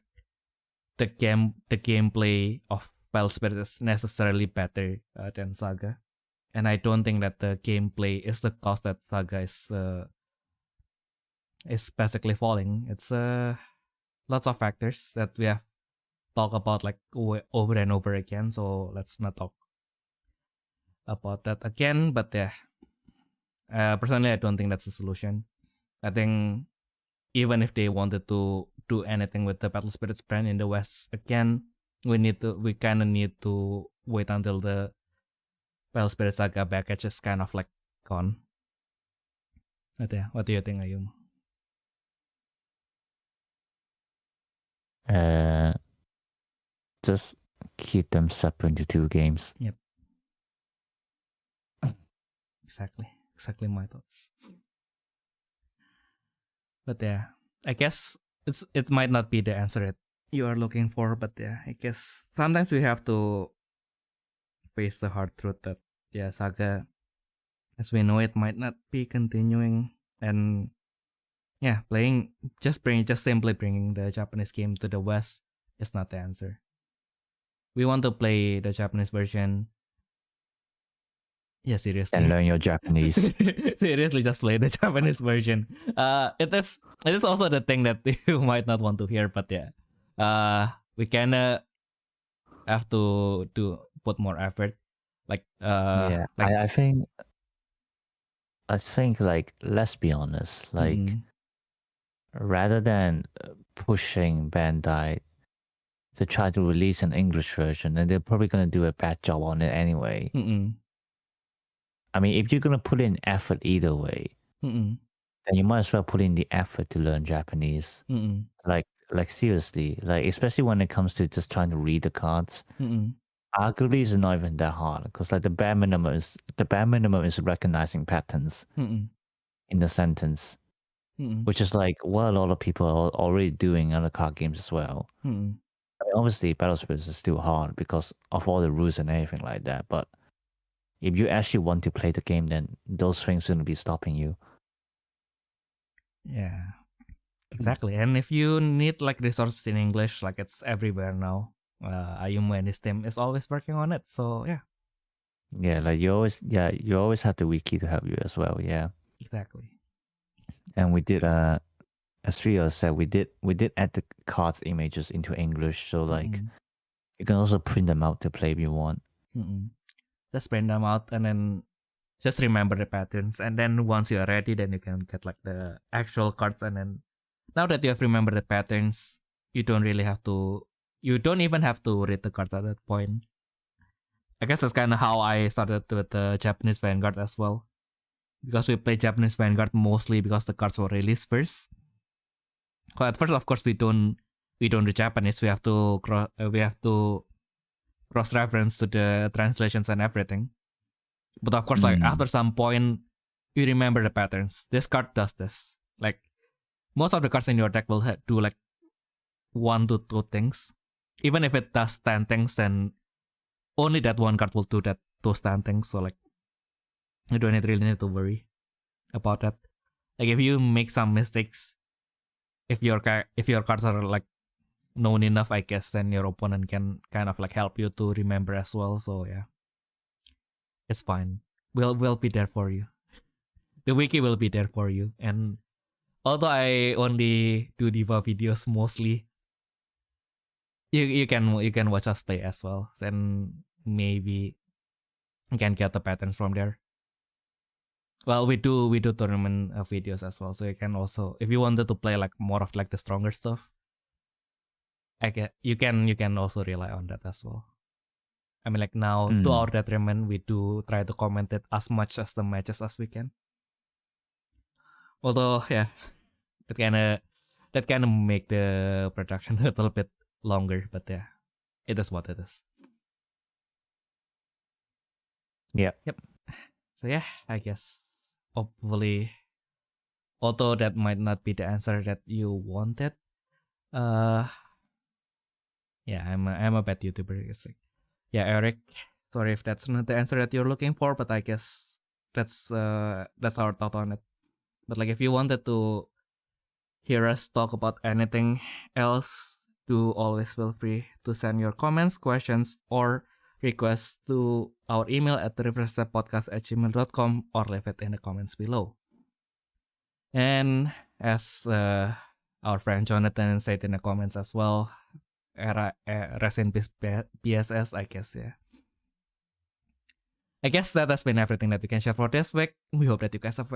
the gameplay of Battle Spirit is necessarily better than Saga, and I don't think that the gameplay is the cause that Saga is basically falling. It's lots of factors that we have talked about like over and over again. So let's not talk about that again. But yeah, personally, I don't think that's the solution. I think even if they wanted to do anything with the Battle Spirits brand in the West again, we kind of need to wait until the Battle Spirit Saga package is kind of like gone. But yeah, what do you think, Ayumu? Just keep them separate into 2 games. Yep. Exactly my thoughts. But yeah, I guess it might not be the answer that you are looking for, but yeah, I guess sometimes we have to face the hard truth that yeah, Saga as we know it might not be continuing, and yeah, simply bringing the Japanese game to the West is not the answer. We want to play the Japanese version. Yeah, seriously. And learn your Japanese. Seriously, just play the Japanese version. It is also the thing that you might not want to hear, but yeah. We kinda have to put more effort. Like yeah, like I think like, let's be honest, like rather than pushing Bandai to try to release an English version, and they're probably gonna do a bad job on it anyway. I mean, if you're gonna put in effort either way, then you might as well put in the effort to learn Japanese. Like seriously, like especially when it comes to just trying to read the cards. Arguably, it's not even that hard because like the bare minimum is recognizing patterns in the sentence, which is like what a lot of people are already doing in other card games as well. I mean, obviously, Battle Spirits is still hard because of all the rules and everything like that, but if you actually want to play the game, then those things shouldn't be stopping you. Yeah, exactly. And if you need like resources in English, like it's everywhere now. Ayumu and his team is always working on it. So yeah. Yeah, like you always have the wiki to help you as well. Yeah, exactly. And we did as Theo said, we did add the cards images into English, so like you can also print them out to play if you want. Just print them out and then just remember the patterns, and then once you are ready, then you can get like the actual cards. And then now that you have remembered the patterns, you don't even have to read the cards at that point. I guess that's kind of how I started with the Japanese Vanguard as well, because we play Japanese Vanguard mostly because the cards were released first. So at first, of course, we don't read Japanese. We have to cross reference to the translations and everything. But of course, like after some point, you remember the patterns. This card does this. Like most of the cards in your deck will do like 1 to 2 things. Even if it does 10 things, then only that one card will do those 10 things. So like you don't really need to worry about that. Like if you make some mistakes, if your cards are like known enough, I guess, then your opponent can kind of like help you to remember as well. So yeah, it's fine. We'll be there for you. The wiki will be there for you. And although I only do Diva videos mostly, you can watch us play as well. Then maybe you can get the patterns from there. Well, we do tournament videos as well, so you can also, if you wanted to play like more of like the stronger stuff, you can also rely on that as well. I mean, like now to our detriment, we do try to comment it as much as the matches as we can. Although, yeah, that kind of make the production a little bit longer, but yeah, it is what it is. Yep. So yeah, I guess hopefully, although that might not be the answer that you wanted, yeah, I'm a bad YouTuber. It's like, yeah, Eric, sorry if that's not the answer that you're looking for, but I guess that's our thought on it. But like, if you wanted to hear us talk about anything else, do always feel free to send your comments, questions, or requests to our email at therefreshsteppodcast@gmail.com or leave it in the comments below. And as our friend Jonathan said in the comments as well, rest in peace PSS, I guess, yeah. I guess that has been everything that we can share for this week. We hope that you guys have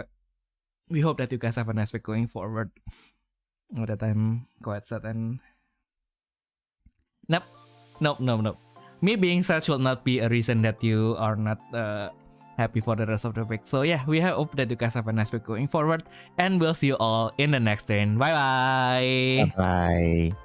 a nice week going forward. With that, I'm quite sad and nope. Me being sad should not be a reason that you are not happy for the rest of the week. So yeah, we hope that you guys have a nice week going forward, and we'll see you all in the next turn. Bye bye. Bye.